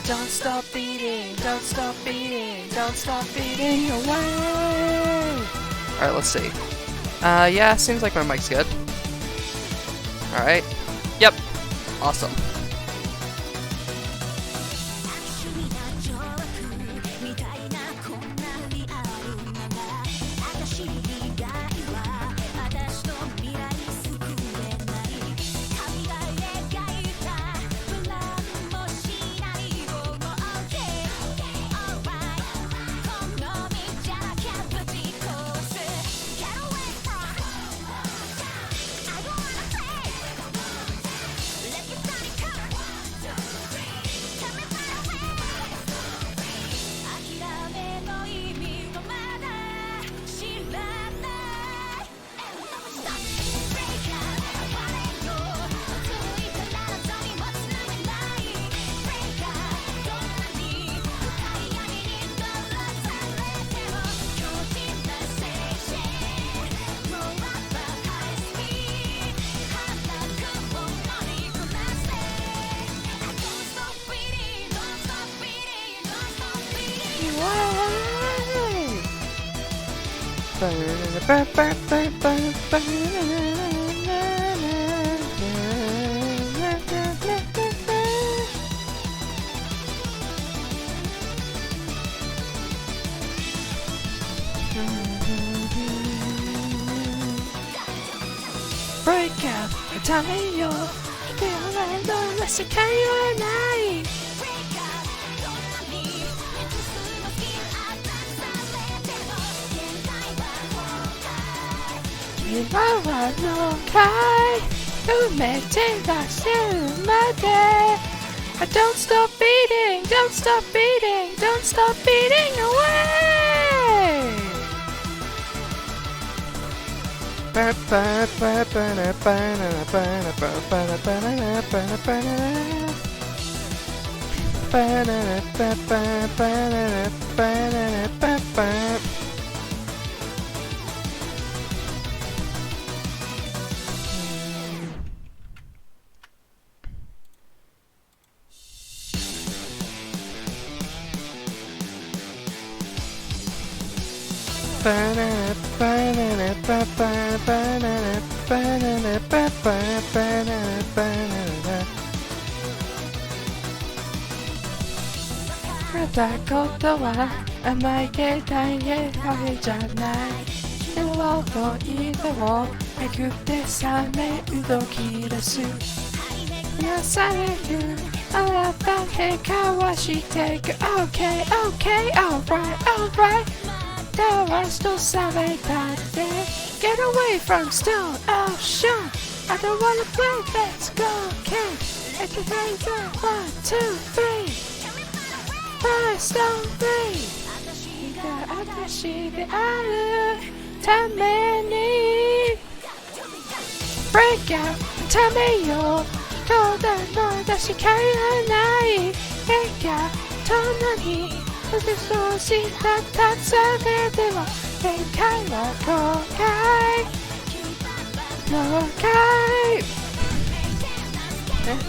Don't stop beating, don't stop beating, don't stop beating away. Alright, let's see. Yeah, seems like my mic's good. Alright. Yep. Awesome. Break out, tell me you're feeling the世界はない今はのかい埋めてらせるまで Don't stop beating, don't stop beating, don't stop beating awayたことは甘いけ大変わけじゃないでもといてもめくって冷め動き出す癒されるあなたへかわしていく OK OK alright alright That was to salvate that day Get away from stone ocean I don't wanna play let's go okay It's a thing 1, 2, 3Stone free 私であるために Break out ためよどうだの私変わらない映画とのにそうしたたつめでも限界は後悔後悔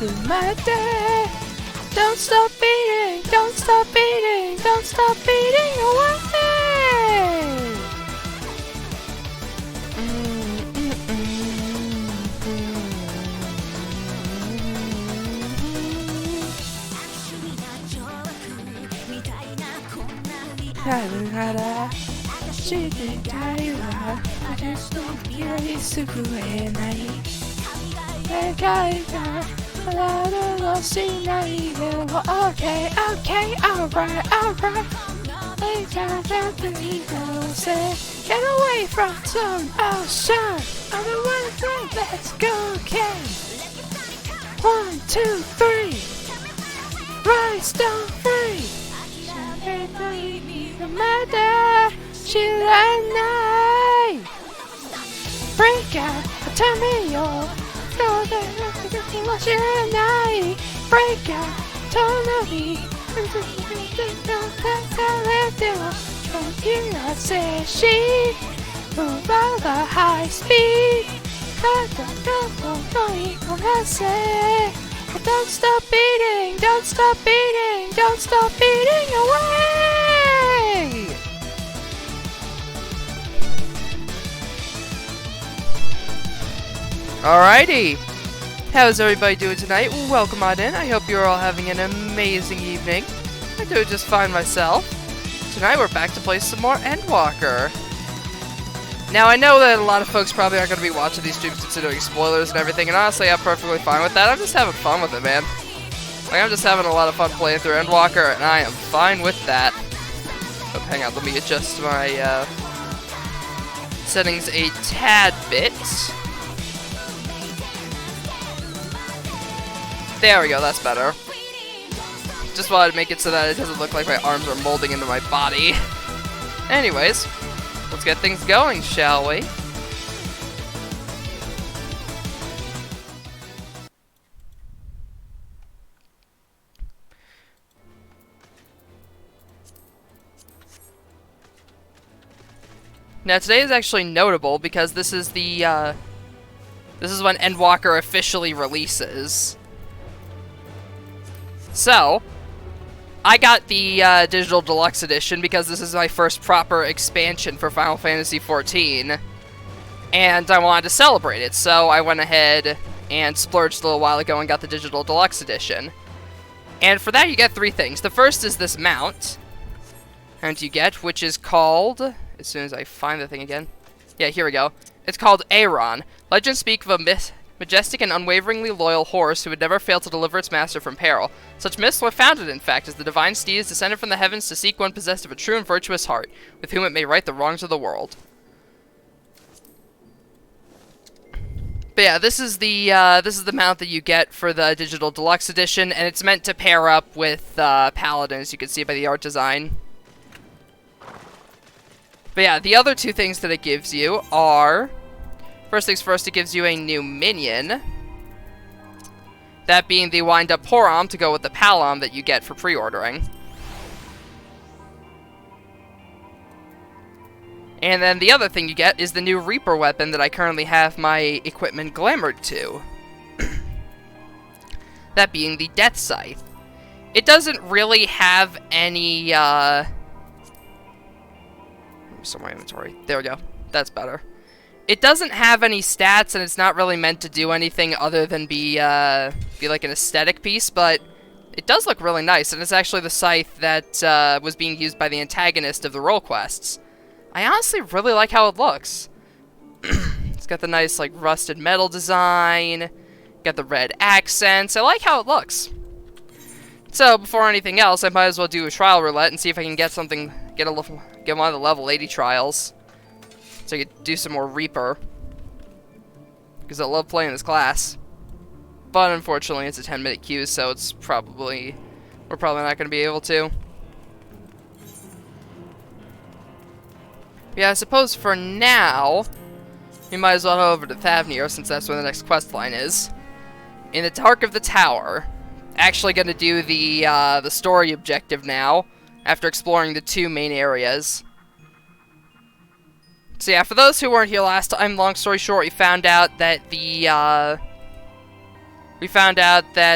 踏まれてDon't stop beating, don't stop beating, don't stop beating away. Haru hara, shitai wa, just don'tすぐえない願いがあるのしないでも OK OK alright alright Get away from some ocean I don't wanna play let's go again 1, 2, 3 Rise down free 喋った意味がまだ知らない Break out ためよどうでも知らない Break out 隣ずっと書かれても時が静止奪うがハイスピード肩が追い込ませ Don't stop beating! Don't stop beating! Don't stop beating away! Alrighty! How's everybody doing tonight? Welcome on in. I hope you're all having an amazing evening. I'm doing just fine myself. Tonight we're back to play some more Endwalker. Now I know that a lot of folks probably aren't going to be watching these streams considering spoilers and everything, and honestly I'm perfectly fine with that. I'm just having fun with it, man. Like, I'm just having a lot of fun playing through Endwalker, and I am fine with that. Oh, hang on, let me adjust my settings a tad bit. There we go, that's better. Just wanted to make it so that it doesn't look like my arms are molding into my body. Anyways, let's get things going, shall we? Now today is actually notable because this is the this is when Endwalker officially releases. So, I got the Digital Deluxe Edition because this is my first proper expansion for Final Fantasy XIV, and I wanted to celebrate it, so I went ahead and splurged a little while ago and got the Digital Deluxe Edition. And for that you get three things. The first is this mount, and you get, which is called, as soon as I find the thing again, yeah, here we go. It's called Aeron. Legends speak of a majestic and unwaveringly loyal horse who would never fail to deliver its master from peril. Such myths were founded, in fact, as the divine steed is descended from the heavens to seek one possessed of a true and virtuous heart, with whom it may right the wrongs of the world. But yeah, this is the mount that you get for the Digital Deluxe Edition, and it's meant to pair up with Paladin, as you can see by the art design. But yeah, the other two things that it gives you are... First things first, it gives you a new minion. That being the wind-up Porom to go with the Palom that you get for pre-ordering. And then the other thing you get is the new Reaper weapon that I currently have my equipment glamored to. That being the Death Scythe. It really have any, somewhere in my inventory. There we go. That's better. It doesn't have any stats, and it's not really meant to do anything other than be like an aesthetic piece, but it does look really nice, and it's actually the scythe that was being used by the antagonist of the role quests. I honestly really like how it looks. It's got the nice, like, rusted metal design, got the red accents. I like how it looks. So, before anything else, I might as well do a trial roulette and see if I can get something, get one of the level 80 trials. So I could do some more Reaper. Because I love playing this class. But unfortunately it's a 10-minute queue, so we're probably not going to be able to. Yeah, I suppose for now, we might as well head over to Thavnir, since that's where the next quest line is. In the Dark of the Tower. Actually going to do the story objective now, after exploring the two main areas. So yeah, for those who weren't here last time, long story short, we found out that what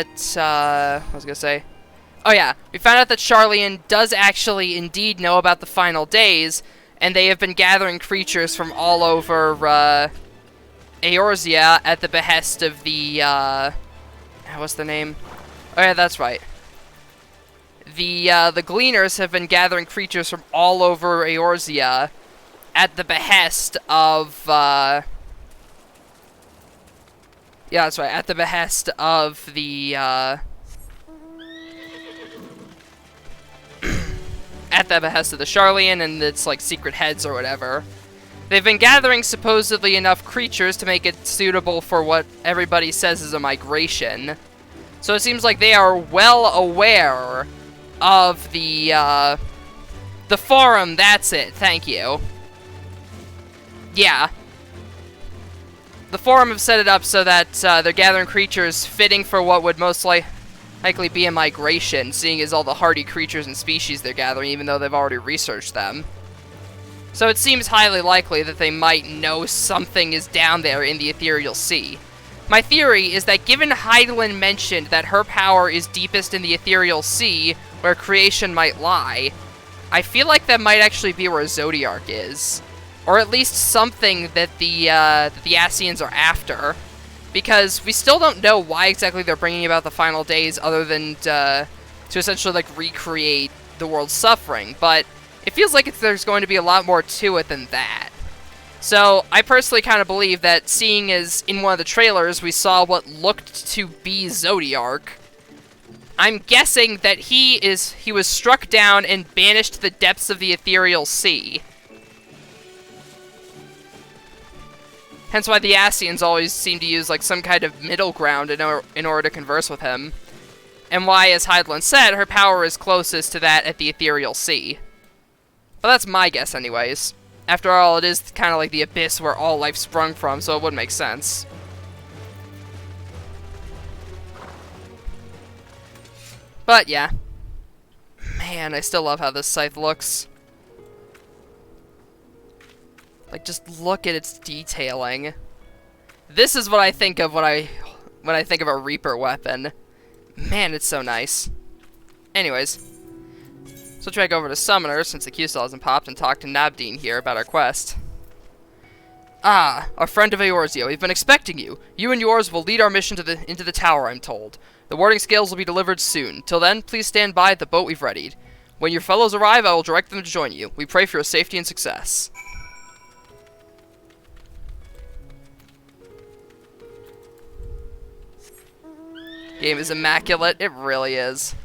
was I gonna say? Oh yeah, we found out that Charlian does actually indeed know about the final days, and they have been gathering creatures from all over, Eorzea at the behest of the, what's the name? Oh yeah, that's right. The Gleaners have been gathering creatures from all over Eorzea at the behest of, yeah, that's right, at the behest of the, at the behest of the Charlian and its, like, secret heads or whatever. They've been gathering supposedly enough creatures to make it suitable for what everybody says is a migration. So it seems like they are well aware of the forum, that's it, thank you. Yeah. The forum have set it up so that they're gathering creatures fitting for what would most likely be a migration, seeing as all the hardy creatures and species they're gathering, even though they've already researched them. So it seems highly likely that they might know something is down there in the Ethereal Sea. My theory is that given Heidelin mentioned that her power is deepest in the ethereal sea, where creation might lie, I feel like that might actually be where Zodiark is. Or at least something that the Ascians are after. Because we still don't know why exactly they're bringing about the final days other than to essentially, like, recreate the world's suffering. But it feels like there's going to be a lot more to it than that. So, I personally kind of believe that seeing as in one of the trailers we saw what looked to be Zodiark, I'm guessing that he was struck down and banished to the depths of the ethereal sea. Hence why the Ascians always seem to use, like, some kind of middle ground in order to converse with him. And why, as Heidelin said, her power is closest to that at the ethereal sea. But that's my guess anyways. After all, it is kind of like the abyss where all life sprung from, so it would make sense. But yeah. Man, I still love how this scythe looks. Like, just look at its detailing. This is what I think of when I think of a Reaper weapon. Man, it's so nice. Anyways. So try to go over to Summoner, since the Q-Cell hasn't popped, and talk to Nabdeen here about our quest. Ah, our friend of Eorzea, we've been expecting you. You and yours will lead our mission into the tower, I'm told. The warding scales will be delivered soon. Till then, please stand by at the boat we've readied. When your fellows arrive, I will direct them to join you. We pray for your safety and success. Game is immaculate. It really is.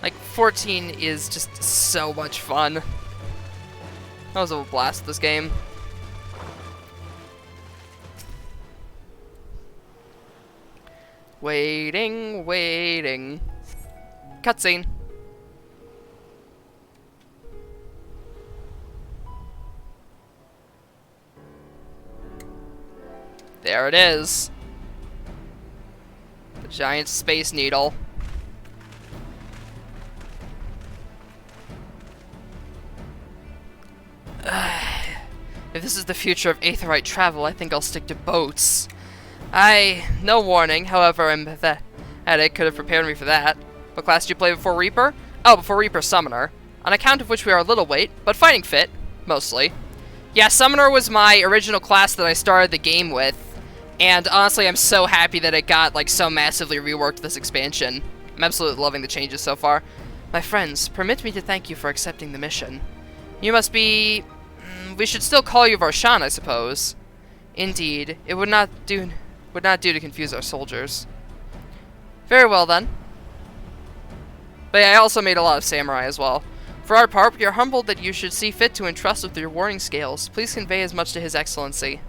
Like, 14 is just so much fun. That was a blast, this game. Waiting, waiting. Cutscene. There it is. The giant space needle. If this is the future of Aetheryte travel, I think I'll stick to boats. No warning, however, I'm pathetic, could have prepared me for that. What class did you play before Reaper? Oh, before Reaper, Summoner. On account of which we are a little weight, but fighting fit, mostly. Yeah, Summoner was my original class that I started the game with, and honestly, I'm so happy that it got, like, so massively reworked this expansion. I'm absolutely loving the changes so far. My friends, permit me to thank you for accepting the mission. You must be... we should still call you Varshan, I suppose. Indeed, it would not do to confuse our soldiers. Very well, then. But yeah, I also made a lot of samurai as well. For our part, we are humbled that you should see fit to entrust with your warring scales. Please convey as much to His Excellency.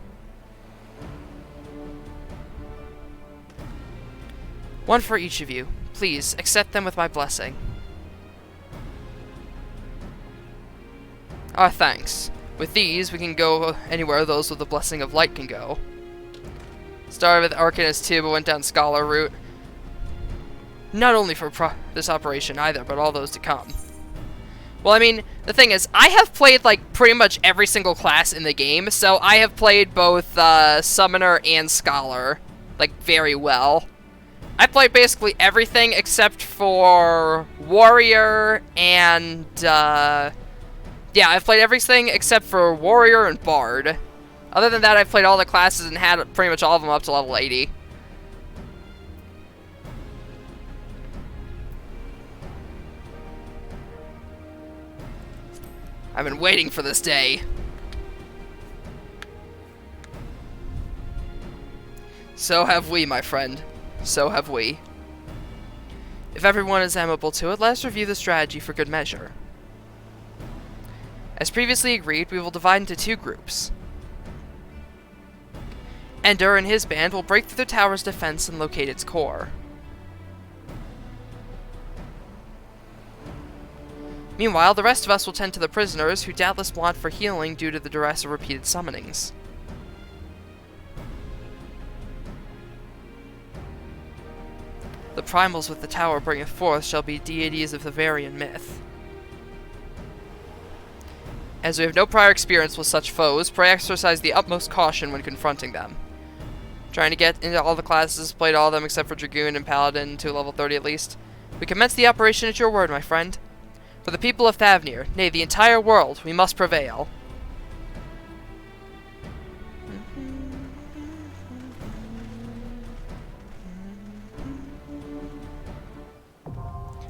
One for each of you. Please, accept them with my blessing. Our thanks. With these, we can go anywhere those with the blessing of light can go. Started with Arcanist 2, but went down Scholar route. Not only for this operation either, but all those to come. Well, I mean, the thing is, I have played, like, pretty much every single class in the game, so I have played both Summoner and Scholar, like, very well. I played basically everything except for Warrior and, yeah, I've played everything except for Warrior and Bard. Other than that, I've played all the classes and had pretty much all of them up to level 80. I've been waiting for this day. So have we, my friend. So have we. If everyone is amenable to it, let us review the strategy for good measure. As previously agreed, we will divide into two groups. Ender and his band will break through the tower's defense and locate its core. Meanwhile, the rest of us will tend to the prisoners, who doubtless want for healing due to the duress of repeated summonings. The primals with the tower bringeth forth shall be deities of the Varian myth. As we have no prior experience with such foes, pray exercise the utmost caution when confronting them. Trying to get into all the classes, played all of them except for Dragoon and Paladin to level 30 at least. We commence the operation at your word, my friend. For the people of Thavnir, nay, the entire world, we must prevail.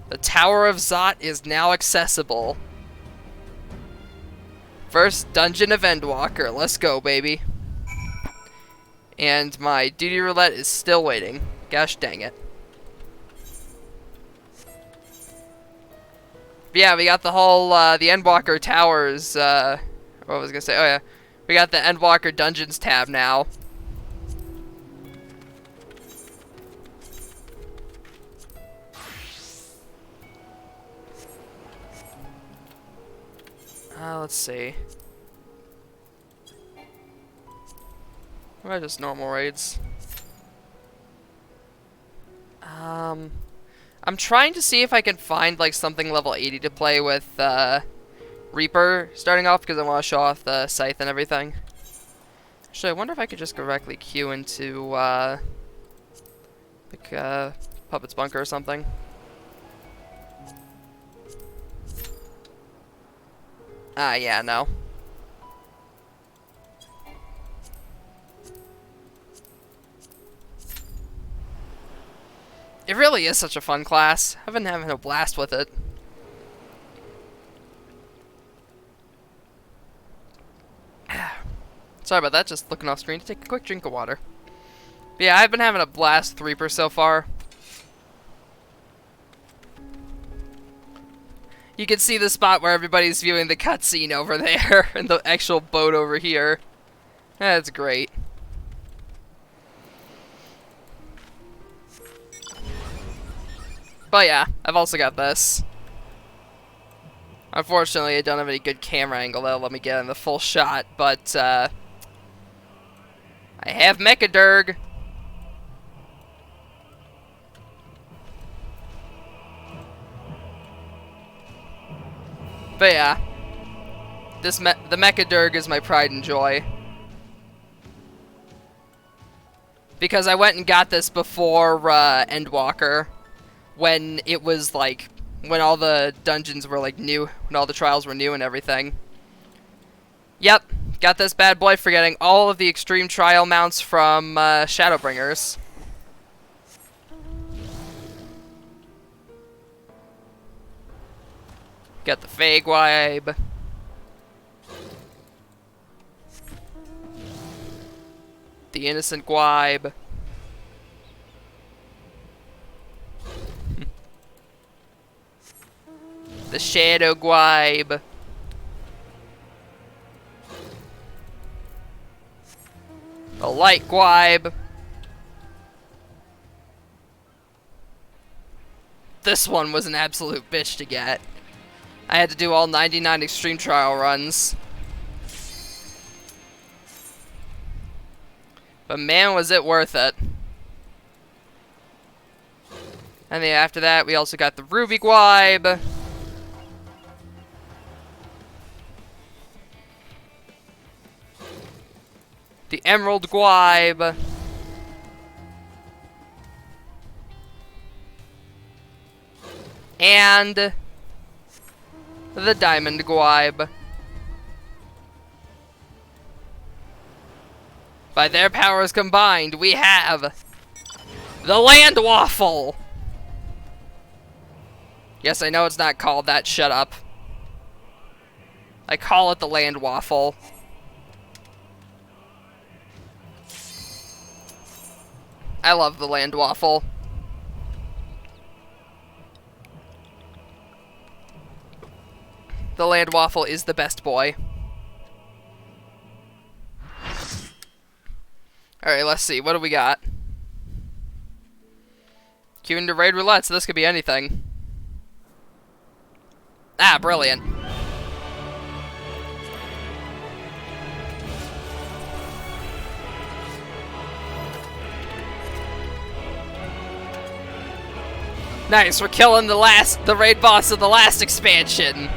The Tower of Zot is now accessible. First dungeon of Endwalker. Let's go, baby. And my duty roulette is still waiting. Gosh dang it. But yeah, we got the whole, the Endwalker Towers, what was I gonna say? Oh yeah. We got the Endwalker Dungeons tab now. Let's see. What about just normal raids? I'm trying to see if I can find like something level 80 to play with Reaper starting off because I want to show off the scythe and everything. Actually, I wonder if I could just directly queue into like Puppet's Bunker or something. Yeah, no. It really is such a fun class. I've been having a blast with it. Sorry about that, just looking off screen to take a quick drink of water. But yeah, I've been having a blast with Reaper so far. You can see the spot where everybody's viewing the cutscene over there, and the actual boat over here. That's great. But yeah, I've also got this. Unfortunately, I don't have any good camera angle that'll let me get in the full shot, but I have Mechadurg. But yeah, the Mechadurg is my pride and joy. Because I went and got this before Endwalker, when it was like, when all the dungeons were like new, when all the trials were new and everything. Yep, got this bad boy for getting all of the extreme trial mounts from Shadowbringers. Got the Feywibe. The Innocent Gwibe. The Shadow Gwibe. The Light Gwibe. This one was an absolute bitch to get. I had to do all 99 extreme trial runs. But man, was it worth it. And then after that, we also got the Ruby Gwibe. The Emerald Gwibe. And the Diamond Gwibe. By their powers combined, we have the Land Waffle. Yes, I know it's not called that. Shut up. I call it the Land Waffle. I love the Land Waffle. The Land Waffle is the best boy. Alright, let's see. What do we got? Queue into Raid Roulette, so this could be anything. Ah, brilliant. Nice, we're killing the raid boss of the last expansion.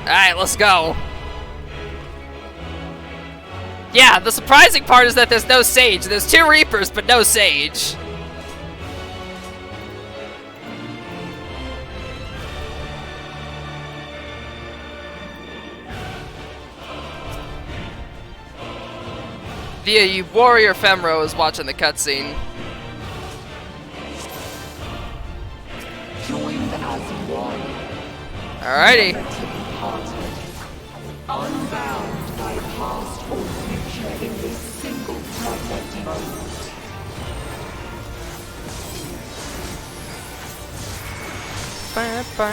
Alright, let's go. Yeah, the surprising part is that there's no Sage. There's 2 Reapers, but no Sage. The warrior Femro is watching the cutscene. Alrighty. Unbound by past or future in this single perfect moment. Ba, ba,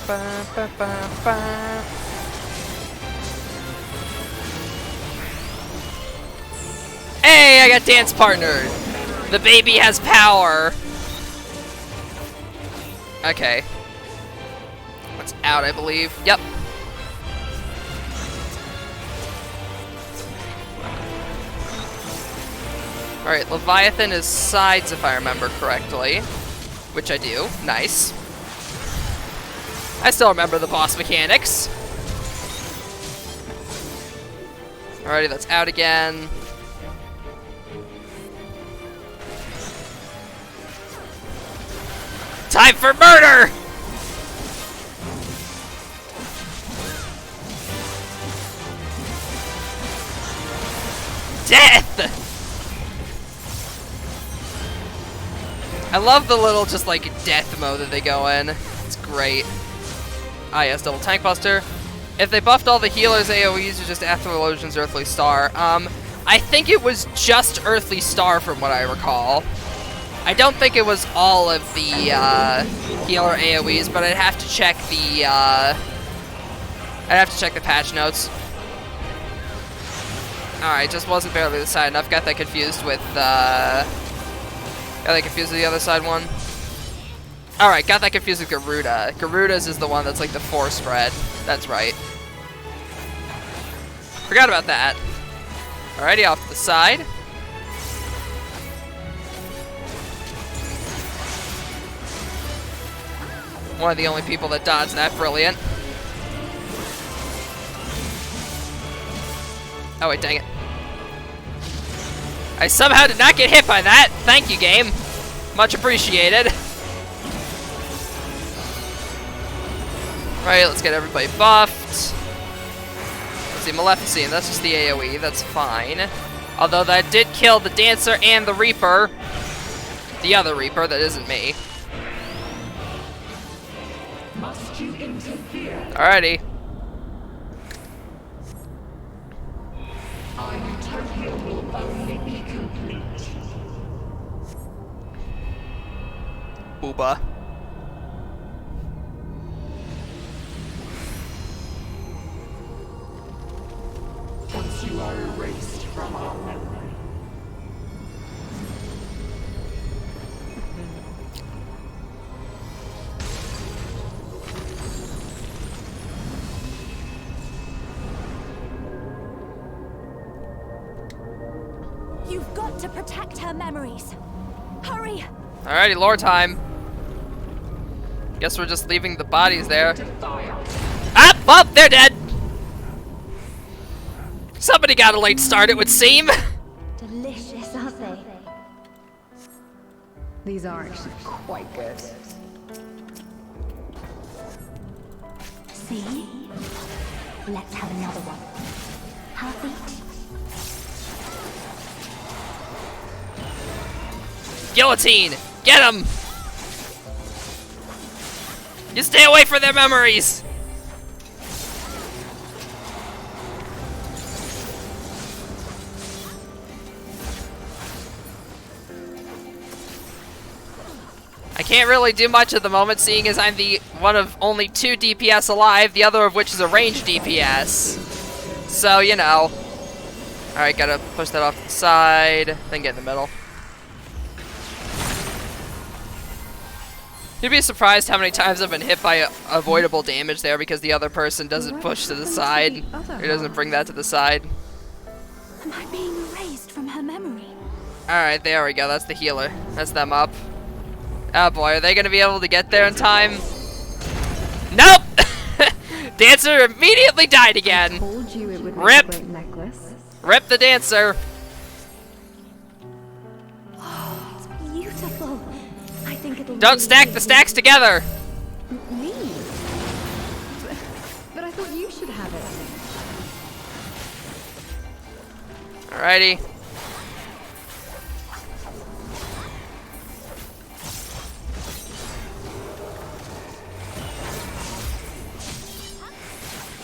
ba, ba, ba, ba. Hey, I got dance partner. The baby has power. Okay. That's out, I believe. Yep. Alright, Leviathan is sides if I remember correctly. Which I do. Nice. I still remember the boss mechanics. Alrighty, that's out again. Time for murder! Death! I love the little just like death mode that they go in. It's great. Ah yes, double tank buster. If they buffed all the healers AoEs or just Aetherologian's Earthly Star, I think it was just Earthly Star from what I recall. I don't think it was all of the healer AoEs, but I'd have to check the patch notes. Alright, just wasn't barely the side enough. Got that confused with the other side one. Alright, got that confused with Garuda. Garuda's is the one that's like the 4 spread. That's right. Forgot about that. Alrighty, off to the side. One of the only people that dodged that. Brilliant. Oh wait, dang it. I somehow did not get hit by that. Thank you, game. Much appreciated. Right, let's get everybody buffed. Let's see, Maleficent, that's just the AoE, that's fine. Although that did kill the Dancer and the Reaper. The other Reaper, that isn't me. Must you interfere? Alrighty. Our utopia will only be complete. Booba. Once you are erased from our memory. You've got to protect her memories. Hurry! Alrighty, lore time. Guess we're just leaving the bodies there. Ah! Well, they're dead! Somebody got a late start, it would seem. Delicious, aren't they? These are actually quite good. See? Let's have another one. Half each. Guillotine! Get him! You stay away from their memories! I can't really do much at the moment, seeing as I'm the one of only 2 DPS alive, the other of which is a ranged DPS. So, you know. Alright, gotta push that off to the side, then get in the middle. You'd be surprised how many times I've been hit by avoidable damage there because the other person doesn't push to the side, or doesn't bring that to the side. Am I being erased from her memory? Alright, there we go, that's the healer. That's them up. Oh boy, are they gonna be able to get there in time? Nope! Dancer immediately died again. Told you it would make Rip. a great necklace. Rip the dancer. It's beautiful. I think it'll Don't really stack suit the you. stacks together. Me? But I thought you should have it. Alrighty.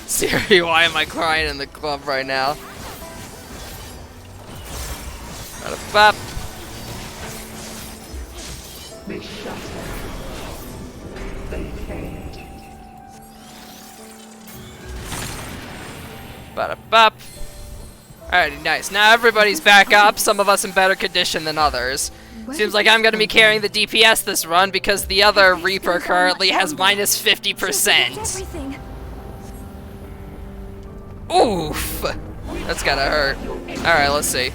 Siri, why am I crying in the club right now? Bada-bop. They shatter. They fade. Bada-bop. Alrighty, nice. Now everybody's back up, some of us in better condition than others. Seems like I'm gonna be carrying the DPS this run because the other Reaper currently has minus She'll forget 50%. everything. Oof! That's gotta hurt. Alright, let's see.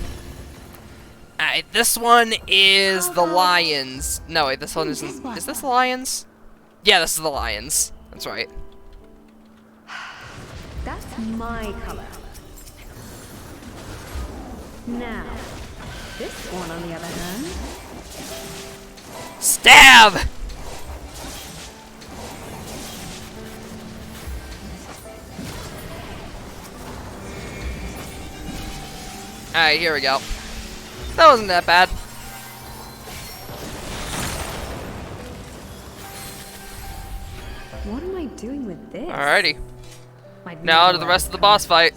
Alright, this one is the Lions. No, wait, this one isn't. Is this the Lions? Yeah, this is the Lions. That's right. That's my color. Now, this one on the other hand. Stab! Alright, here we go. That wasn't that bad. What am I doing with this? Alrighty. Might Now make to a the lot rest of the boss fight.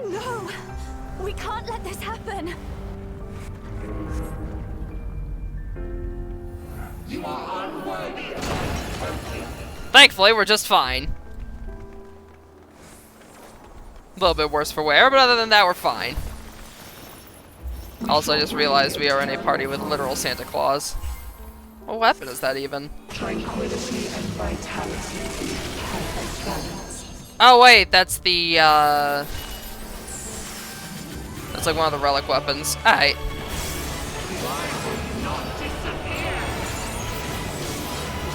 No! We can't let this happen! You are unworthy of my Thankfully, we're just fine. A little bit worse for wear, but other than that, we're fine. Also, I just realized we are in a party with literal Santa Claus. What weapon is that even? tranquility and vitality in perfect balance. Oh wait, that's the that's like one of the relic weapons. Alright.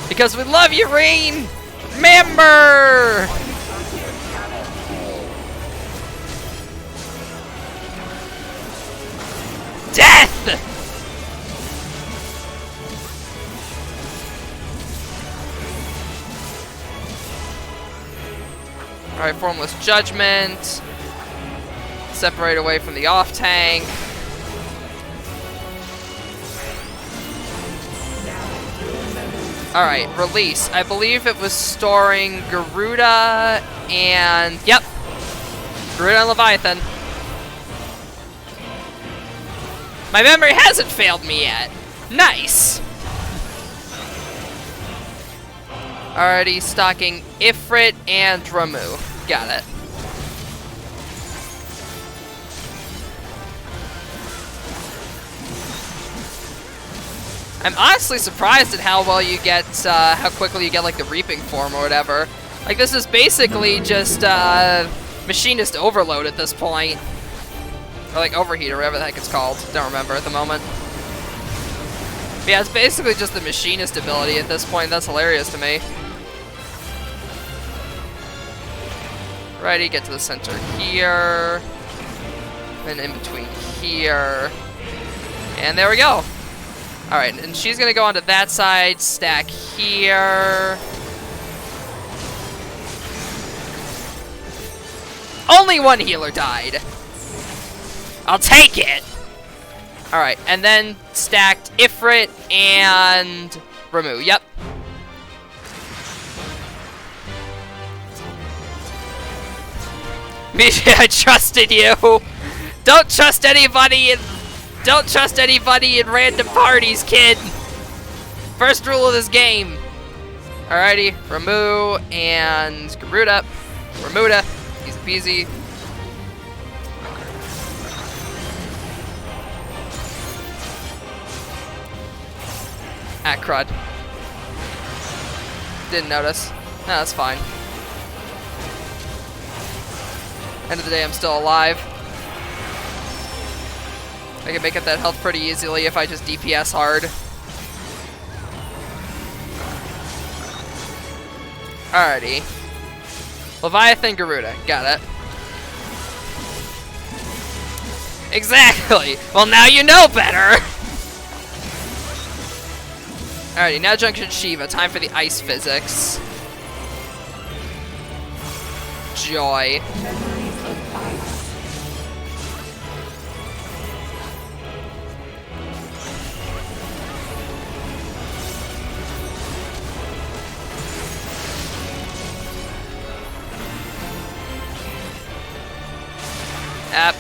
Because we love you, Reen! Remember! Death! Alright, Formless Judgment. Separate away from the off-tank. Alright, release. I believe it was storing Garuda and... Yep! Garuda and Leviathan. My memory hasn't failed me yet. Nice! Already stocking Ifrit and Ramu. Got it. I'm honestly surprised at how well you get, how quickly you get like the Reaping form or whatever. Like this is basically just Machinist Overload at this point. Or like Overheat or whatever the heck it's called. Don't remember at the moment. But yeah, it's basically just the Machinist ability at this point. That's hilarious to me. Righty, get to the center here. And in between here. And there we go. Alright, and she's gonna go onto that side, stack here. Only one healer died. I'll take it! Alright, and then stacked Ifrit and Ramu. Yep. I trusted you! Don't trust anybody in random parties, kid! First rule of this game. Alrighty, Ramu and Garuda. Ramuda. Easy peasy. Ah, crud. Didn't notice. No, that's fine. End of the day, I'm still alive. I can make up that health pretty easily if I just DPS hard. Alrighty. Leviathan Garuda. Got it. Exactly! Well, now you know better! Alrighty, now Junction Shiva. Time for the ice physics. Joy.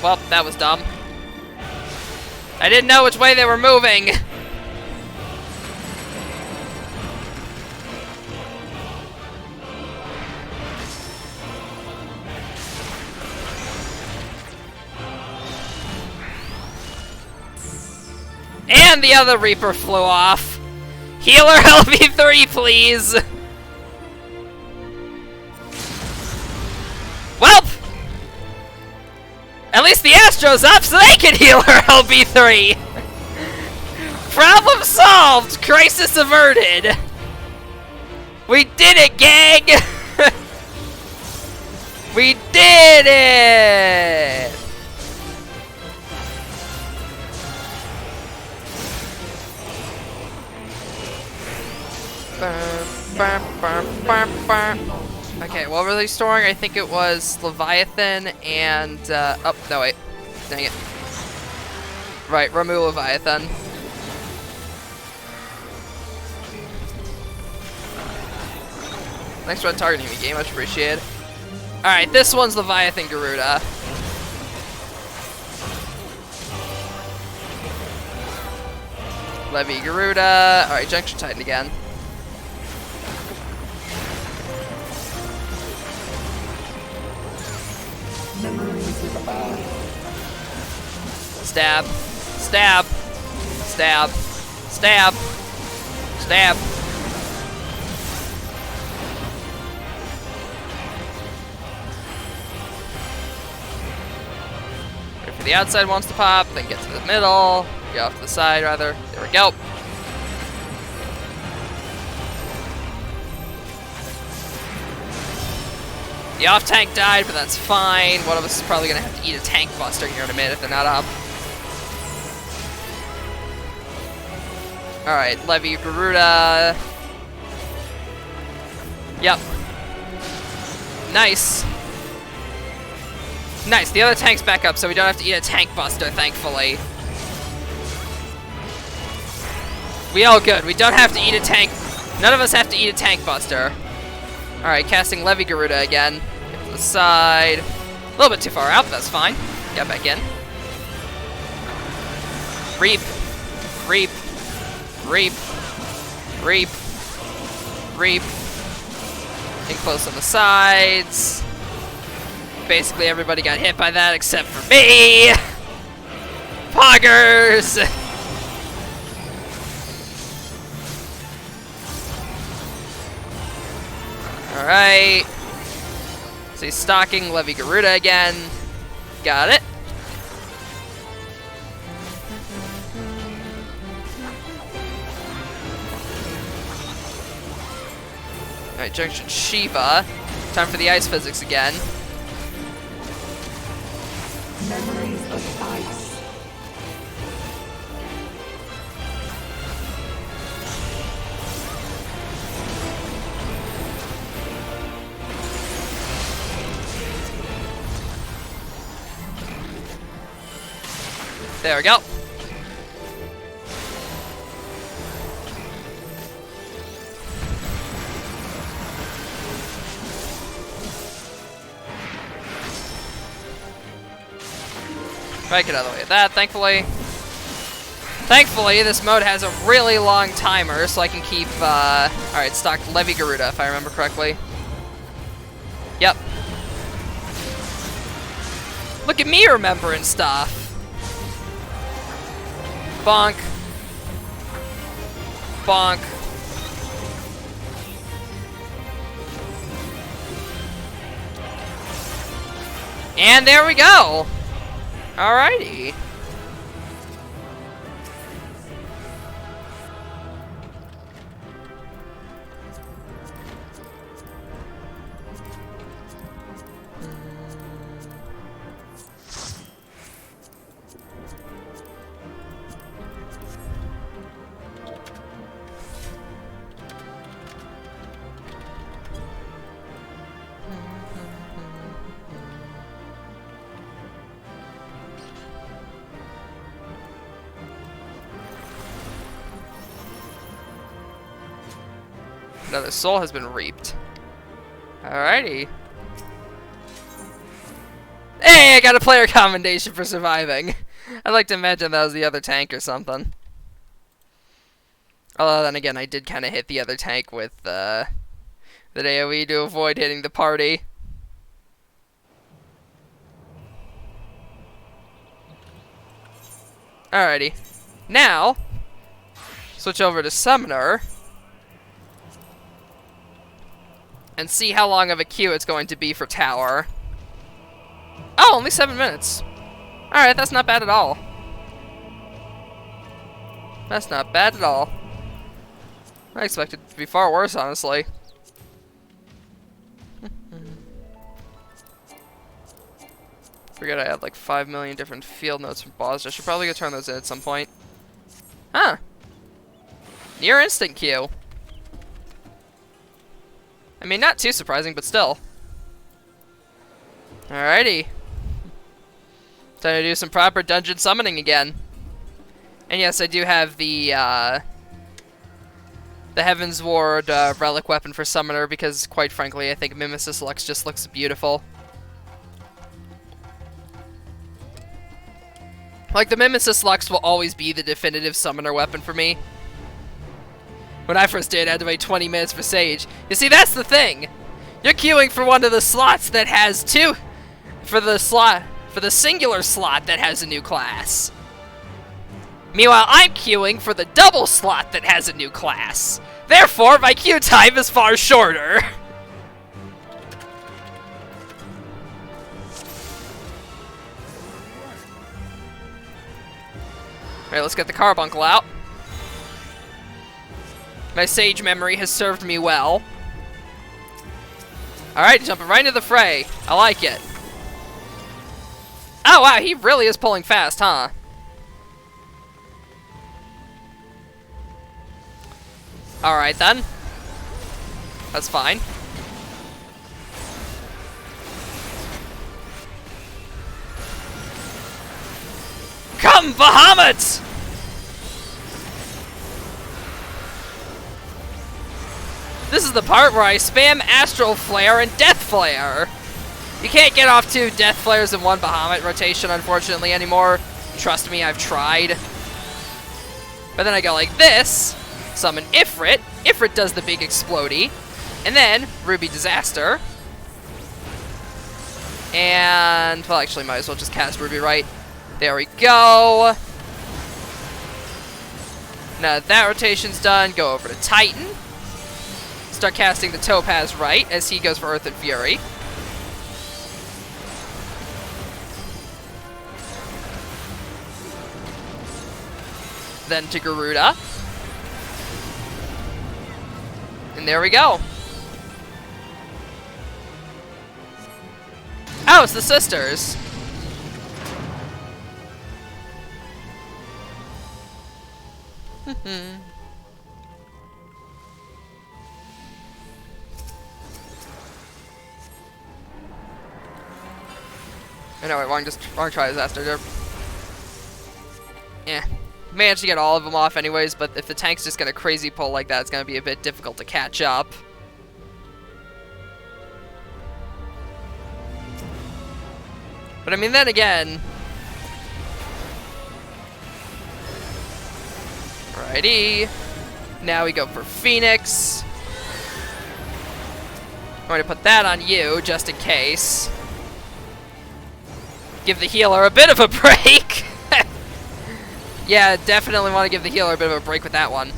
Well, that was dumb. I didn't know which way they were moving. And the other Reaper flew off. Healer LV3, please. Welp! At least the Astro's up so they can heal her LB3! Problem solved! Crisis averted! We did it, gang! We did it! Okay, what were they storing? I think it was Leviathan and, oh, no wait. Dang it. Right, remove Leviathan. Thanks for targeting me, game, much appreciated. Alright, this one's Leviathan Garuda. Levy Garuda. Alright, Junction Titan again. Stab. Stab. Stab. Stab. Stab. Wait for the outside wants to pop, then get to the middle. Get off to the side, rather. There we go. The off tank died, but that's fine. One of us is probably gonna have to eat a tank buster here in a minute if they're not up. Alright, Levy Garuda. Yep. Nice. Nice, the other tank's back up, so we don't have to eat a tank buster, thankfully. We all good. We don't have to eat a tank. None of us have to eat a tank buster. Alright, casting Levy Garuda again. Get to the side. A little bit too far out, but that's fine. Get back in. Reap. Reap. Reap. Reap. Reap. Get close on the sides. Basically everybody got hit by that except for me! Poggers! Alright. So he's stalking Levy Garuda again. Got it. Alright, Junction Shiva. Time for the ice physics again. Memories of ice. There we go. Right, get out of the way of that, thankfully. Thankfully, this mode has a really long timer, so I can keep, alright, stock Levy Garuda, if I remember correctly. Yep. Look at me remembering stuff. Bonk. Bonk. And there we go. Alrighty. Another soul has been reaped. Alrighty. Hey, I got a player commendation for surviving. I'd like to imagine that was the other tank or something. Although then again, I did kind of hit the other tank with the AoE to avoid hitting the party. Alrighty. Now, switch over to Summoner. And see how long of a queue it's going to be for Tower. Oh, only 7 minutes. Alright, that's not bad at all. That's not bad at all. I expected it to be far worse, honestly. Forget I had like 5 million different field notes from boss. I should probably go turn those in at some point. Huh. Near instant queue. I mean, not too surprising, but still. Alrighty. Time to do some proper dungeon summoning again. And yes, I do have the Heaven's Ward relic weapon for Summoner because, quite frankly, I think Mimesis Lux just looks beautiful. Like, the Mimesis Lux will always be the definitive Summoner weapon for me. When I first did, I had to wait 20 minutes for Sage. You see, that's the thing. You're queuing for one of the slots that has two... For the singular slot that has a new class. Meanwhile, I'm queuing for the double slot that has a new class. Therefore, my queue time is far shorter. Alright, let's get the carbuncle out. My Sage memory has served me well. Alright, jumping right into the fray. I like it. Oh wow, he really is pulling fast, huh? Alright then. That's fine. Come, Bahamut! This is the part where I spam Astral Flare and Death Flare. You can't get off 2 Death Flares in 1 Bahamut rotation, unfortunately, anymore. Trust me, I've tried. But then I go like this, summon Ifrit. Ifrit does the big explodey. And then, Ruby Disaster. And, well, actually, might as well just cast Ruby Right. There we go. Now that, that rotation's done, go over to Titan. Start casting the Topaz Right as he goes for Earth and Fury. Then to Garuda. And there we go. Oh, it's the sisters. I know, wrong try disaster. Yeah. Managed to get all of them off anyways, but if the tank's just gonna crazy pull like that, it's gonna be a bit difficult to catch up. But I mean, then again... Alrighty. Now we go for Phoenix. I'm going to put that on you, just in case. Give the healer a bit of a break! Yeah, definitely want to give the healer a bit of a break with that one.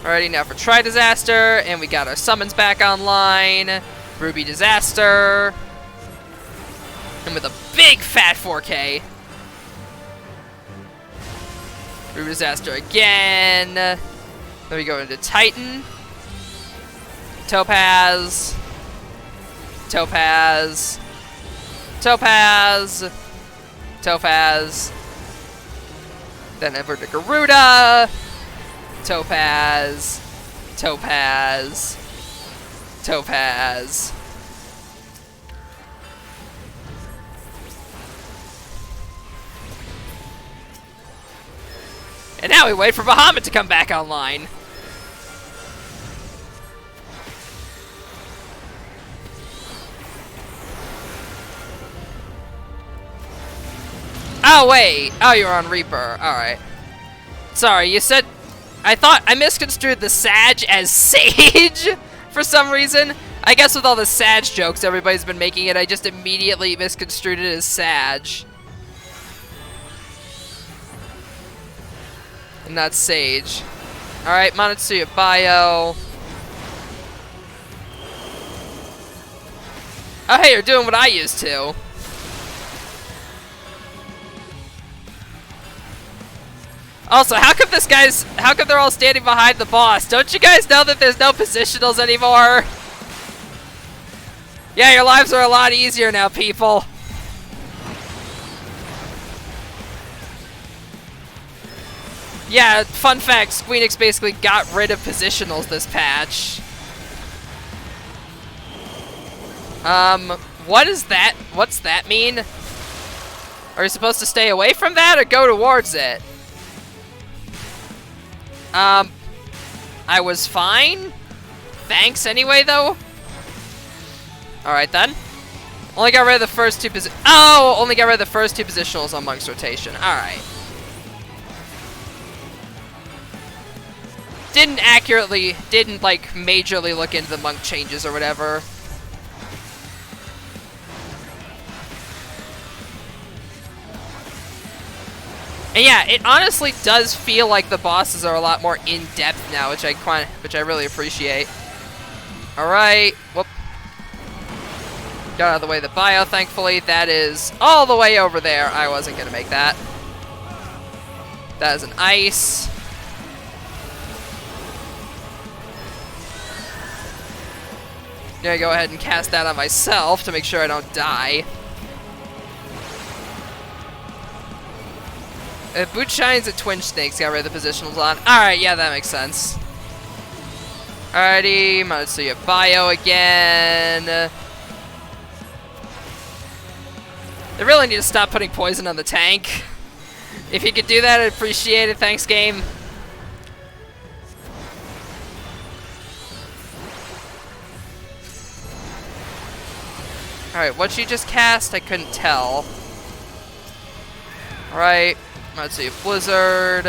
Alrighty, now for Tri-Disaster, and we got our summons back online. Ruby Disaster. And with a big fat 4K. Ruby Disaster again. Then we go into Titan. Topaz. Topaz. Topaz. Topaz. Then over to Garuda. Topaz. Topaz. Topaz. And now we wait for Bahamut to come back online. Oh, wait. Oh, you're on Reaper. Alright. Sorry, you said... I thought I misconstrued the Sag as Sage for some reason. I guess with all the Sag jokes everybody's been making it, I just immediately misconstrued it as Sag. And not Sage. Alright, Monotsuya Bio. Oh, hey, you're doing what I used to. Also, how come they're all standing behind the boss? Don't you guys know that there's no positionals anymore? Yeah, your lives are a lot easier now, people. Yeah, fun fact, Squeenix basically got rid of positionals this patch. What is that? What's that mean? Are you supposed to stay away from that or go towards it? I was fine. Thanks anyway, though. Alright, then. Only got rid of the first two only got rid of the first two positionals on Monk's rotation. Alright. Didn't, like, majorly look into the Monk changes or whatever. And yeah, it honestly does feel like the bosses are a lot more in-depth now, which I really appreciate. Alright, whoop. Got out of the way of the bio, thankfully. That is all the way over there. I wasn't gonna make that. That is an ice. Gonna go ahead and cast that on myself to make sure I don't die. Boot Shines and Twin Snakes got rid of the positionals on. Alright, yeah, that makes sense. Alrighty, Monotsuya Bio again. They really need to stop putting poison on the tank. If you could do that, I'd appreciate it. Thanks, game. Alright, what she just cast? I couldn't tell. Alright. Let's see, Blizzard.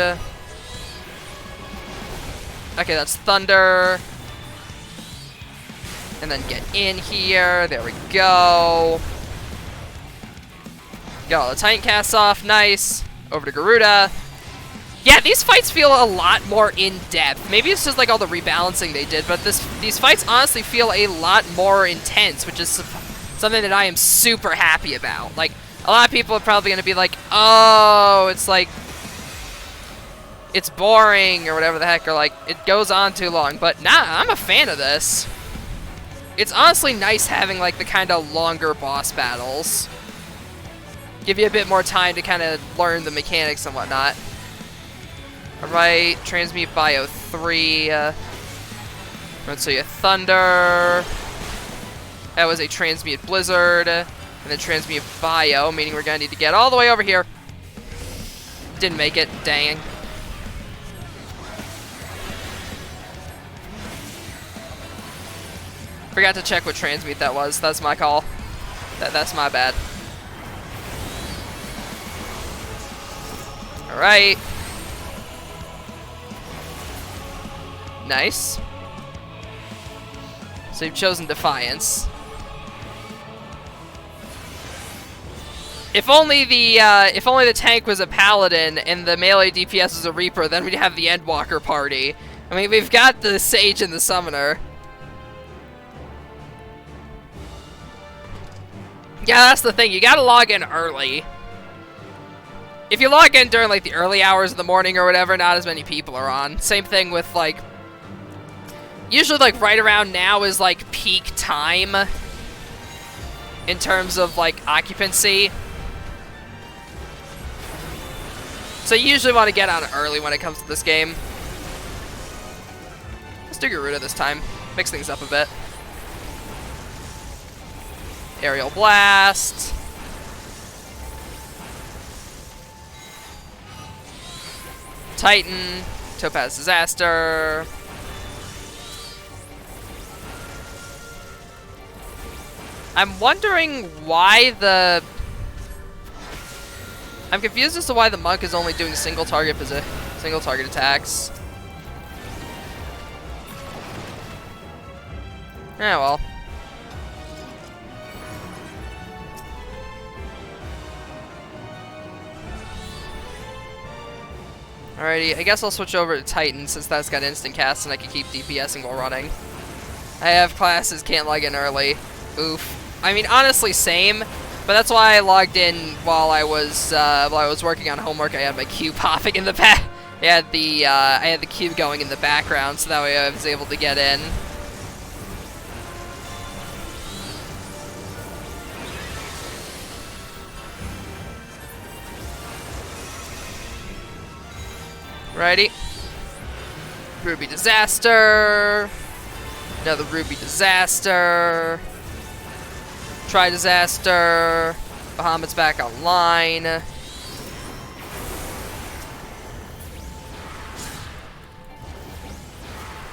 Okay, that's Thunder. And then get in here. There we go. Got all the Titan casts off. Nice. Over to Garuda. Yeah, these fights feel a lot more in-depth. Maybe it's just like all the rebalancing they did, but these fights honestly feel a lot more intense, which is something that I am super happy about. Like, a lot of people are probably going to be like, oh, it's like, it's boring or whatever the heck, or like, it goes on too long. But nah, I'm a fan of this. It's honestly nice having like the kind of longer boss battles. Give you a bit more time to kind of learn the mechanics and whatnot. Alright, Transmute Bio 3. Let's see, a Thunder. That was a Transmute Blizzard. And then Transmute Bio, meaning we're going to need to get all the way over here. Didn't make it, dang. Forgot to check what Transmute that was. That's my call. That's my bad. Alright. Nice. So you've chosen Defiance. If only the tank was a Paladin and the melee DPS was a Reaper, then we'd have the Endwalker party. I mean, we've got the Sage and the Summoner. Yeah, that's the thing. You gotta log in early. If you log in during, like, the early hours of the morning or whatever, not as many people are on. Same thing with, like... Usually, like, right around now is, like, peak time in terms of, like, occupancy. So you usually want to get on early when it comes to this game. Let's do Garuda this time. Mix things up a bit. Aerial Blast. Titan. Topaz Disaster. I'm wondering why the... I'm confused as to why the monk is only doing single target attacks. Yeah, well. Alrighty, I guess I'll switch over to Titan since that's got instant cast and I can keep DPSing while running. I have classes, can't log in early. Oof. I mean, honestly, same. But that's why I logged in while I was working on homework. I had my queue popping in the back. I had the queue going in the background, so that way I was able to get in. Righty. Ruby Disaster. Another Ruby Disaster. Try Disaster. Bahamut's back online.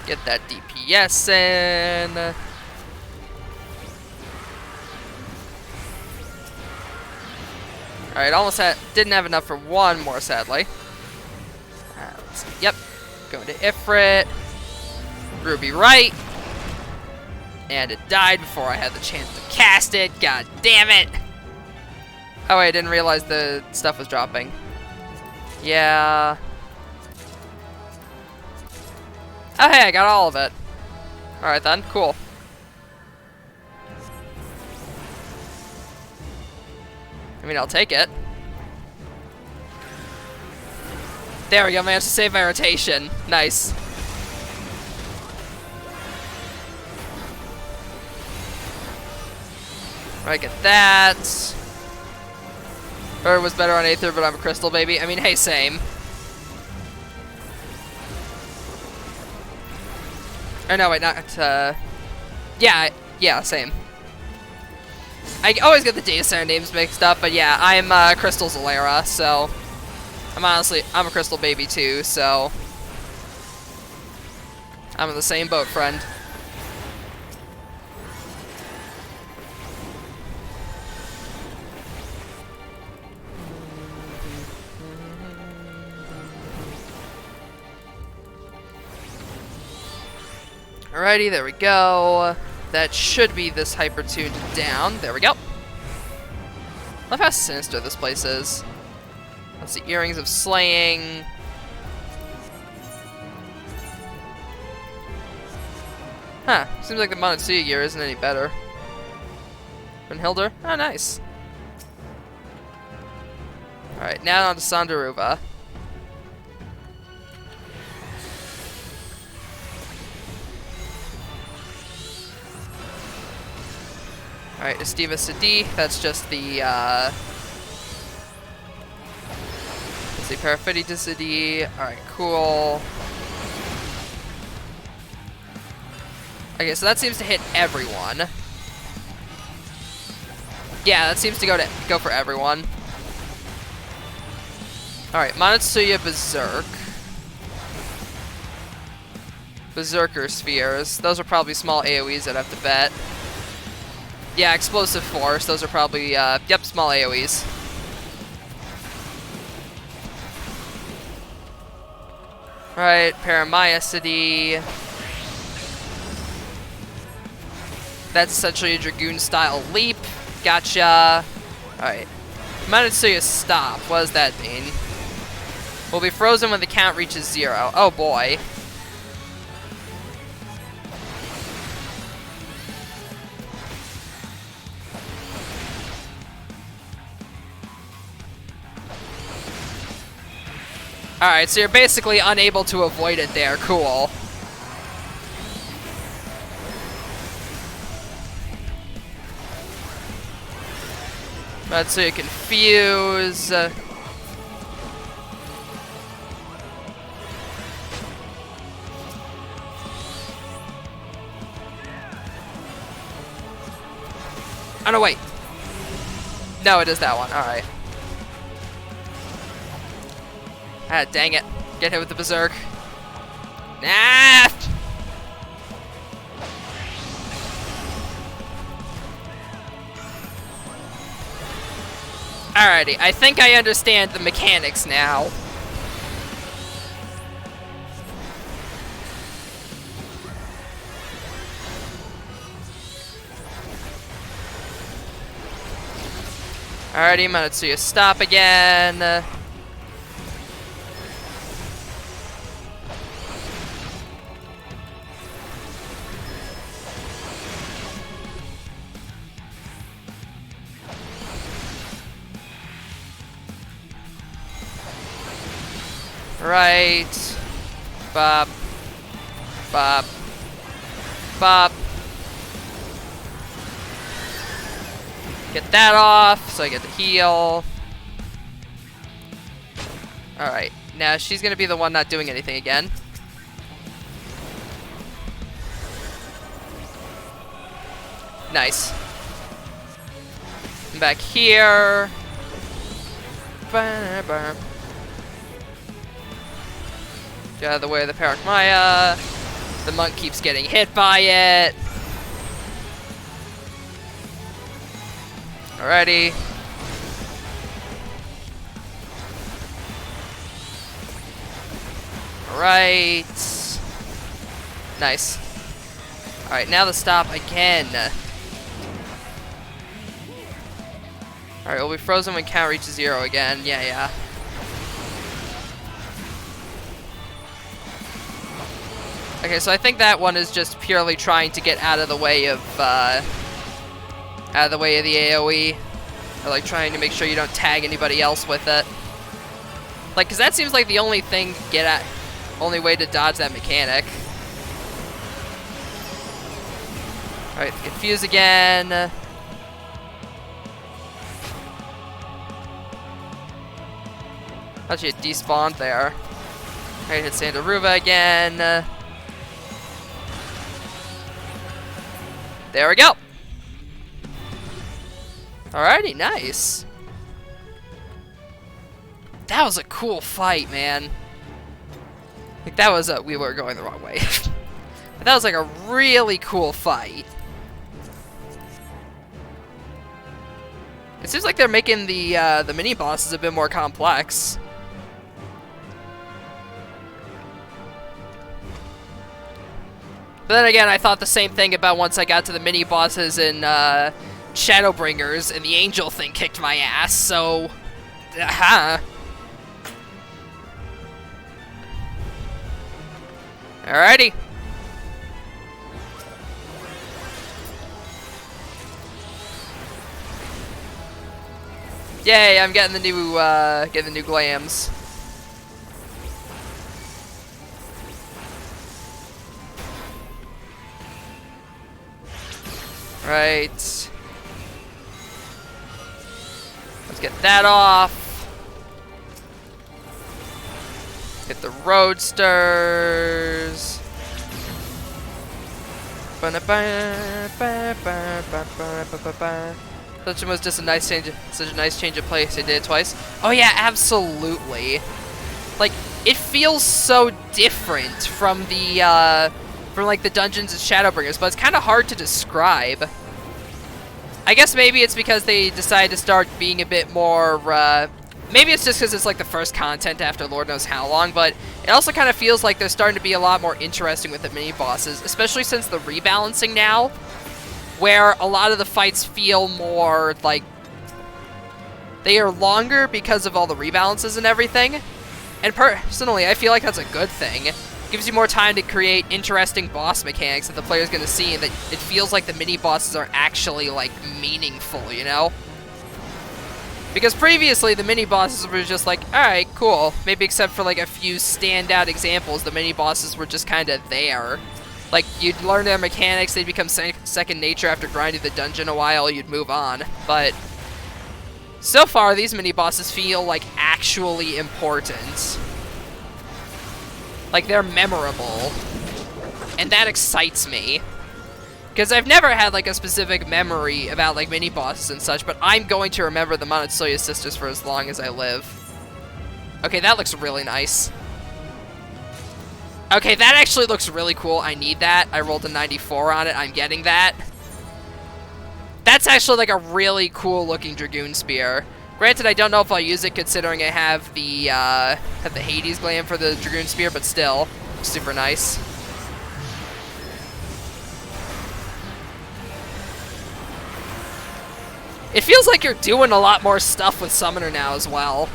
Get that DPS in. Alright, didn't have enough for one more, sadly. Let's see. Yep. Going to Ifrit. Ruby right. And it died before I had the chance to cast it. God damn it. Oh, wait, I didn't realize the stuff was dropping. Yeah. Oh, hey, I got all of it. Alright then, cool. I mean, I'll take it. There we go, managed to save my rotation. Nice. Right, get that. Or was better on Aether, but I'm a crystal baby. I mean, hey, same. Or no, wait, not, yeah, same. I always get the data center names mixed up, but yeah, I'm, Crystal Zalera, so... I'm a crystal baby too, so... I'm in the same boat, friend. Alrighty, there we go. That should be this hyper tuned down. There we go. Love how sinister this place is. Let's see, Earrings of Slaying. Huh, seems like the Monotsuya gear isn't any better. Brunhilde? Oh, nice. Alright, now on to Sandaruva. Alright, Estiva Sadi, that's just the, let's see, Parafiti Sadi. Alright, cool. Okay, so that seems to hit everyone. Yeah, that seems to go for everyone. Alright, Monotsuya Berserk. Berserker Spheres. Those are probably small AoEs I'd have to bet. Yeah, Explosive Force. Those are probably, yep, small AoEs. Alright, Paramyacity. That's essentially a Dragoon-style leap. Gotcha. Alright. Monotsuya Stop. What does that mean? Will be frozen when the count reaches 0. Oh boy. Alright, so you're basically unable to avoid it there. Cool. But so you confuse. Oh no, wait. No, it is that one. Alright. Ah, dang it. Get hit with the Berserk. Nah! Alrighty, I think I understand the mechanics now. Alrighty, Manatsuya, stop again. Right. Bop. Bop. Bop. Get that off, so I get the heal. Alright, now she's gonna be the one not doing anything again. Nice. Back here. Get out of the way of the Parakmaya. The monk keeps getting hit by it. Alrighty. Alright. Nice. Alright, now the stop again. Alright, we'll be frozen when count reaches 0 again. Yeah. Okay, so I think that one is just purely trying to get out of the way of the AoE. Or like trying to make sure you don't tag anybody else with it. Like, cause that seems like the only thing only way to dodge that mechanic. Alright, confuse again. Actually, it despawned there. Alright, hit Sandaruva again. There we go. Alrighty, nice. That was a cool fight, man. Like, that was we were going the wrong way. But that was like a really cool fight. It seems like they're making the mini bosses a bit more complex. But then again, I thought the same thing about once I got to the mini bosses in Shadowbringers, and the angel thing kicked my ass. So, Alrighty. Yay! I'm getting the new glams. Right. Let's get that off. Get the roadsters. Such was just such a nice change of pace. They did it twice. Oh yeah, absolutely. Like, it feels so different from the from like the dungeons and Shadowbringers, but it's kind of hard to describe. I guess maybe it's because they decided to start being a bit more, maybe it's just because it's like the first content after Lord knows how long, but it also kind of feels like they're starting to be a lot more interesting with the mini-bosses, especially since the rebalancing now, where a lot of the fights feel more like they are longer because of all the rebalances and everything. And personally, I feel like that's a good thing. Gives you more time to create interesting boss mechanics that the player's going to see, and that it feels like the mini-bosses are actually, like, meaningful, you know? Because previously, the mini-bosses were just like, alright, cool. Maybe except for, like, a few standout examples, the mini-bosses were just kind of there. Like, you'd learn their mechanics, they'd become second nature after grinding the dungeon a while, you'd move on. But so far, these mini-bosses feel, like, actually important. Like, they're memorable. And that excites me. Because I've never had, like, a specific memory about, like, mini-bosses and such, but I'm going to remember the Manatsuya sisters for as long as I live. Okay, that looks really nice. Okay, that actually looks really cool. I need that. I rolled a 94 on it. I'm getting that. That's actually, like, a really cool-looking Dragoon Spear. Granted, I don't know if I'll use it considering I have the Hades gland for the Dragoon Spear, but still, super nice. It feels like you're doing a lot more stuff with Summoner now as well.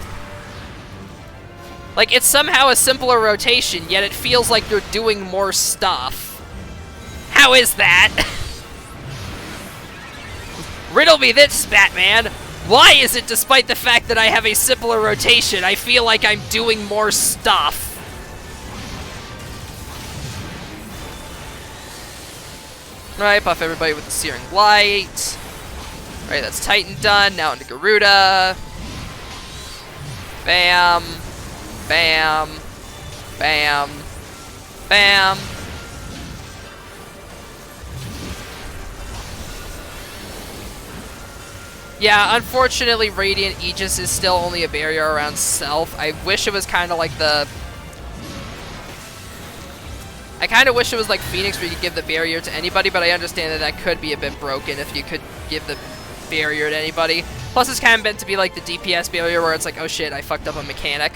Like, it's somehow a simpler rotation, yet it feels like you're doing more stuff. How is that? Riddle me this, Batman. Why is it, despite the fact that I have a simpler rotation, I feel like I'm doing more stuff? Alright, buff everybody with the Searing Light. Alright, that's Titan done. Now into Garuda. Bam. Bam. Bam. Bam. Yeah, unfortunately, Radiant Aegis is still only a barrier around self. I wish it was kind of like the... I kind of wish it was like Phoenix where you could give the barrier to anybody, but I understand that that could be a bit broken if you could give the barrier to anybody. Plus, it's kind of meant to be like the DPS barrier where it's like, oh shit, I fucked up a mechanic.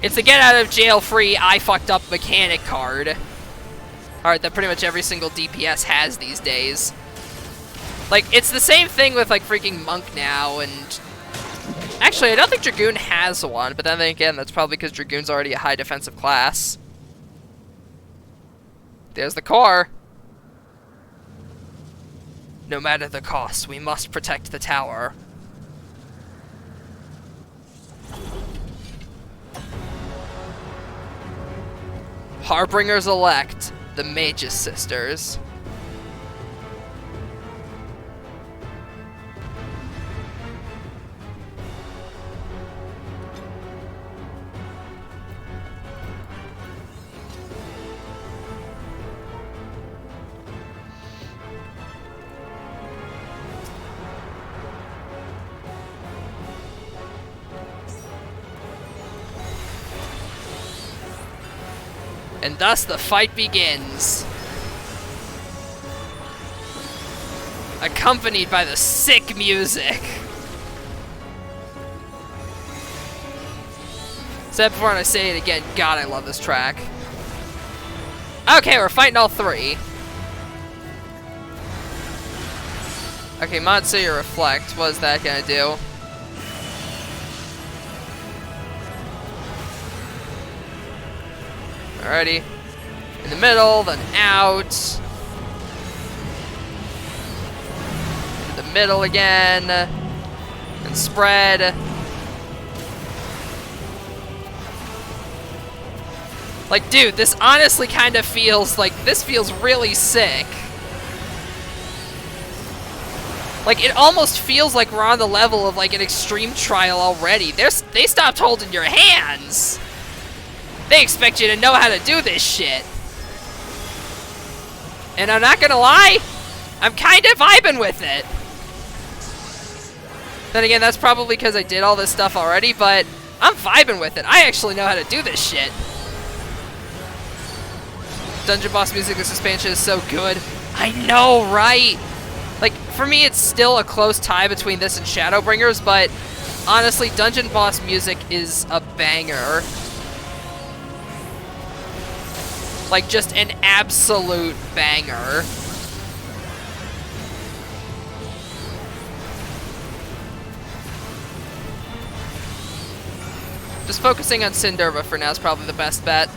It's the get out of jail free, I fucked up mechanic card. Alright, that pretty much every single DPS has these days. Like, it's the same thing with, like, freaking Monk now, and... Actually, I don't think Dragoon has one, but then again, that's probably because Dragoon's already a high defensive class. There's the core. No matter the cost, we must protect the tower. Harbingers elect, the Magus Sisters. And thus the fight begins. Accompanied by the sick music. Said before and I say it again, God, I love this track. Okay, we're fighting all three. Okay, Matsuya Reflect, what is that gonna do? Alrighty. In the middle, then out. In the middle again. And spread. Like, dude, this honestly kind of feels like, this feels really sick. Like, it almost feels like we're on the level of, like, an extreme trial already. They stopped holding your hands. They expect you to know how to do this shit. And I'm not gonna lie, I'm kind of vibing with it. Then again, that's probably because I did all this stuff already, but I'm vibing with it. I actually know how to do this shit. Dungeon boss music, this expansion is so good. I know, right? Like, for me, it's still a close tie between this and Shadowbringers, but honestly, dungeon boss music is a banger. Like, just an absolute banger. Just focusing on Sinderva for now is probably the best bet.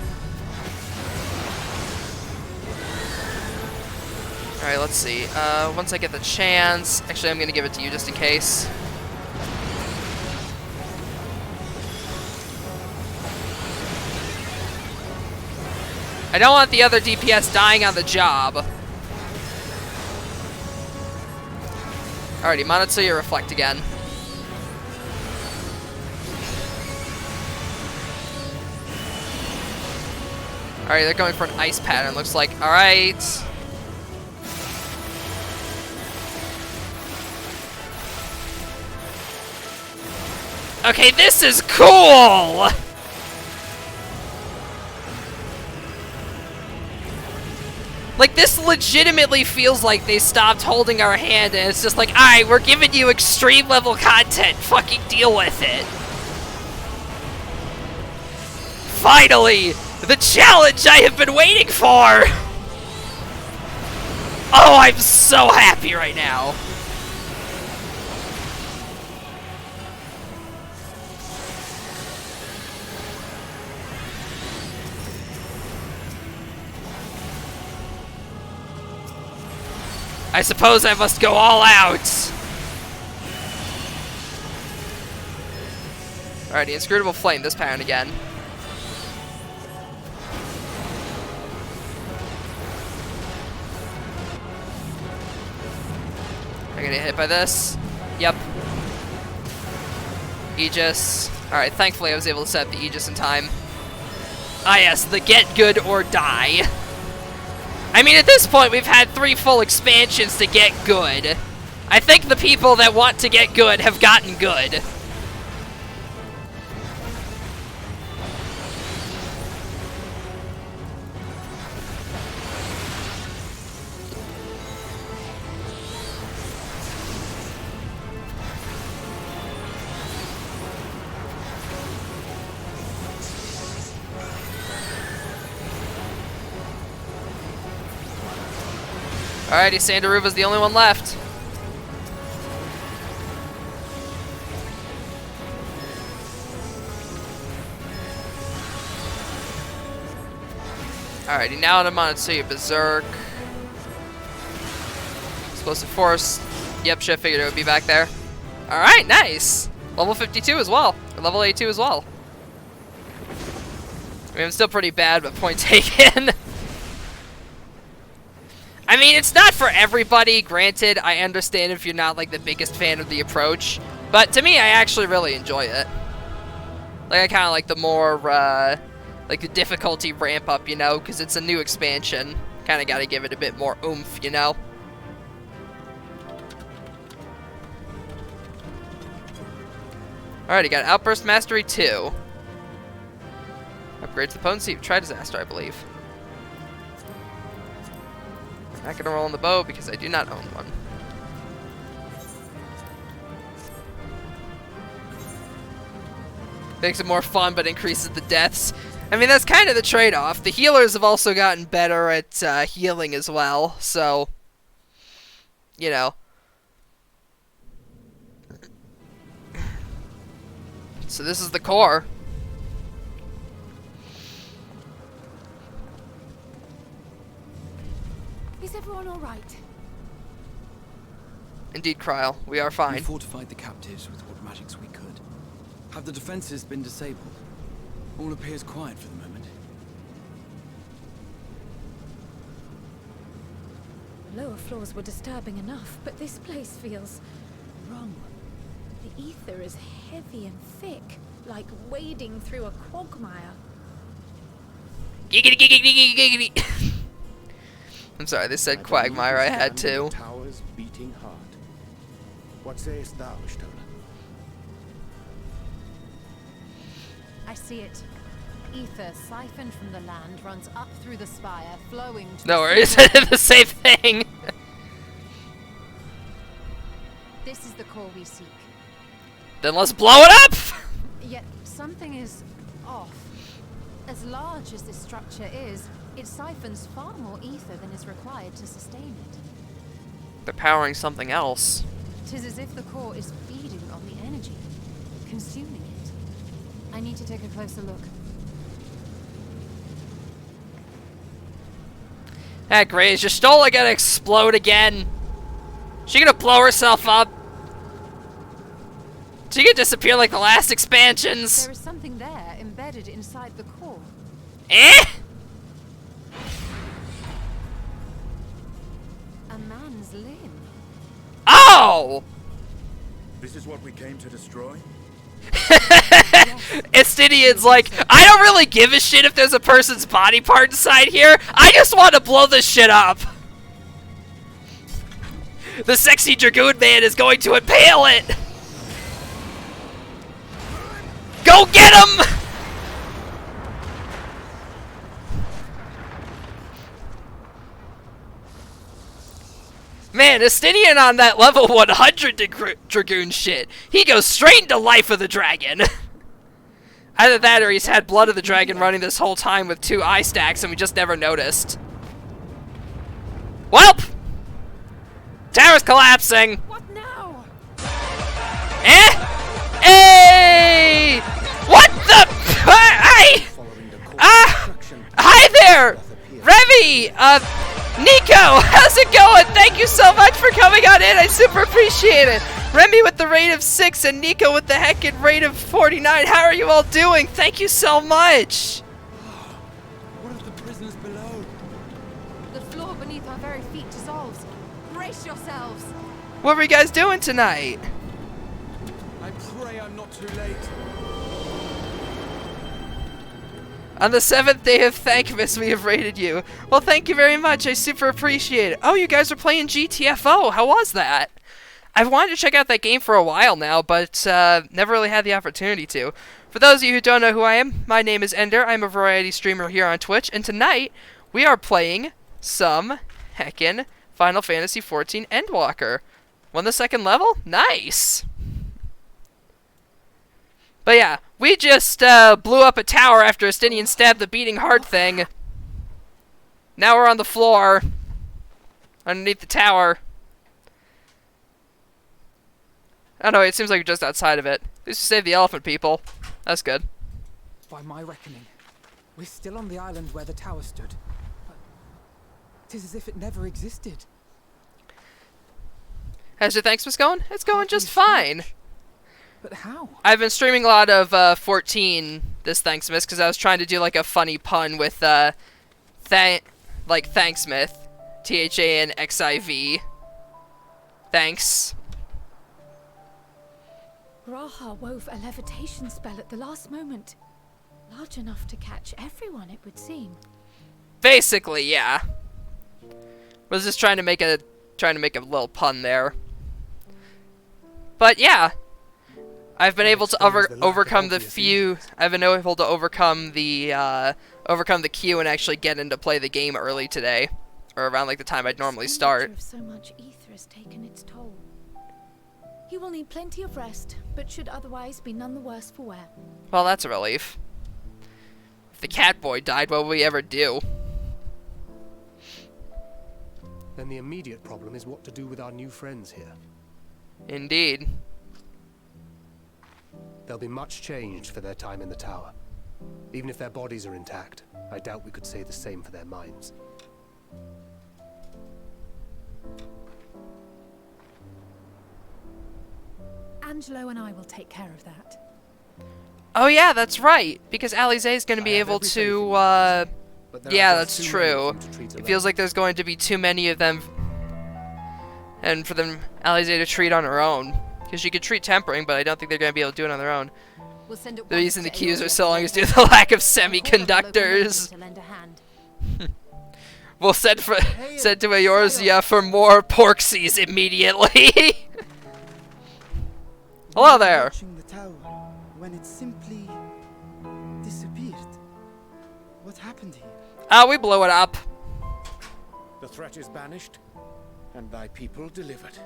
Alright, let's see. Once I get the chance... Actually, I'm gonna give it to you just in case. I don't want the other DPS dying on the job. Alrighty, Monotsuya Reflect again. Alright, they're going for an ice pattern, looks like. Alright. Okay, this is cool! Like, this legitimately feels like they stopped holding our hand, and it's just like, alright, we're giving you extreme level content. Fucking deal with it. Finally! The challenge I have been waiting for! Oh, I'm so happy right now. I suppose I must go all out. Alrighty, inscrutable flame this parent again. Am I gonna get hit by this? Yep. Aegis. Alright, thankfully I was able to set up the Aegis in time. Ah yes, the get good or die. I mean, at this point, we've had 3 full expansions to get good. I think the people that want to get good have gotten good. Alrighty, Sandaruva's the only one left. Alrighty, now to Monotsuya Berserk. Explosive Force. Yep, should have figured it would be back there. Alright, nice! Level 52 as well. Or level 82 as well. I mean, I'm still pretty bad, but point taken. I mean, it's not for everybody, granted. I understand if you're not, like, the biggest fan of the approach. But to me, I actually really enjoy it. Like, I kind of like the more, like, the difficulty ramp up, you know? Because it's a new expansion. Kind of got to give it a bit more oomph, you know? Alrighty, got Outburst Mastery 2. Upgrades the potency of Tri-Disaster, I believe. I'm not gonna roll on the bow because I do not own one. Makes it more fun but increases the deaths. I mean, that's kind of the trade-off. The healers have also gotten better at healing as well, so, you know. So this is the core. Is everyone all right? Indeed, Kryl. We are fine. We fortified the captives with what magics we could. Have the defenses been disabled? All appears quiet for the moment. The lower floors were disturbing enough, but this place feels wrong. The ether is heavy and thick, like wading through a quagmire. Giggity, giggity, giggity, giggity. I'm sorry, they said quagmire. I had to. Towers beating hard. What sayest thou, Stola? I see it. Ether siphoned from the land runs up through the spire, flowing to No worries, I did the same thing. This is the core we seek. Then let's blow it up! Yet something is off. As large as this structure is, it siphons far more ether than is required to sustain it. They're powering something else. 'Tis as if the core is feeding on the energy, consuming it. I need to take a closer look. Ah, great. Is your Stola gonna explode again? She gonna blow herself up? She could disappear like the last expansions. There is something there embedded inside the core. Eh? A man's limb. Oh! This is what we came to destroy? Estinian's like, I don't really give a shit if there's a person's body part inside here. I just want to blow this shit up. The sexy Dragoon man is going to impale it. Go get him! Man, Estinian on that level 100 Dragoon shit. He goes straight into Life of the Dragon. Either that or he's had Blood of the Dragon running this whole time with 2 eye stacks and we just never noticed. Welp! Tower's collapsing! What now? Eh? Hey! What the? Hey! Hi there! Remy! Nico! How's it going? Thank you so much for coming on in. I super appreciate it. Remy with the rate of 6 and Nico with the heckin' rate of 49. How are you all doing? Thank you so much. What of the prisoners below? The floor beneath our very feet dissolves. Brace yourselves. What were you guys doing tonight? I pray I'm not too late. On the 7th day of Thankmas, we have rated you. Well, thank you very much. I super appreciate it. Oh, you guys are playing GTFO. How was that? I've wanted to check out that game for a while now, but never really had the opportunity to. For those of you who don't know who I am, my name is Ender. I'm a variety streamer here on Twitch, and tonight we are playing some heckin' Final Fantasy XIV Endwalker. Won the 2nd level? Nice! But yeah, we just blew up a tower after Estinian stabbed the beating heart thing. Now we're on the floor, underneath the tower. I don't know, it seems like we're just outside of it. At least we saved the elephant people. That's good. By my reckoning, we're still on the island where the tower stood. But 'tis as if it never existed. How's your Thanksmas going? It's going just fine. But how? I've been streaming a lot of 14 this Thanksmas because I was trying to do like a funny pun with like Thanksmith, THANXIV. Thanks. Raha wove a levitation spell at the last moment. Large enough to catch everyone, it would seem. Basically, yeah. Was just trying to make a little pun there. But yeah. I've been able to overcome the few. I've been able to overcome the queue and actually get in to play the game early today, or around like the time I'd normally start. Of so much ether has taken its toll. He will need plenty of rest, but should otherwise be none the worse for wear. Well, that's a relief. If the cat boy died, what will we ever do? Then the immediate problem is what to do with our new friends here. Indeed. They'll be much changed for their time in the tower. Even if their bodies are intact, I doubt we could say the same for their minds. Angelo and I will take care of that. Oh yeah, that's right. Because Alize is going to be able to. Yeah, that's true. It feels like there's going to be too many of them, and for them Alize to treat on her own. Because she could treat tempering, but I don't think they're going to be able to do it on their own. We'll send it The reason the queues are so long is due to the lack of semiconductors. We'll send to Eorzea for more porksies immediately. Hello there. Watching the tower when it simply disappeared. What happened here? We blew it up. The threat is banished, and thy people delivered.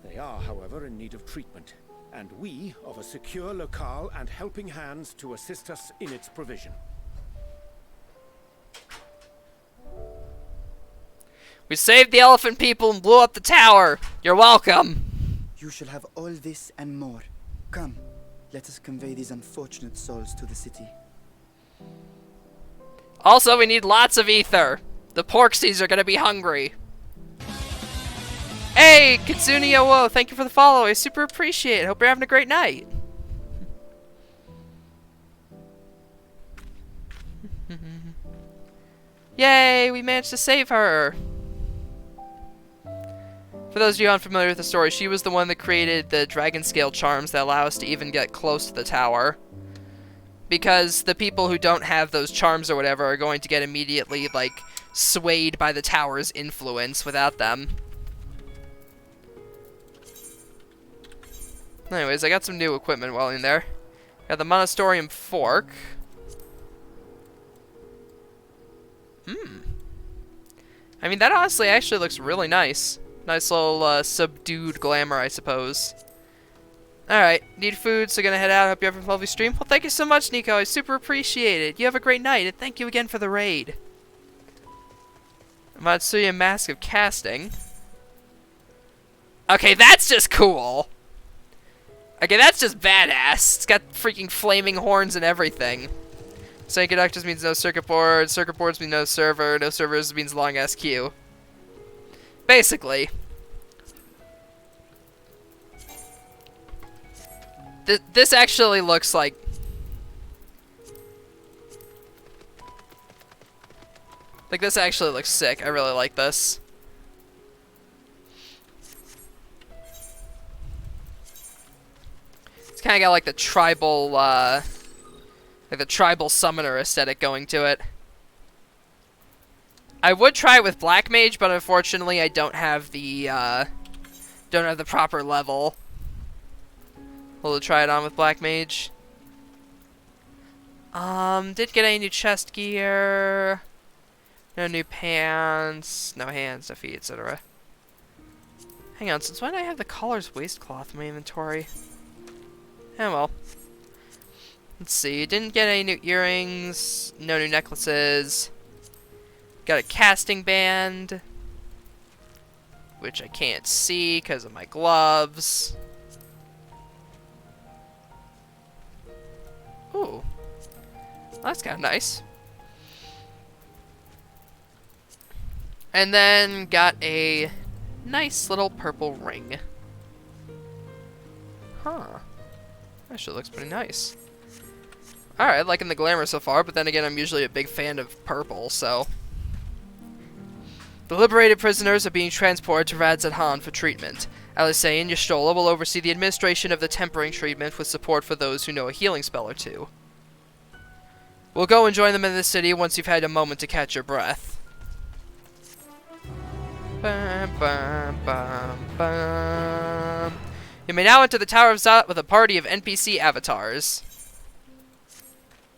They are, however, in need of treatment, and we of a secure locale and helping hands to assist us in its provision. We saved the elephant people and blew up the tower. You're welcome. You shall have all this and more. Come, let us convey these unfortunate souls to the city. Also, we need lots of ether. The porksies are gonna be hungry. Hey, Kitsune Owo, thank you for the follow. I super appreciate it. Hope you're having a great night. Yay, we managed to save her. For those of you unfamiliar with the story, she was the one that created the dragon scale charms that allow us to even get close to the tower. Because the people who don't have those charms or whatever are going to get immediately, like, swayed by the tower's influence without them. Anyways, I got some new equipment while in there. Got the Monostorium Fork. I mean, that honestly actually looks really nice. Nice little subdued glamour, I suppose. Alright, need food, so gonna head out. Hope you have a lovely stream. Well, thank you so much, Nico. I super appreciate it. You have a great night, and thank you again for the raid. Matsuya Mask of Casting. Okay, that's just cool. Okay, that's just badass. It's got freaking flaming horns and everything. Semiconductors means no circuit board. Circuit boards mean no server. No servers means long ass queue. Basically. This actually looks like... this actually looks sick. I really like this. It's kind of got like the tribal, summoner aesthetic going to it. I would try it with Black Mage, but unfortunately I don't have the proper level. We'll try it on with Black Mage. Didn't get any new chest gear. No new pants. No hands, no feet, etc. Hang on, since when do I have the Collar's waistcloth in my inventory? Oh well. Let's see, didn't get any new earrings. No new necklaces. Got a casting band, which I can't see because of my gloves. Ooh. That's kind of nice. And then got a nice little purple ring. Huh. Actually looks pretty nice. Alright, liking the glamour so far, but then again, I'm usually a big fan of purple, so... The liberated prisoners are being transported to Radzat for treatment. Alisei and Y'shtola will oversee the administration of the tempering treatment with support for those who know a healing spell or two. We'll go and join them in the city once you've had a moment to catch your breath. Bum, bum, bum, bum. You may now enter the Tower of Zot with a party of NPC avatars.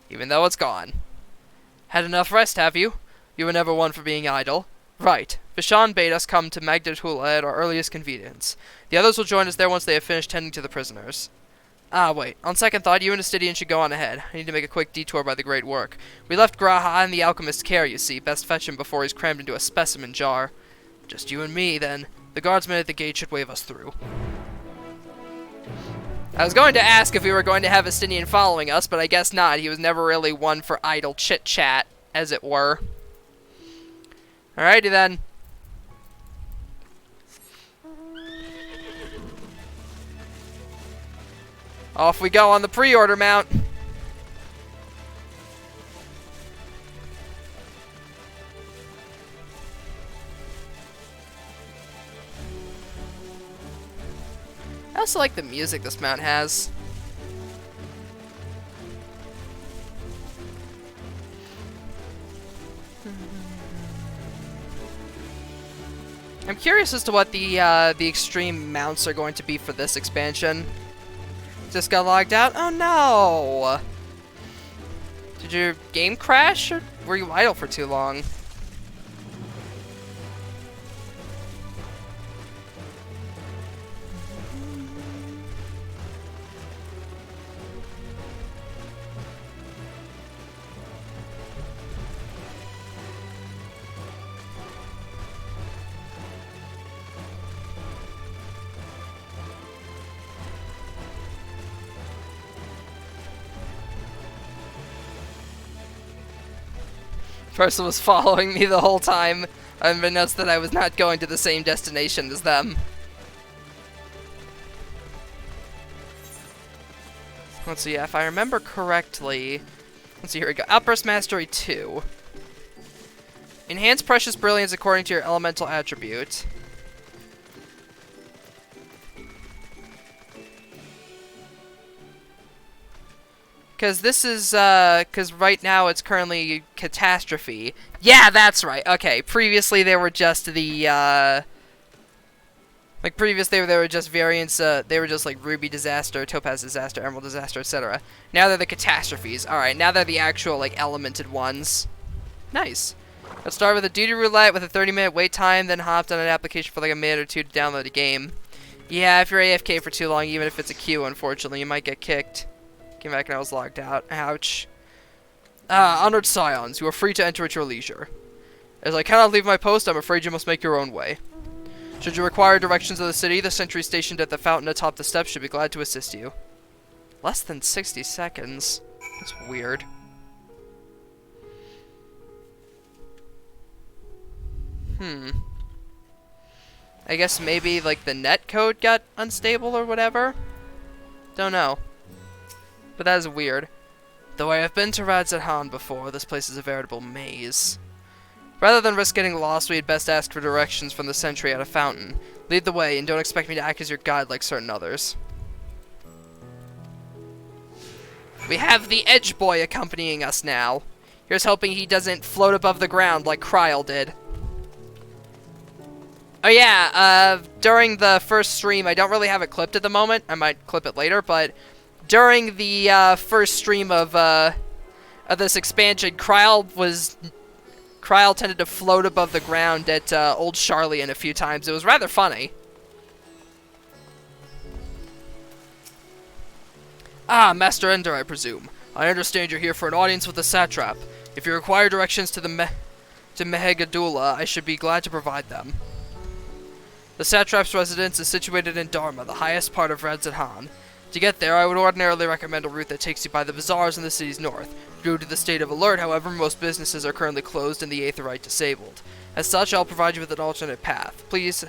Even though it's gone. Had enough rest, have you? You were never one for being idle. Right. Vishan bade us come to Magdatula at our earliest convenience. The others will join us there once they have finished tending to the prisoners. Ah, wait. On second thought, you and Astidian should go on ahead. I need to make a quick detour by the Great Work. We left Graha in the alchemist's care, you see. Best fetch him before he's crammed into a specimen jar. Just you and me, then. The guardsman at the gate should wave us through. I was going to ask if we were going to have Astidian following us, but I guess not. He was never really one for idle chit-chat, as it were. Alrighty then. Off we go on the pre-order mount. I also like the music this mount has. I'm curious as to what the extreme mounts are going to be for this expansion. Just got logged out? Oh no! Did your game crash, or were you idle for too long? Person was following me the whole time, unbeknownst that I was not going to the same destination as them. Let's see, if I remember correctly... Let's see, here we go. Outburst Mastery 2. Enhance Precious Brilliance according to your elemental attribute. Because this is, because right now it's currently Catastrophe. Yeah, that's right. Okay, previously they were just the, like, they were just variants, they were just, like, Ruby Disaster, Topaz Disaster, Emerald Disaster, etc. Now they're the Catastrophes. Alright, now they're the actual, like, elemented ones. Nice. Let's start with a duty roulette with a 30-minute wait time, then hopped on an application for like a minute or two to download a game. Yeah, if you're AFK for too long, even if it's a queue, unfortunately, you might get kicked. Came back and I was logged out. Ouch. Honored Scions, you are free to enter at your leisure. As I cannot leave my post, I'm afraid you must make your own way. Should you require directions of the city, the sentry stationed at the fountain atop the steps should be glad to assist you. Less than 60 seconds. That's weird. I guess maybe, like, the net code got unstable or whatever? Don't know. But that is weird. Though I have been to Radzathan before, this place is a veritable maze. Rather than risk getting lost, we had best ask for directions from the sentry at a fountain. Lead the way, and don't expect me to act as your guide like certain others. We have the Edge Boy accompanying us now. Here's hoping he doesn't float above the ground like Kryl did. Oh yeah, during the first stream, I don't really have it clipped at the moment. I might clip it later, but during the first stream of this expansion, Kryl tended to float above the ground at Old Charlian a few times. It was rather funny. Ah, Master Ender, I presume. I understand you're here for an audience with the satrap. If you require directions to Mehegadula, I should be glad to provide them. The satrap's residence is situated in Dharma, the highest part of Radzathan. To get there, I would ordinarily recommend a route that takes you by the bazaars in the city's north. Due to the state of alert, however, most businesses are currently closed and the Aetherite disabled. As such, I'll provide you with an alternate path. Please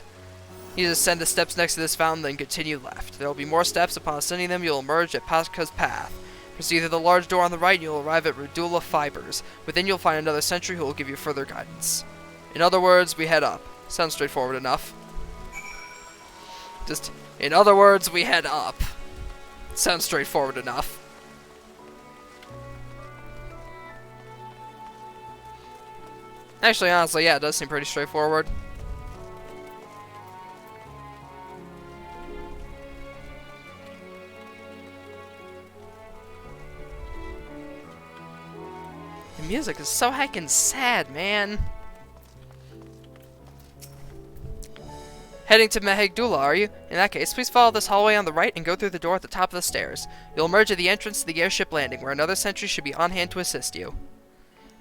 ascend the steps next to this fountain, then continue left. There will be more steps. Upon ascending them, you'll emerge at Pasca's Path. Proceed through the large door on the right, and you'll arrive at Radula Fibers. Within, you'll find another sentry who will give you further guidance. In other words, we head up. Sounds straightforward enough. Just, in other words, we head up. Sounds straightforward enough. Actually, honestly, yeah, it does seem pretty straightforward. The music is so heckin' sad, man. Heading to Mehegdula, are you? In that case, please follow this hallway on the right and go through the door at the top of the stairs. You'll emerge at the entrance to the airship landing, where another sentry should be on hand to assist you.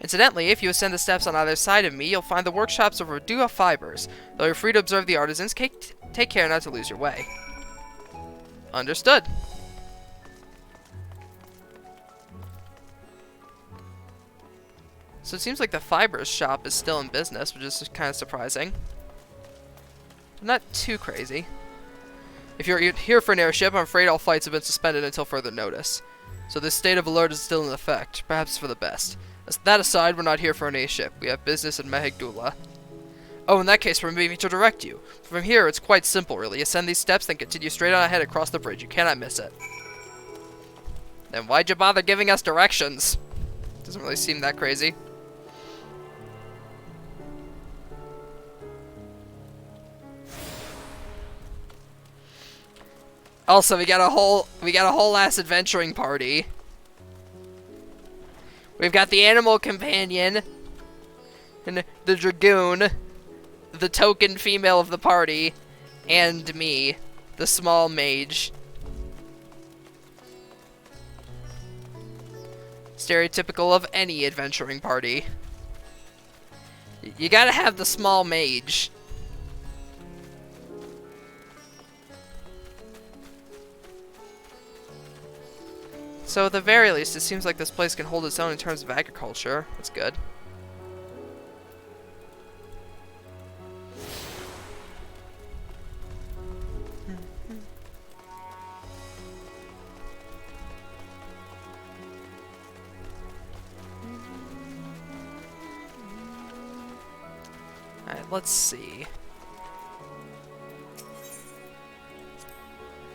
Incidentally, if you ascend the steps on either side of me, you'll find the workshops of Radula Fibers. Though you're free to observe the artisans, take care not to lose your way. Understood. So it seems like the Fibers shop is still in business, which is kind of surprising. Not too crazy. If you're here for an airship, I'm afraid all flights have been suspended until further notice. So this state of alert is still in effect, perhaps for the best. That aside, we're not here for an airship. We have business in Mehegdula. Oh, in that case, permit me to direct you. From here, it's quite simple, really. Ascend these steps, then continue straight on ahead across the bridge. You cannot miss it. Then why'd you bother giving us directions? Doesn't really seem that crazy. Also, we got a whole ass adventuring party. We've got the animal companion, and the dragoon, the token female of the party, and me, the small mage. Stereotypical of any adventuring party. You gotta have the small mage. So at the very least, it seems like this place can hold its own in terms of agriculture. That's good. Alright, let's see.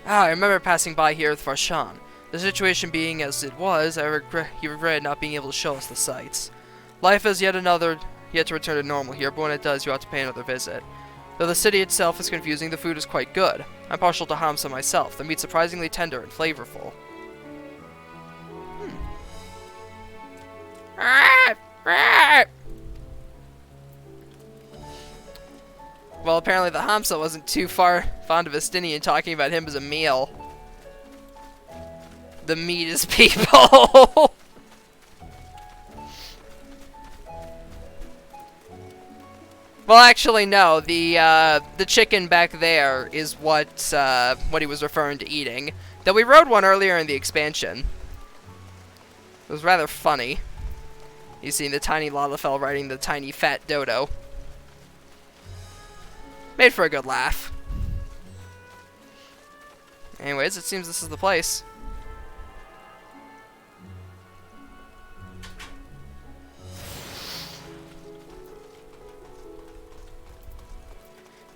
Ah, I remember passing by here with Farshan. The situation being as it was, he regretted not being able to show us the sights. Life has yet to return to normal here, but when it does, you ought to pay another visit. Though the city itself is confusing, the food is quite good. I'm partial to Hamsa myself. The meat's surprisingly tender and flavorful. apparently the Hamsa wasn't too far fond of Estinian talking about him as a meal. The meatest people. Well, actually, no. The chicken back there is what he was referring to eating. Though we rode one earlier in the expansion. It was rather funny. You see the tiny Lalafell riding the tiny fat dodo. Made for a good laugh. Anyways, it seems this is the place.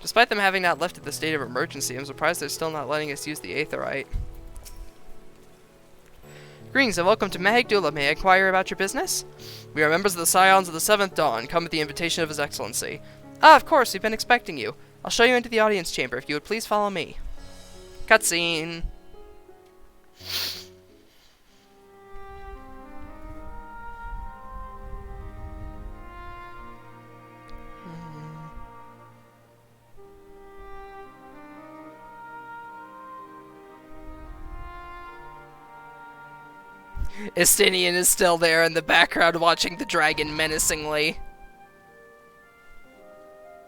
Despite them having not lifted the state of emergency, I'm surprised they're still not letting us use the Aetherite. Greetings and welcome to Mahegdula. May I inquire about your business? We are members of the Scions of the Seventh Dawn, come at the invitation of His Excellency. Ah, of course, we've been expecting you. I'll show you into the audience chamber if you would please follow me. Cutscene. Estinian is still there in the background watching the dragon menacingly.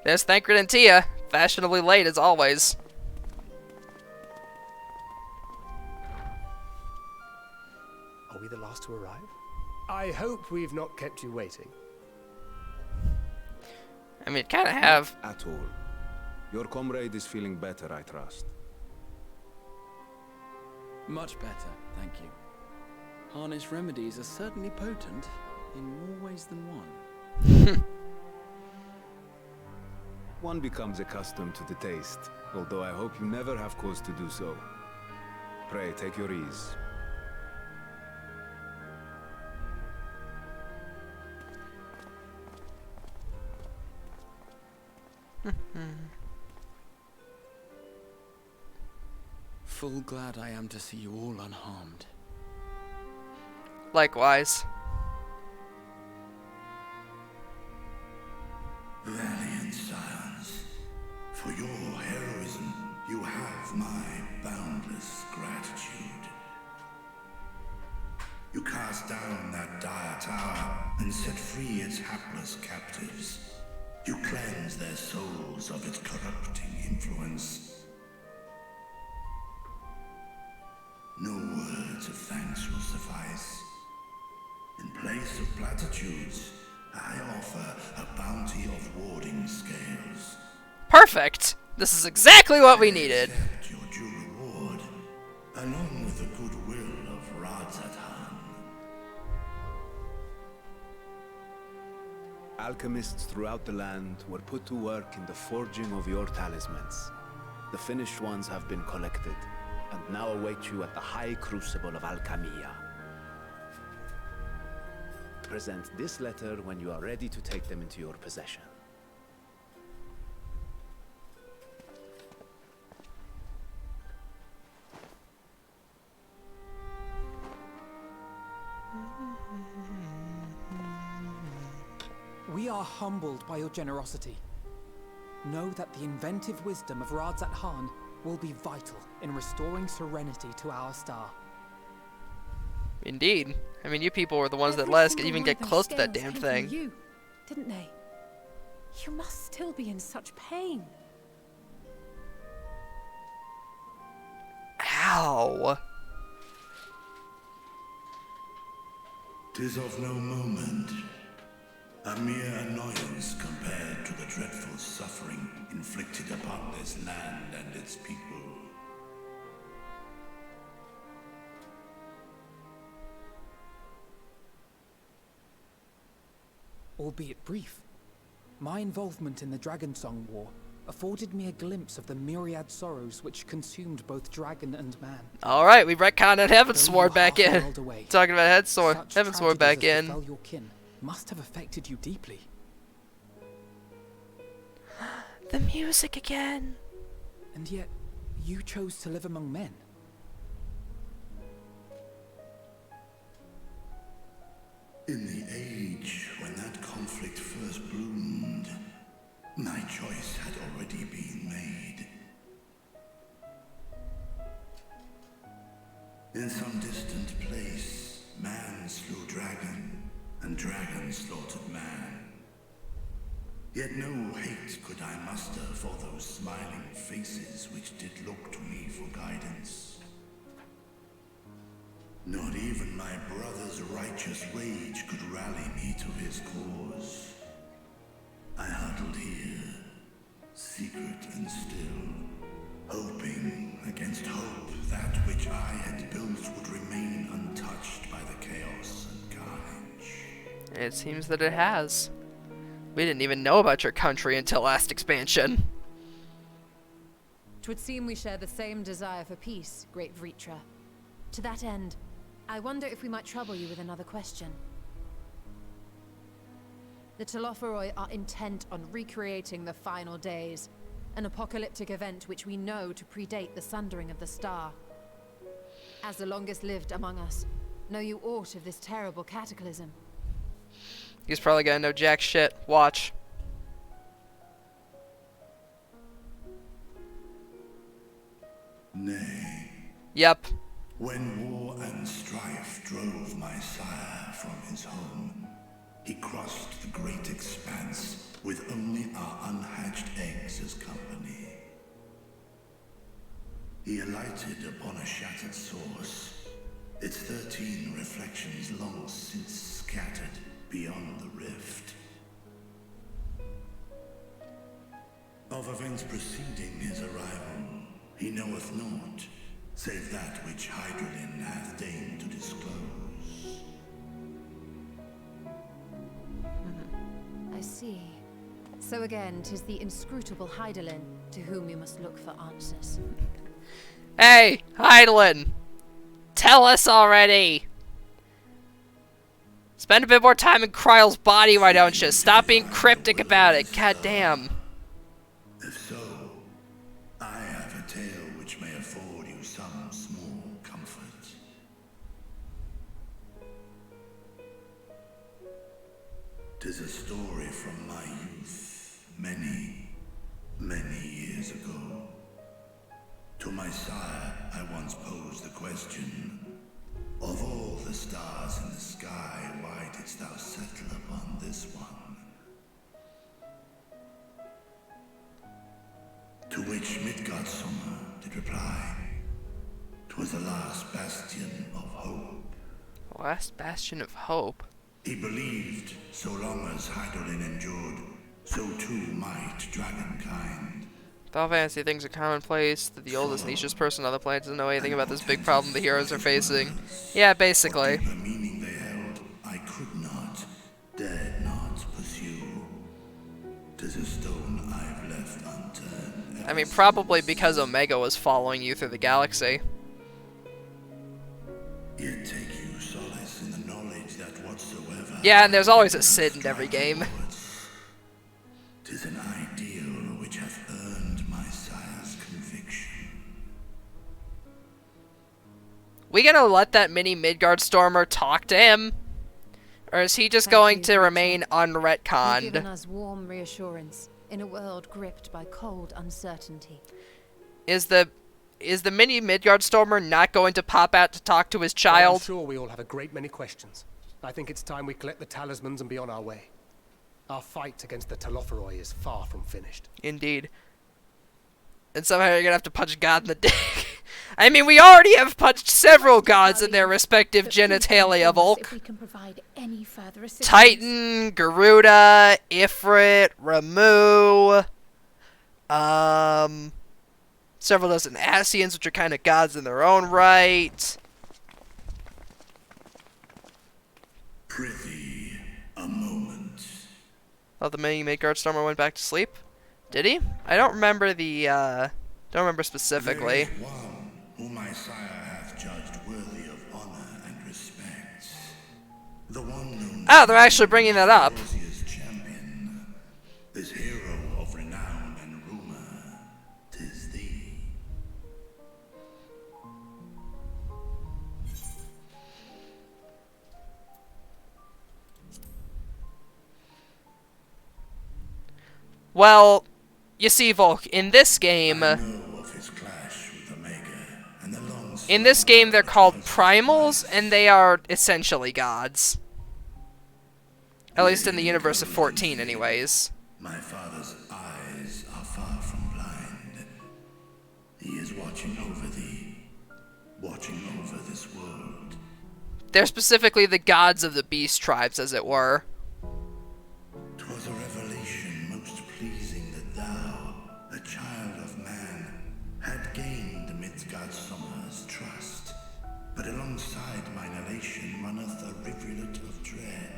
There's Thancred and Tia, fashionably late as always. Are we the last to arrive? I hope we've not kept you waiting. I mean, kind of have. At all. Your comrade is feeling better, I trust. Much better, thank you. Harness remedies are certainly potent, in more ways than one. One becomes accustomed to the taste, although I hope you never have cause to do so. Pray, take your ease. Full glad I am to see you all unharmed. Likewise. Valiant scions, for your heroism, you have my boundless gratitude. You cast down that dire tower and set free its hapless captives. You cleanse their souls of its corrupting influence. No words of thanks will suffice. In place of platitudes, I offer a bounty of warding scales. Perfect! This is exactly what we needed. Accept your due reward, along with the goodwill of Radzatan. Alchemists throughout the land were put to work in the forging of your talismans. The finished ones have been collected, and now await you at the High Crucible of Alchemia. Present this letter when you are ready to take them into your possession. We are humbled by your generosity. Know that the inventive wisdom of Radzat Han will be vital in restoring serenity to our star. Indeed. I mean, you people were the ones that let us even get close to that damn thing. You, didn't they? You must still be in such pain. Ow. 'Tis of no moment. A mere annoyance compared to the dreadful suffering inflicted upon this land and its people. Albeit brief, my involvement in the Dragonsong War afforded me a glimpse of the myriad sorrows which consumed both dragon and man. Alright, we retconned Heavensward Though back half a in. world away, Talking about such Heavensward back tragedies as in. befell your kin must have affected you deeply. The music again. And yet, you chose to live among men. In the age when that conflict first bloomed, My choice had already been made. In some distant place, man slew dragon, and dragon slaughtered man. Yet no hate could I muster for those smiling faces which did look to me for guidance. Not even my brother's righteous rage could rally me to his cause. I huddled here, secret and still, hoping against hope that which I had built would remain untouched by the chaos and carnage. It seems that it has. We didn't even know about your country until last expansion. 'Twould seem we share the same desire for peace, great Vritra. To that end, I wonder if we might trouble you with another question. The Telophoroi are intent on recreating the final days, an apocalyptic event which we know to predate the sundering of the star. As the longest lived among us, know you aught of this terrible cataclysm? He's probably gonna know jack shit. Watch. Nay. Yep. When war and strife drove my sire from his home, he crossed the great expanse with only our unhatched eggs as company. He alighted upon a shattered source, its 13 reflections long since scattered beyond the rift. Of events preceding his arrival, he knoweth naught, save that which Hydralin hath deigned to disclose. I see. So again, 'tis the inscrutable Hydaelyn to whom you must look for answers. Hey, Hydaelyn! Tell us already! Spend a bit more time in Kryle's body, why don't you? Stop being cryptic about it, goddamn. If so, I have a tale which may afford you some small comfort. 'Tis a story from my youth, many, many years ago. To my sire, I once posed the question, of all the stars in the sky, why didst thou settle upon this one? To which Midgardsormr did reply, 'twas the last bastion of hope. Last bastion of hope? He believed, so long as Hydaelyn endured, so too might dragonkind. Final Fantasy things are commonplace, that the oldest, nichest person on the planet doesn't know anything about this big problem the heroes are facing. Yeah, basically. What deeper meaning they held, I could not, dared not pursue. 'Tis a stone I've left unturned. I mean, probably because Omega was following you through the galaxy. Yet take you solace in the knowledge that whatsoever... Yeah, and there's always a Sid in every game. 'Tis an ideal which hath earned my sire's conviction. We gonna let that mini Midgardstormer talk to him? Or is he just going to remain You've given unretconned? us warm reassurance in a world gripped by cold uncertainty. Is the mini Midgardstormer not going to pop out to talk to his child? I'm sure we all have a great many questions. I think it's time we collect the talismans and be on our way. Our fight against the Telophoroi is far from finished. Indeed. And somehow you're gonna have to punch God in the dick. I mean, we already have punched several gods in their respective genitalia, Volk. If we can provide any further assistance. Titan, Garuda, Ifrit, Ramu, several dozen Asians, which are kind of gods in their own right. Prithee, a moment. Oh, the mini Midgardstormer went back to sleep? Did he? I don't remember the, don't remember specifically. There is one whom my sire hath judged worthy of honor and respect. The one known Oh, they're actually bringing that up. Ambrosia's champion. This hero of renown and rumor, 'tis thee. Well, you see, Volk, in this game... In this game, they're called primals, and they are essentially gods. At least in the universe of 14, anyways. My father's eyes are far from blind. He is watching over thee, watching over this world. They're specifically the gods of the beast tribes, as it were. 'Twas a revelation most pleasing that thou, a child of man, had gained amidst Godsummer's trust. But alongside mine elation runneth a rivulet of dread.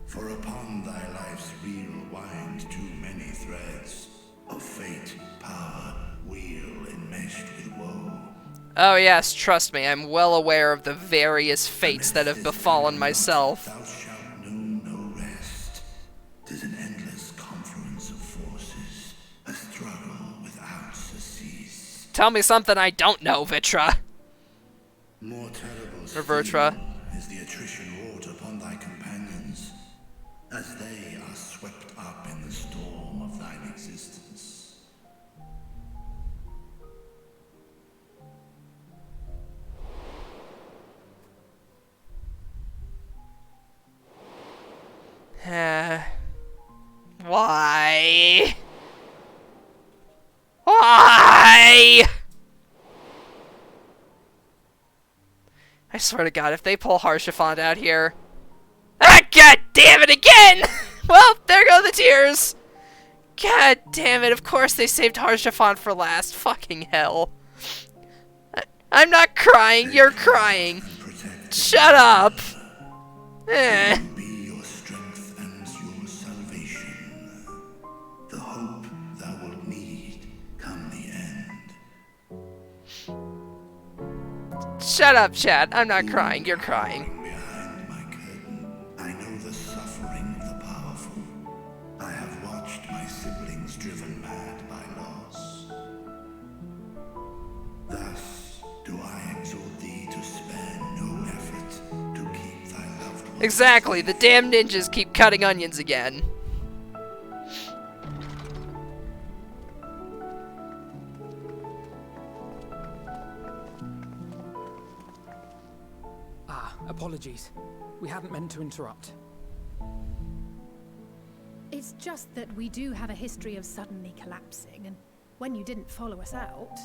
For upon thy life's reel wind too many threads of fate, power, wheel enmeshed with woe. Oh yes, trust me, I'm well aware of the various fates that have befallen myself. Thou shalt know no rest. 'Tis an endless confluence of forces, a struggle without surcease. Tell me something I don't know, Vitra. More terrible Or Vertra. is the attrition wrought upon thy companions, as they are swept up in the storm of thine existence. Why? Why? I swear to God, if they pull Harshiphant out here... Ah, God damn it again! Well, there go the tears! God damn it, of course they saved Harshiphant for last. Fucking hell. I'm not crying, you're crying. Shut up! Eh. Be your strength and your salvation. The hope thou wilt need come the end. Shut up, Chad. I'm not crying, you're crying. Behind my curtain, I know the suffering of the powerful. I have watched my siblings driven mad by loss. Thus do I exhort thee to spare no effort to keep thy loved ones. Exactly, the damn ninjas keep cutting onions again. Apologies. We hadn't meant to interrupt. It's just that we do have a history of suddenly collapsing, and when you didn't follow us out...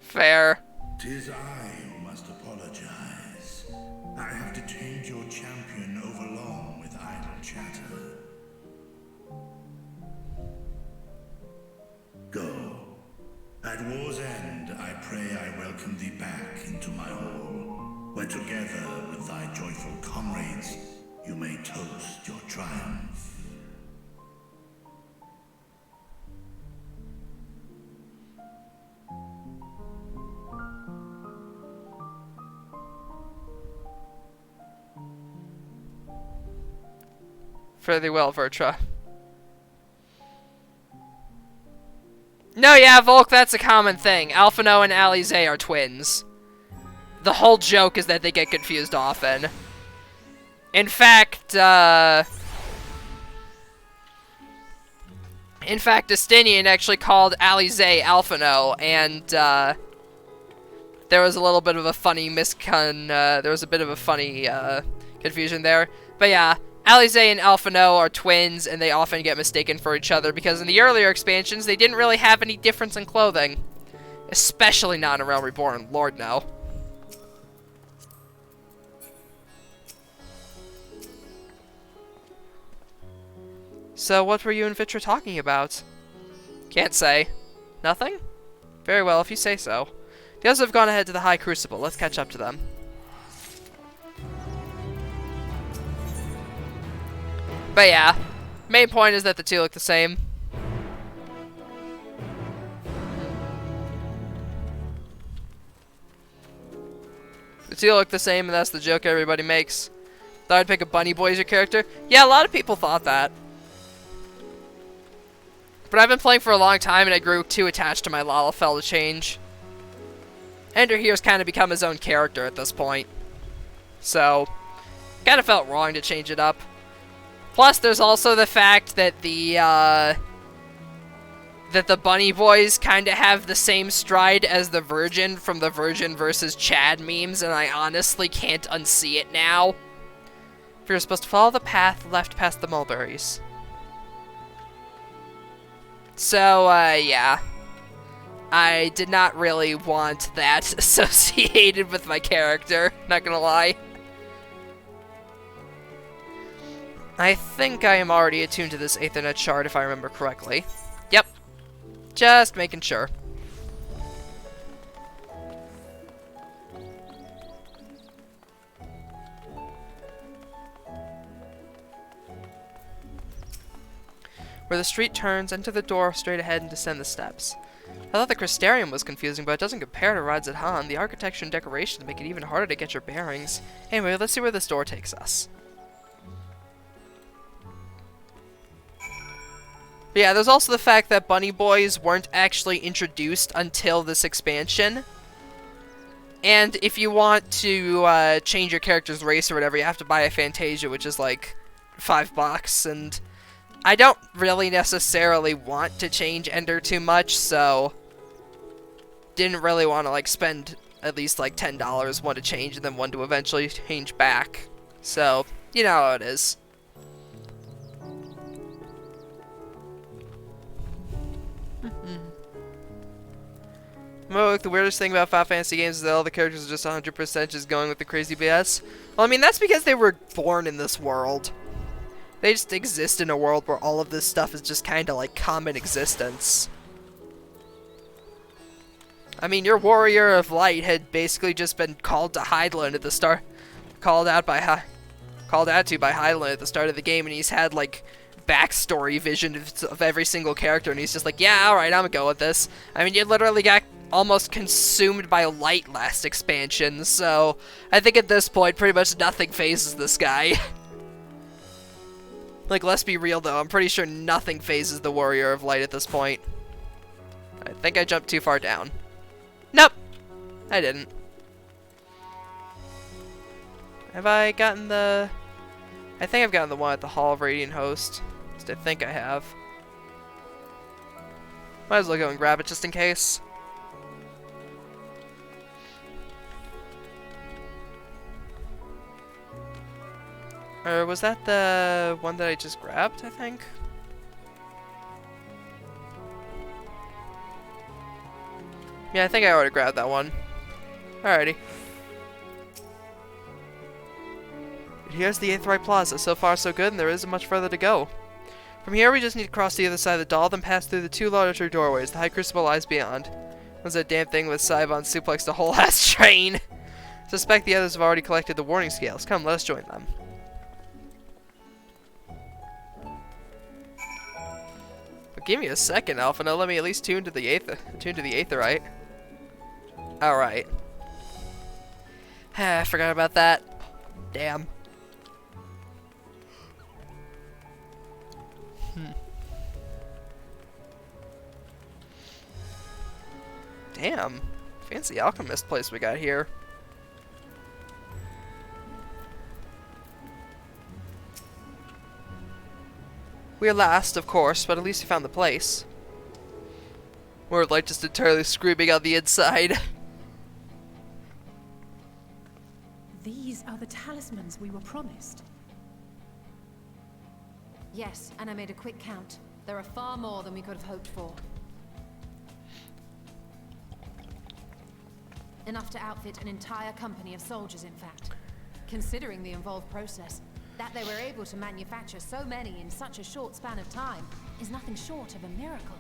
Fair. 'Tis I who must apologize. I have detained your champion overlong with idle chatter. Go. At war's end, I pray I welcome thee back into my hall, where together with thy joyful comrades, you may toast your triumph. Fare thee well, Vertra. No, yeah, Volk, that's a common thing. Alphino and Alize are twins. The whole joke is that they get confused often. In fact, Justinian actually called Alize Alphino, and, there was a little bit of a funny confusion there. But yeah, Alize and Alphino are twins, and they often get mistaken for each other, because in the earlier expansions, they didn't really have any difference in clothing. Especially not in Realm Reborn, Lord no. So, what were you and Vitra talking about? Can't say. Nothing? Very well, if you say so. The others have gone ahead to the High Crucible. Let's catch up to them. But yeah, main point is that the two look the same. The two look the same, and that's the joke everybody makes. Thought I'd pick a Bunny Boy as your character? Yeah, a lot of people thought that. But I've been playing for a long time, and I grew too attached to my Lalafell to change. Ender here's kind of become his own character at this point. So, kind of felt wrong to change it up. Plus, there's also the fact that the bunny boys kind of have the same stride as the Virgin from the Virgin versus Chad memes, and I honestly can't unsee it now. If you're supposed to follow the path left past the mulberries. So, yeah. I did not really want that associated with my character, not gonna lie. I think I am already attuned to this Aethernet shard if I remember correctly. Yep. Just making sure. Where the street turns, enter the door straight ahead and descend the steps. I thought the Crystarium was confusing, but it doesn't compare to Rides at Han. The architecture and decorations make it even harder to get your bearings. Anyway, let's see where this door takes us. But yeah, there's also the fact that bunny boys weren't actually introduced until this expansion. And if you want to change your character's race or whatever, you have to buy a Fantasia, which is like $5, and I don't really necessarily want to change Ender too much, so didn't really want to like spend at least like $10, one to change and then one to eventually change back. So, you know how it is. Look, the weirdest thing about Final Fantasy games is that all the characters are just 100% just going with the crazy BS. Well, I mean, that's because they were born in this world. They just exist in a world where all of this stuff is just kind of like common existence. I mean, your Warrior of Light had basically just been called to Hydaelyn at the start, called out to by Hydaelyn at the start of the game, and he's had like backstory vision of every single character, and he's just like, yeah, alright, I'm gonna go with this. I mean, you literally got almost consumed by light last expansion, so I think at this point, pretty much nothing phases this guy. Like, let's be real though, I'm pretty sure nothing phases the Warrior of Light at this point. I think I jumped too far down. Nope! I didn't. Have I gotten the... I think I've gotten the one at the Hall of Radiant Host. At least I think I have. Might as well go and grab it just in case. Or was that the one that I just grabbed, I think? Yeah, I think I already grabbed that one. Alrighty. Here's the Aetheryte Plaza. So far so good, and there isn't much further to go. From here we just need to cross the other side of the doll, then pass through the two larger doorways. The High Crucible lies beyond. What's that damn thing with Sybon suplexed the whole ass train? Suspect the others have already collected the warning scales. Come, let us join them. But give me a second, Alpha. Now let me at least tune to the Aetheryte. Alright. I forgot about that. Damn. Damn. Fancy alchemist place we got here. We're last, of course, but at least we found the place. We're like just entirely screaming on the inside. These are the talismans we were promised. Yes, and I made a quick count. There are far more than we could have hoped for. Enough to outfit an entire company of soldiers, in fact. Considering the involved process, that they were able to manufacture so many in such a short span of time is nothing short of a miracle.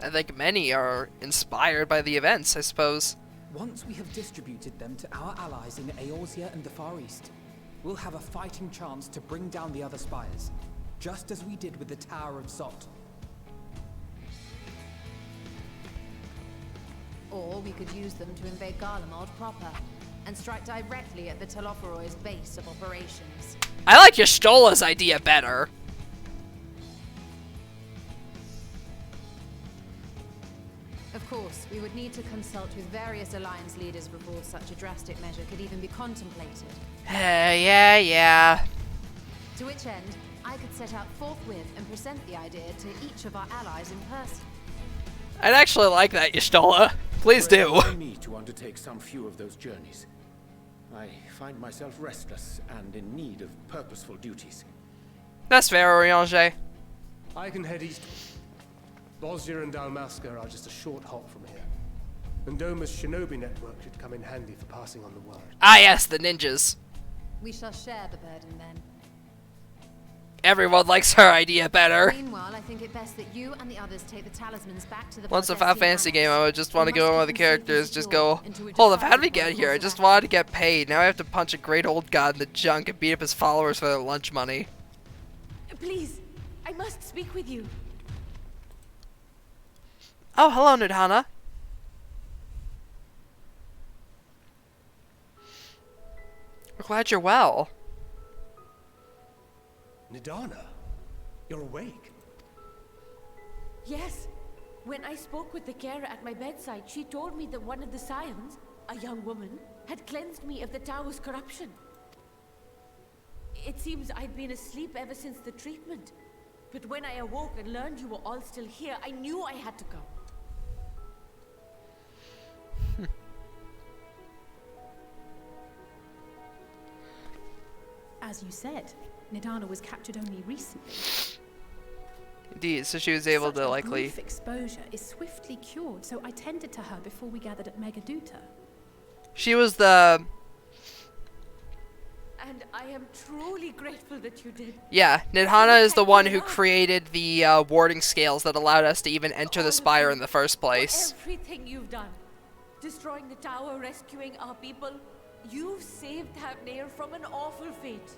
I think many are inspired by the events, I suppose. Once we have distributed them to our allies in Eorzea and the Far East, we'll have a fighting chance to bring down the other spires, just as we did with the Tower of Salt. Or we could use them to invade Garlemald proper, and strike directly at the Telophoroid's base of operations. I like Y'shtola's idea better. Of course, we would need to consult with various alliance leaders before such a drastic measure could even be contemplated. Yeah. To which end, I could set out forthwith and present the idea to each of our allies in person. I'd actually like that, Y'shtola. Please do. Allow me to undertake some few of those journeys. I find myself restless and in need of purposeful duties. That's fair, Oriange. I can head eastward. Bosnia and Dalmasca are just a short hop from here. And Doma's shinobi network should come in handy for passing on the word. Ah yes, the ninjas. We shall share the burden then. Everyone likes her idea better. Meanwhile, I think it best that you and the others take the talismans back to the Once a Podestia Final Fantasy Annex. game, I would just want to We go must on keep with the them safe and characters, just secure go, until we hold up, decide how did we what get course here? I of just action. wanted to get paid. Now I have to punch a great old god in the junk and beat up his followers for their lunch money. Please, I must speak with you. Oh, hello, Nidhana. We're glad you're well. Nidhana, you're awake. Yes. When I spoke with the carer at my bedside, she told me that one of the scions, a young woman, had cleansed me of the Tao's corruption. It seems I'd been asleep ever since the treatment. But when I awoke and learned you were all still here, I knew I had to come. As you said, Nidhana was captured only recently. Indeed, so she was able Such to a likely... brief exposure is swiftly cured, so I tended to her before we gathered at Megaduta. She was the... And I am truly grateful that you did. Yeah, Nidhana is the one who created the warding scales that allowed us to even enter the spire in the first place. For everything you've done. Destroying the tower, rescuing our people. You've saved Thavnair from an awful fate.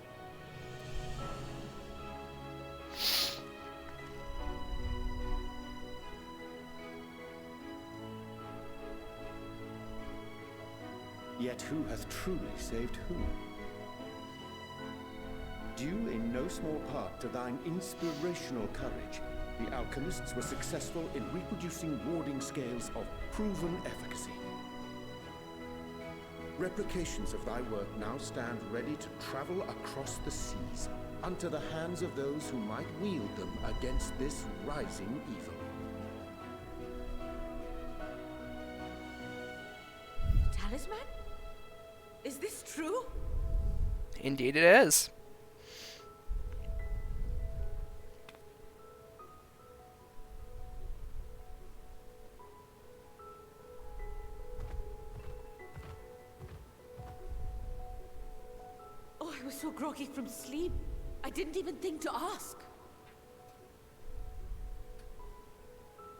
Yet who hath truly saved who? Due in no small part to thine inspirational courage, the alchemists were successful in reproducing warding scales of proven efficacy. Replications of thy work now stand ready to travel across the seas, unto the hands of those who might wield them against this rising evil. Talisman? Is this true? Indeed it is. Oh, I was so groggy from sleep. I didn't even think to ask.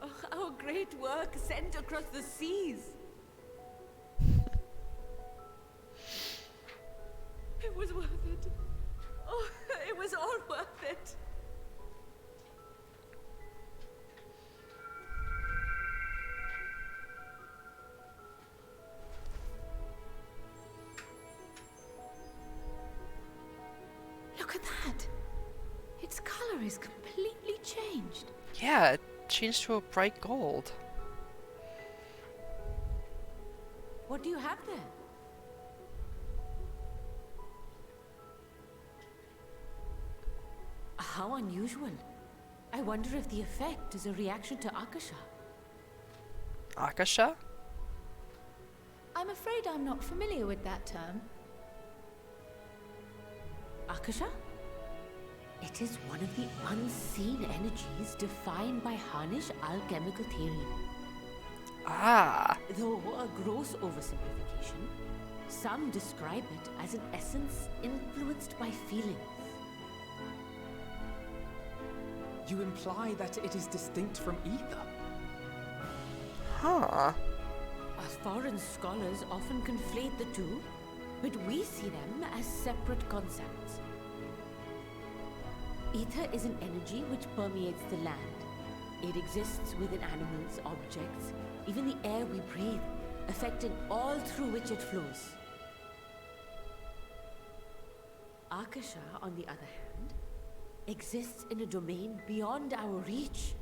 Oh, our great work sent across the seas. It was worth it. Oh, it was all worth it. Look at that! Its color is completely changed. Yeah, it changed to a bright gold. What do you have there? How unusual. I wonder if the effect is a reaction to Akasha. Akasha? I'm afraid I'm not familiar with that term. Akasha? It is one of the unseen energies defined by Harnish alchemical theory. Ah. Though a gross oversimplification, some describe it as an essence influenced by feelings. You imply that it is distinct from ether? Huh. Foreign scholars often conflate the two, but we see them as separate concepts. Ether is an energy which permeates the land. It exists within animals, objects, even the air we breathe, affecting all through which it flows. Akasha, on the other hand, exists in a domain beyond our reach.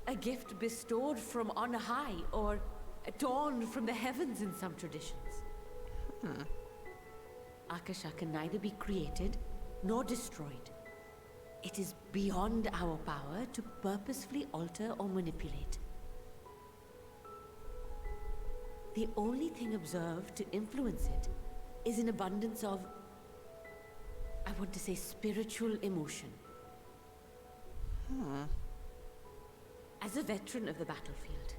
A gift bestowed from on high, or torn from the heavens in some traditions. Akasha can neither be created nor destroyed. It is beyond our power to purposefully alter or manipulate. The only thing observed to influence it is an abundance of, I want to say, spiritual emotion. As a veteran of the battlefield,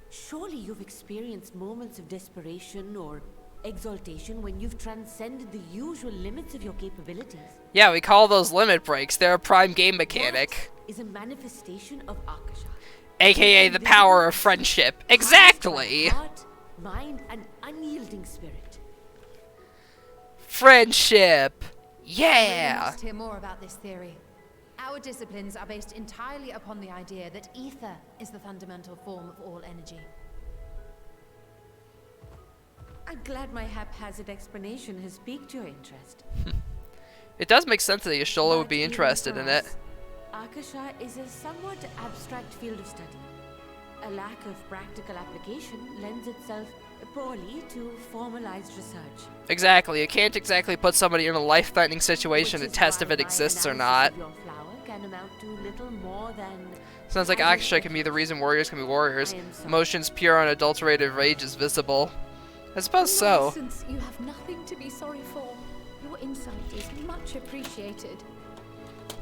surely you've experienced moments of desperation or exaltation when you've transcended the usual limits of your capabilities. Yeah, we call those limit breaks. They're a prime game mechanic. That is a manifestation of Akasha. AKA the power of friendship. Exactly! Heart, mind, and unyielding spirit. Friendship! We Yeah! must hear more about this theory. Our disciplines are based entirely upon the idea that ether is the fundamental form of all energy. I'm glad my haphazard explanation has piqued your interest. It does make sense that Yashola would But be even interested for in it. us, Akasha is a somewhat abstract field of study. A lack of practical application lends itself poorly to formalized research. Exactly, you can't exactly put somebody in a life-threatening situation to test if it exists or not. Your flower can amount to little more than... Sounds like Akasha can be the reason warriors can be warriors. I am sorry. Emotions pure, unadulterated rage is visible. I suppose so. Since you have nothing to be sorry for, your insight is much appreciated.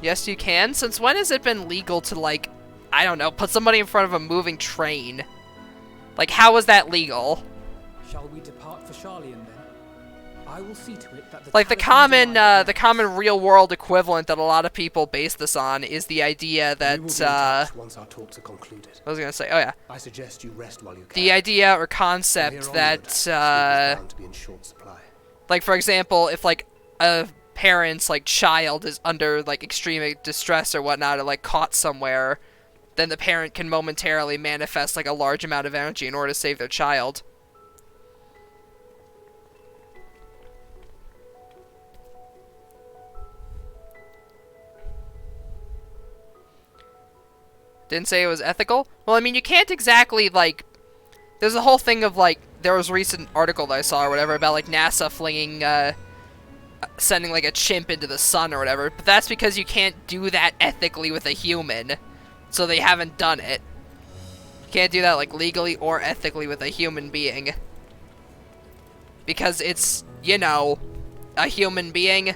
Yes, you can. Since when has it been legal to, like, I don't know, put somebody in front of a moving train? Like, how is that legal? Shall we depart for Charlian then? I will see to it that Like, the common real-world equivalent that a lot of people base this on is the idea that, We will be in touch once our talks are concluded. I was gonna say, oh yeah. I suggest you rest while you can. The idea or From concept here that, onward, sleep is bound to be in short supply. like, for example, if, like, a parent's, like, child is under, like, extreme distress or whatnot, or, like, caught somewhere, then the parent can momentarily manifest, like, a large amount of energy in order to save their child. Didn't say it was ethical? Well, I mean, you can't exactly, like... There's a whole thing of, like... There was a recent article that I saw or whatever about, like, NASA flinging, sending, like, a chimp into the sun or whatever. But that's because you can't do that ethically with a human. So they haven't done it. You can't do that, like, legally or ethically with a human being. Because it's, you know, a human being.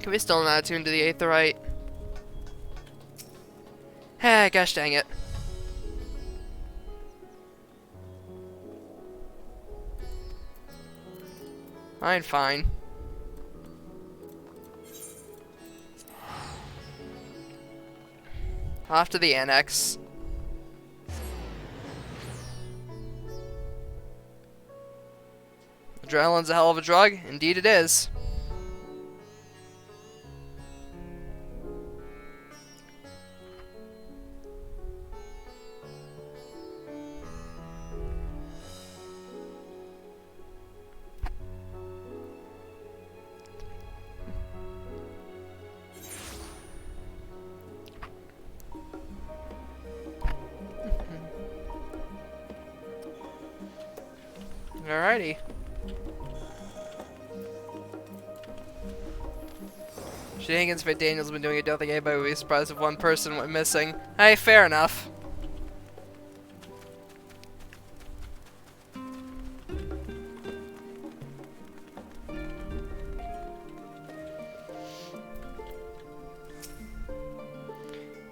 Can we still not attune to the Aetherite? Eh, gosh dang it. Fine. Off to the annex. Adrenaline's a hell of a drug. Indeed it is. Alrighty. Shenanigans by Daniel's been doing it. Don't think anybody would be surprised if one person went missing. Hey, fair enough.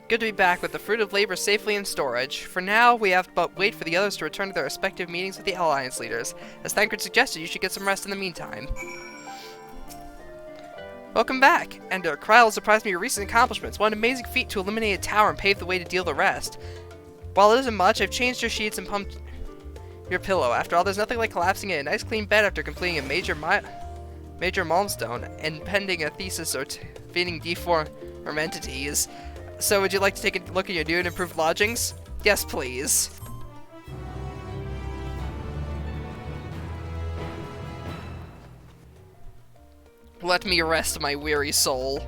Good to be back with the fruit of labor safely in storage. For now, we have but wait for the others to return to their respective meetings with the Alliance leaders. As Thancred suggested, you should get some rest in the meantime. Welcome back! Ender, Kryl surprised me with your recent accomplishments. What an amazing feat to eliminate a tower and pave the way to deal the rest. While it isn't much, I've changed your sheets and pumped your pillow. After all, there's nothing like collapsing in a nice clean bed after completing a major milestone and pending a thesis or feeding D4 entities. So, would you like to take a look at your new and improved lodgings? Yes, please. Let me rest my weary soul.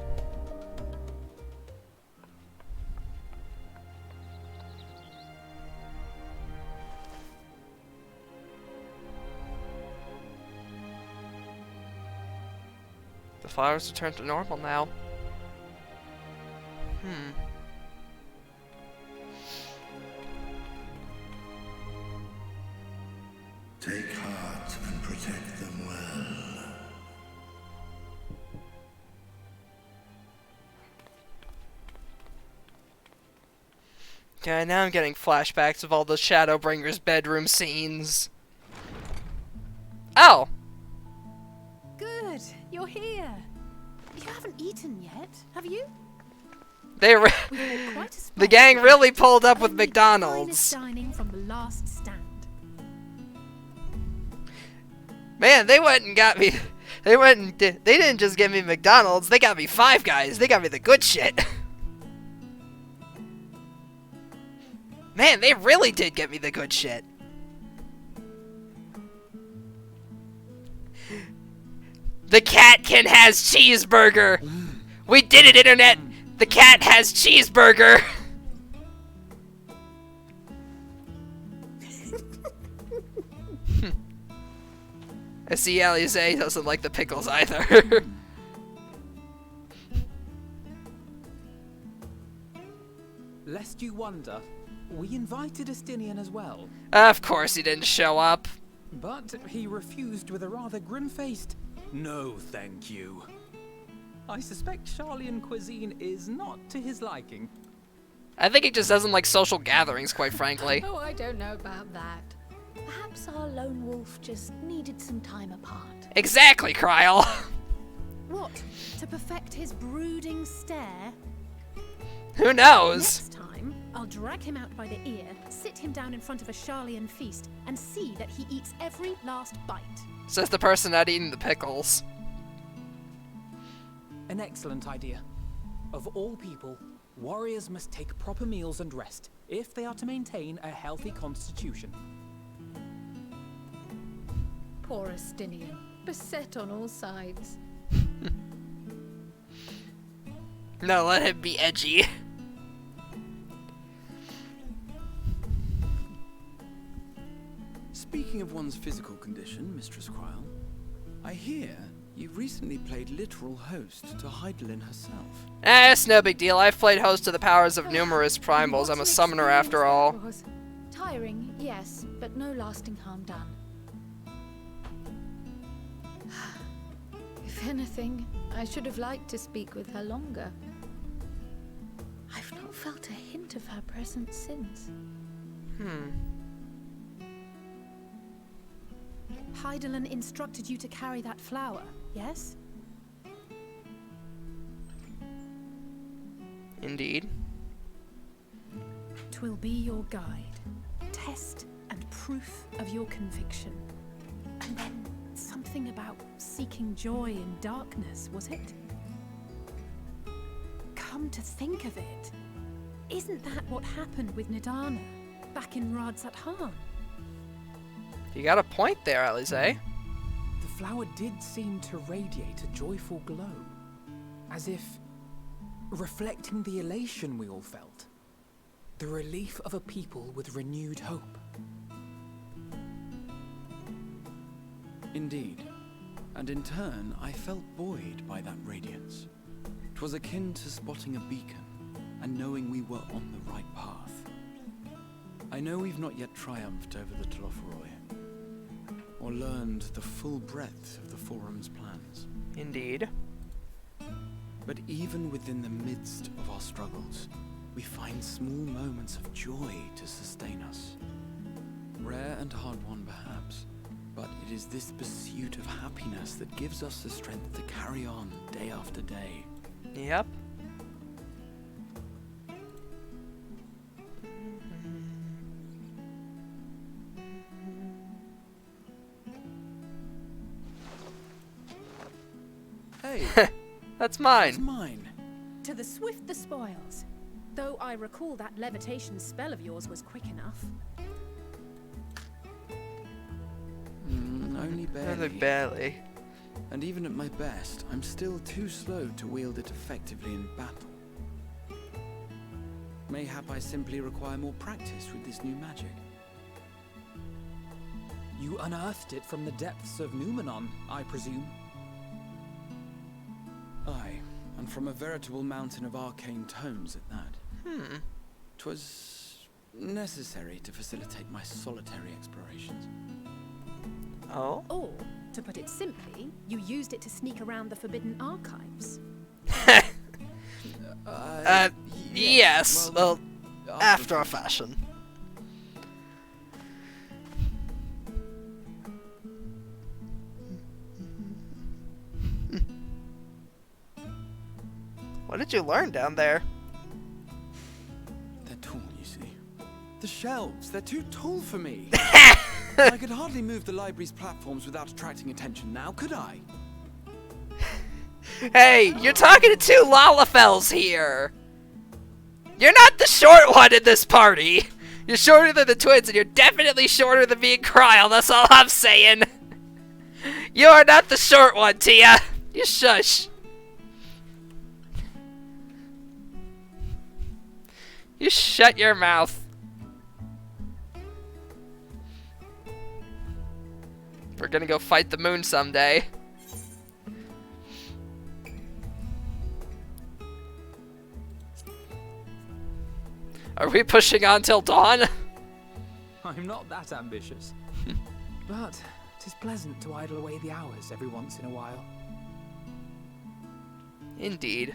flowers return to normal now. Take heart and protect them well. Okay, now I'm getting flashbacks of all the Shadowbringer's bedroom scenes. Oh! Good, you're here. You haven't eaten yet, have you? They We've made quite a the splash gang with really pulled up with only the McDonald's. finest dining from the last stand. Man, they went and got me. They went and they didn't just give me McDonald's. They got me Five Guys. They got me the good shit. Man, they really did get me the good shit. The cat can has cheeseburger. We did it, internet. The cat has cheeseburger. I see Alize doesn't like the pickles either. Lest you wonder, we invited Estinian as well. Of course he didn't show up. But he refused with a rather grim-faced, "No, thank you." I suspect Charlian cuisine is not to his liking. I think he just doesn't like social gatherings, quite frankly. Oh, I don't know about that. Perhaps our lone wolf just needed some time apart. Exactly, Kryl. What? To perfect his brooding stare? Who knows? Next time, I'll drag him out by the ear, sit him down in front of a Charlian feast, and see that he eats every last bite. Says the person not eating the pickles. An excellent idea. Of all people, warriors must take proper meals and rest if they are to maintain a healthy constitution. Poor Estinian, beset on all sides. No, let him be edgy. Speaking of one's physical condition, Mistress Kryl, I hear you recently played literal host to Heidelin herself. It's no big deal. I've played host to the powers of numerous primals. I'm a summoner after all. Tiring, yes, but no lasting harm done. If anything, I should have liked to speak with her longer. I've not felt a hint of her presence since. Heidelin instructed you to carry that flower, yes? Indeed. 'Twill be your guide, test and proof of your conviction. And then something about seeking joy in darkness, was it? Come to think of it, isn't that what happened with Nidana back in Radzat-Han? You got a point there, Alize. The flower did seem to radiate a joyful glow, as if reflecting the elation we all felt, the relief of a people with renewed hope. Indeed. And in turn, I felt buoyed by that radiance. 'Twas akin to spotting a beacon, and knowing we were on the right path. I know we've not yet triumphed over the Telophoroi, or learned the full breadth of the Forum's plans. Indeed. But even within the midst of our struggles, we find small moments of joy to sustain us. Rare and hard-won perhaps, but it is this pursuit of happiness that gives us the strength to carry on day after day. Yep. Hey, That's mine. it's mine. To the swift the spoils. Though I recall that levitation spell of yours was quick enough. Only barely. Only barely. And even at my best, I'm still too slow to wield it effectively in battle. Mayhap I simply require more practice with this new magic. You unearthed it from the depths of Numenon, I presume. from a veritable mountain of arcane tomes at that. 'Twas necessary to facilitate my solitary explorations. Oh? Or, to put it simply, you used it to sneak around the Forbidden Archives. Yes. Well, after a fashion. What did you learn down there? They're tall, you see. The shelves, they're too tall for me. I could hardly move the library's platforms without attracting attention now, could I? Hey, you're talking to two Lalafels here. You're not the short one in this party. You're shorter than the twins, and you're definitely shorter than me and Kryl. That's all I'm saying. You are not the short one, Tia. You shush. You shut your mouth. We're gonna go fight the moon someday. Are we pushing on till dawn? I'm not that ambitious. But 'tis pleasant to idle away the hours every once in a while. Indeed.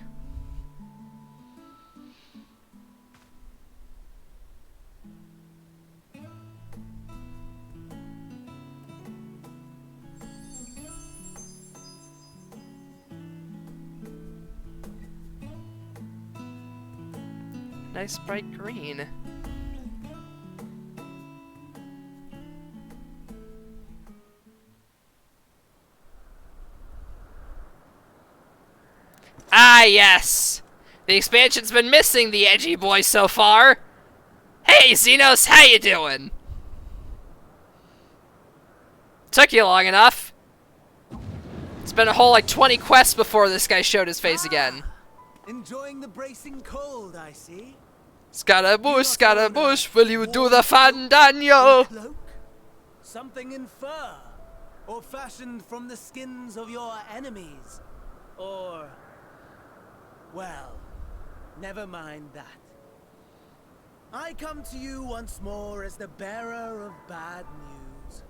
Nice bright green. Ah, yes! The expansion's been missing the edgy boy so far. Hey, Xenos, how you doing? Took you long enough. It's been a whole, like, 20 quests before this guy showed his face again. Enjoying the bracing cold, I see. Scaramouche, will you do the fandango? Cloak? Something in fur? Or fashioned from the skins of your enemies? Or... well, never mind that. I come to you once more as the bearer of bad news.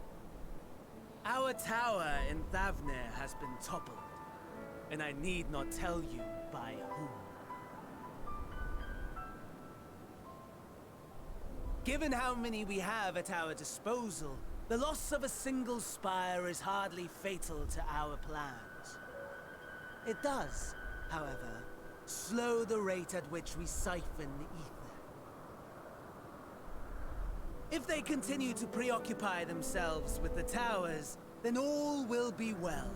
Our tower in Thavnir has been toppled, and I need not tell you by whom. Given how many we have at our disposal, the loss of a single spire is hardly fatal to our plans. It does, however, slow the rate at which we siphon ether. If they continue to preoccupy themselves with the towers, then all will be well.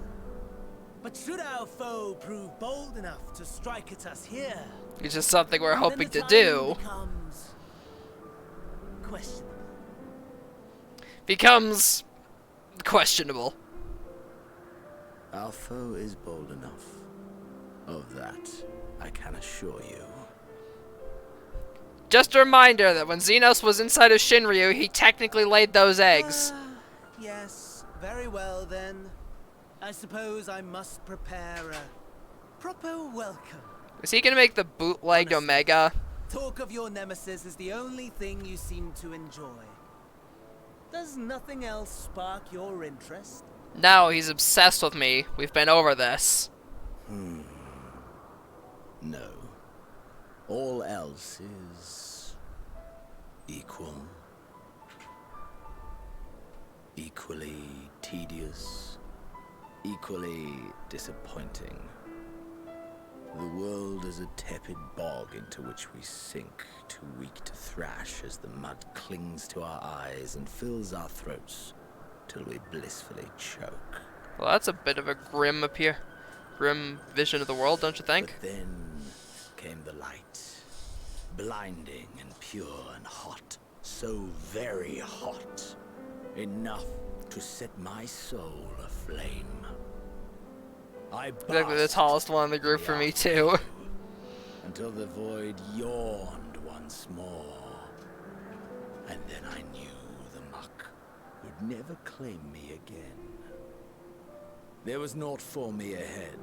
But should our foe prove bold enough to strike at us here, It's just something we're hoping to then the do. becomes questionable. Becomes questionable. Our foe is bold enough. Of that, I can assure you. Just a reminder that when Xenos was inside of Shinryu, he technically laid those eggs. Yes, very well then. I suppose I must prepare a proper welcome. Is he gonna make the bootlegged Omega? Talk of your nemesis is the only thing you seem to enjoy. Does nothing else spark your interest? No, he's obsessed with me. We've been over this. No. All else is equal. Equally tedious. Equally disappointing. The world is a tepid bog into which we sink, too weak to thrash as the mud clings to our eyes and fills our throats till we blissfully choke. Well, that's a bit of a grim vision of the world, don't you think? But then came the light, blinding and pure and hot, so very hot, enough to set my soul aflame. Exactly the tallest one in the group for me too. Until the void yawned once more. And then I knew the muck would never claim me again. There was naught for me ahead,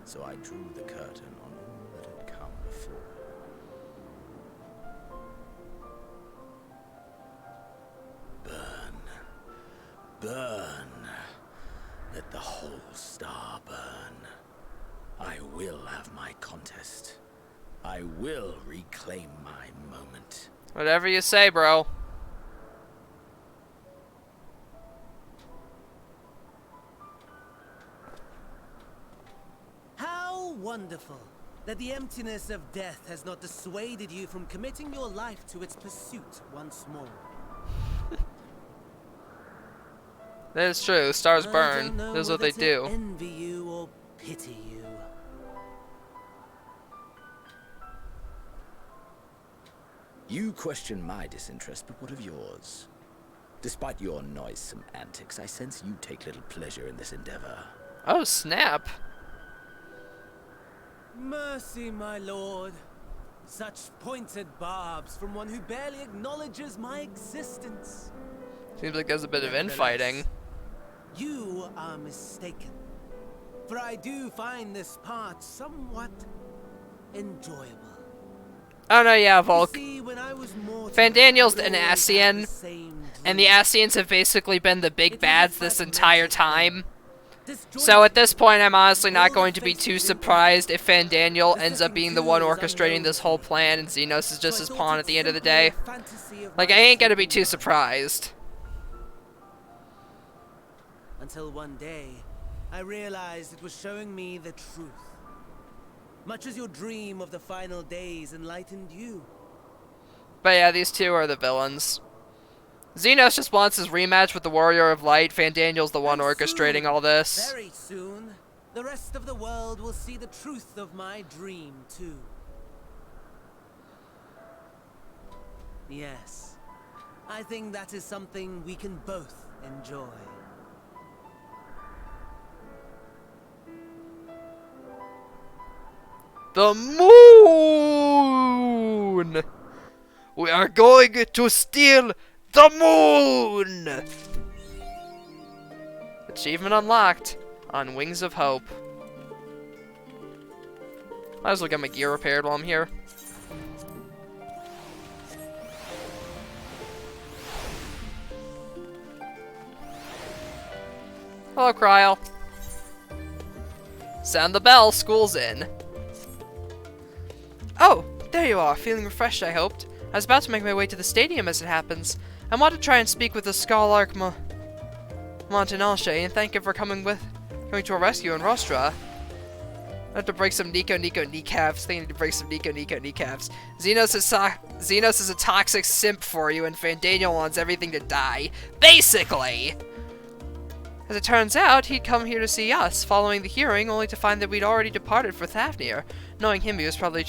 so I drew the curtain on all that had come before. Burn. Burn. Let the whole star burn. I will have my contest. I will reclaim my moment. Whatever you say, bro. How wonderful that the emptiness of death has not dissuaded you from committing your life to its pursuit once more. That is true. Stars I burn. don't know This is what whether they to do. envy you or pity you. You question my disinterest, but what of yours? Despite your noisome antics, I sense you take little pleasure in this endeavor. Oh, snap. Mercy, my lord. Such pointed barbs from one who barely acknowledges my existence. Seems like there's a bit of infighting. You are mistaken. For I do find this part somewhat enjoyable. Oh no, yeah, Volk. See, when I was mortal, Fandaniel's I an always had the Ascian, same and the dream. Ascians have basically been the big bads this entire time. So at this point, I'm honestly not going to be too surprised if Fandaniel ends up being the one orchestrating this whole plan and Xenos is just his pawn at the end of the day. Like, I ain't gonna be too surprised. Until one day, I realized it was showing me the truth. Much as your dream of the final days enlightened you. But yeah, these two are the villains. Xenos just wants his rematch with the Warrior of Light. Fandaniel's the one orchestrating all this. Very soon, the rest of the world will see the truth of my dream, too. Yes, I think that is something we can both enjoy. The moon! We are going to steal the moon! Achievement unlocked on Wings of Hope. Might as well get my gear repaired while I'm here. Hello, Kryl. Sound the bell, school's in. Oh, there you are, feeling refreshed, I hoped. I was about to make my way to the stadium as it happens. I want to try and speak with the Scholark Montanalche and thank him for coming to our rescue in Rostra. I have to break some Nico kneecaps. They need to break some Nico kneecaps. Xenos is a toxic simp for you, and Fandaniel wants everything to die. Basically! As it turns out, he'd come here to see us, following the hearing, only to find that we'd already departed for Thavnir. Knowing him, he was probably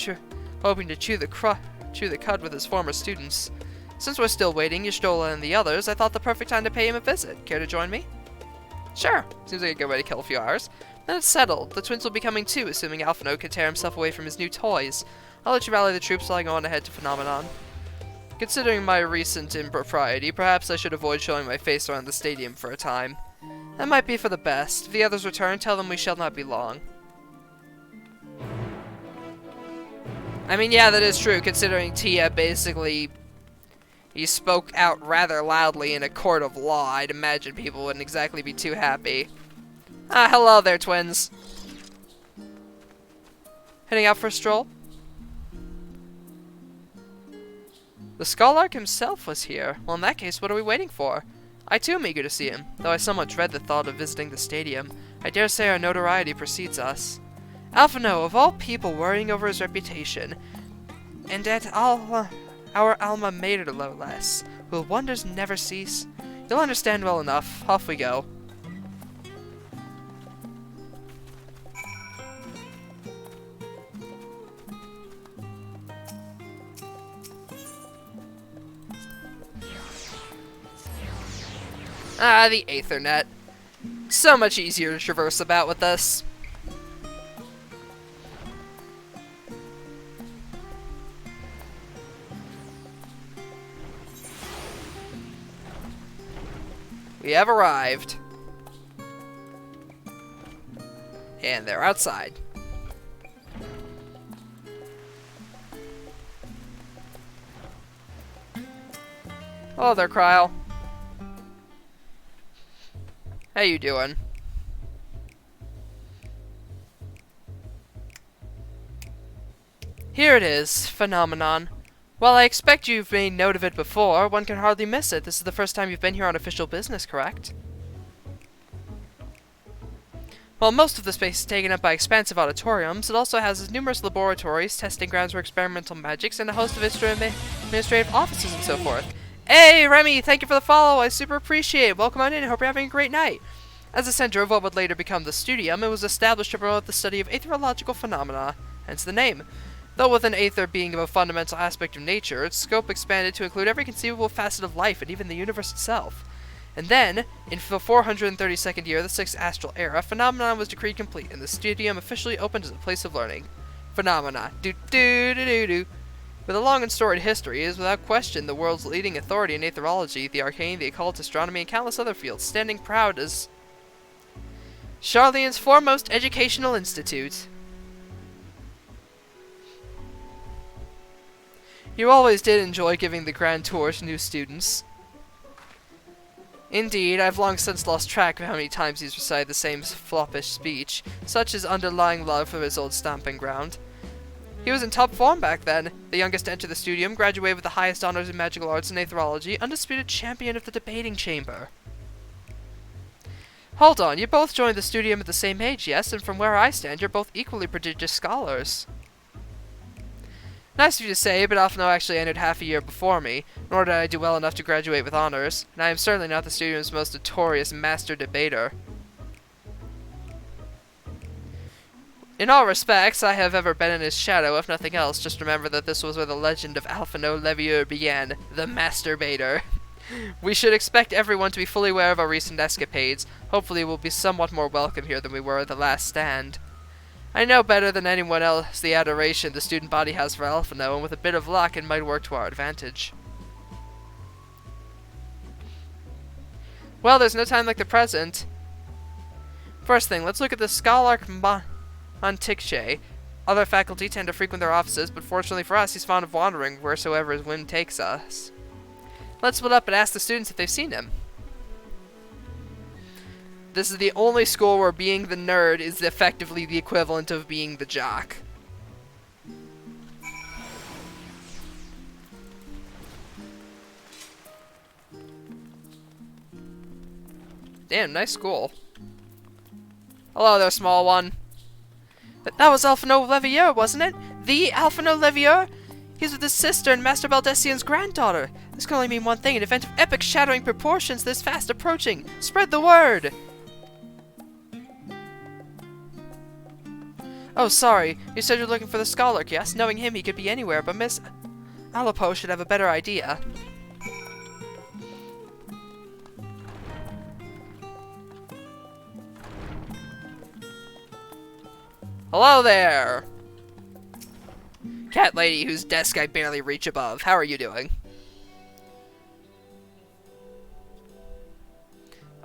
hoping to chew the cud with his former students. Since we're still waiting, Y'shtola and the others, I thought the perfect time to pay him a visit. Care to join me? Sure. Seems like a good way to kill a few hours. Then it's settled. The twins will be coming too, assuming Alphinaud can tear himself away from his new toys. I'll let you rally the troops while I go on ahead to Phenomenon. Considering my recent impropriety, perhaps I should avoid showing my face around the stadium for a time. That might be for the best. If the others return, tell them we shall not be long. I mean, yeah, that is true, considering Tia basically... He spoke out rather loudly in a court of law. I'd imagine people wouldn't exactly be too happy. Ah, hello there, twins. Heading out for a stroll? The Scholark himself was here. Well, in that case, what are we waiting for? I too am eager to see him, though I somewhat dread the thought of visiting the stadium. I dare say our notoriety precedes us. Alphinaud, of all people, worrying over his reputation, and at our alma mater no less. Will wonders never cease? You'll understand well enough. Off we go. Ah, the Aethernet. So much easier to traverse about with this. We have arrived. And they're outside. Hello there, Kryle. How you doing? Here it is, Phenomenon. While I expect you've made note of it before, one can hardly miss it. This is the first time you've been here on official business, correct? While most of the space is taken up by expansive auditoriums, it also houses numerous laboratories, testing grounds for experimental magics, and a host of administrative offices and so forth. Hey, Remy, thank you for the follow. I super appreciate it. Welcome on in. I hope you're having a great night. As the center of what would later become the Studium, it was established to promote the study of aetherological phenomena, hence the name. Though with an aether being of a fundamental aspect of nature, its scope expanded to include every conceivable facet of life and even the universe itself. And then, in the 432nd year of the 6th Astral Era, Phenomenon was decreed complete, and the Studium officially opened as a place of learning. Phenomena. Do-do-do-do-do. With a long and storied history, it is without question the world's leading authority in aetherology, the arcane, the occult, astronomy, and countless other fields, standing proud as Charlene's foremost educational institute. You always did enjoy giving the grand tour to new students. Indeed, I've long since lost track of how many times he's recited the same floppish speech, such his underlying love for his old stomping ground. He was in top form back then, the youngest to enter the Studium, graduated with the highest honors in magical arts and aetherology, undisputed champion of the debating chamber. Hold on, you both joined the Studium at the same age, yes, and from where I stand, you're both equally prodigious scholars. Nice of you to say, but Alphino actually entered half a year before me, nor did I do well enough to graduate with honors, and I am certainly not the Studium's most notorious master debater. In all respects, I have ever been in his shadow, if nothing else. Just remember that this was where the legend of Alphino Levieur began, the masturbator. We should expect everyone to be fully aware of our recent escapades. Hopefully we'll be somewhat more welcome here than we were at the last stand. I know better than anyone else the adoration the student body has for Alphino, and with a bit of luck it might work to our advantage. Well, there's no time like the present. First thing, let's look at the Scholark Montiche. Other faculty tend to frequent their offices, but fortunately for us, he's fond of wandering wheresoever his whim takes us. Let's split up and ask the students if they've seen him. This is the only school where being the nerd is effectively the equivalent of being the jock. Damn, nice school. Hello there, small one. That was Alphino Levieur, wasn't it? The Alphino Levieur? He's with his sister and Master Baldessian's granddaughter. This can only mean one thing, an event of epic shattering proportions this fast approaching. Spread the word! Oh, sorry. You said you're looking for the Scholark, yes? Knowing him, he could be anywhere, but Miss Alapo should have a better idea. Hello there! Cat lady whose desk I barely reach above. How are you doing?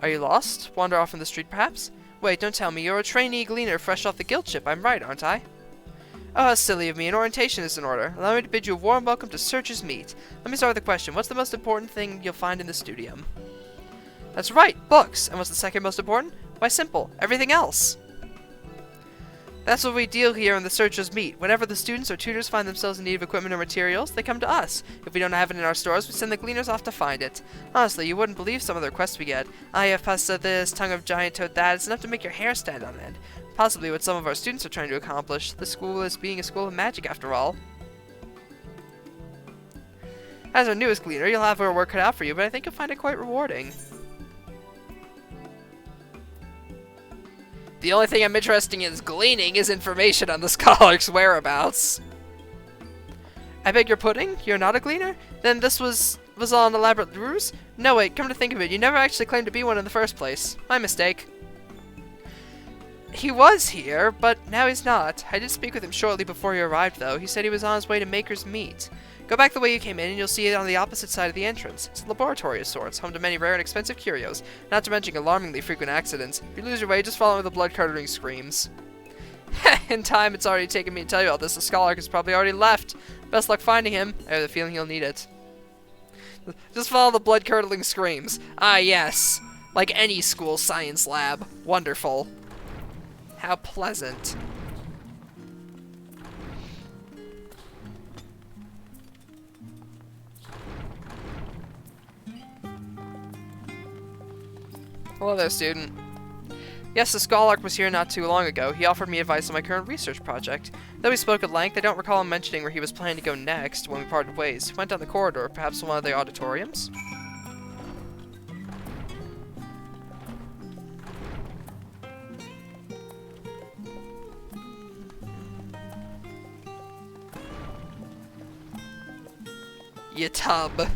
Are you lost? Wander off in the street, perhaps? Wait, don't tell me. You're a trainee gleaner fresh off the guild ship. I'm right, aren't I? Oh, how silly of me. An orientation is in order. Allow me to bid you a warm welcome to Search's Meet. Let me start with a question. What's the most important thing you'll find in the Studium? That's right, books. And what's the second most important? Why, simple. Everything else. That's what we deal here in the Searchers Meet. Whenever the students or tutors find themselves in need of equipment or materials, they come to us. If we don't have it in our stores, we send the gleaners off to find it. Honestly, you wouldn't believe some of the requests we get. I have pasta this, tongue of giant toad that. It's enough to make your hair stand on end. Possibly what some of our students are trying to accomplish. The school is being a school of magic, after all. As our newest gleaner, you'll have our work cut out for you, but I think you'll find it quite rewarding. The only thing I'm interested in gleaning is information on the Scholark's whereabouts. I beg your pudding? You're not a gleaner? Then this was all an elaborate ruse? No, wait, come to think of it, you never actually claimed to be one in the first place. My mistake. He was here, but now he's not. I did speak with him shortly before he arrived, though. He said he was on his way to Maker's Meet. Go back the way you came in, and you'll see it on the opposite side of the entrance. It's a laboratory of sorts, home to many rare and expensive curios, not to mention alarmingly frequent accidents. If you lose your way, just follow with the blood-curdling screams. In time, it's already taken me to tell you all this. The Scholark has probably already left. Best luck finding him. I have the feeling he'll need it. Just follow the blood-curdling screams. Ah, yes. Like any school science lab. Wonderful. How pleasant. Hello there, student. Yes, the Scholark was here not too long ago. He offered me advice on my current research project. Though we spoke at length, I don't recall him mentioning where he was planning to go next when we parted ways. He went down the corridor, perhaps to one of the auditoriums? You tub.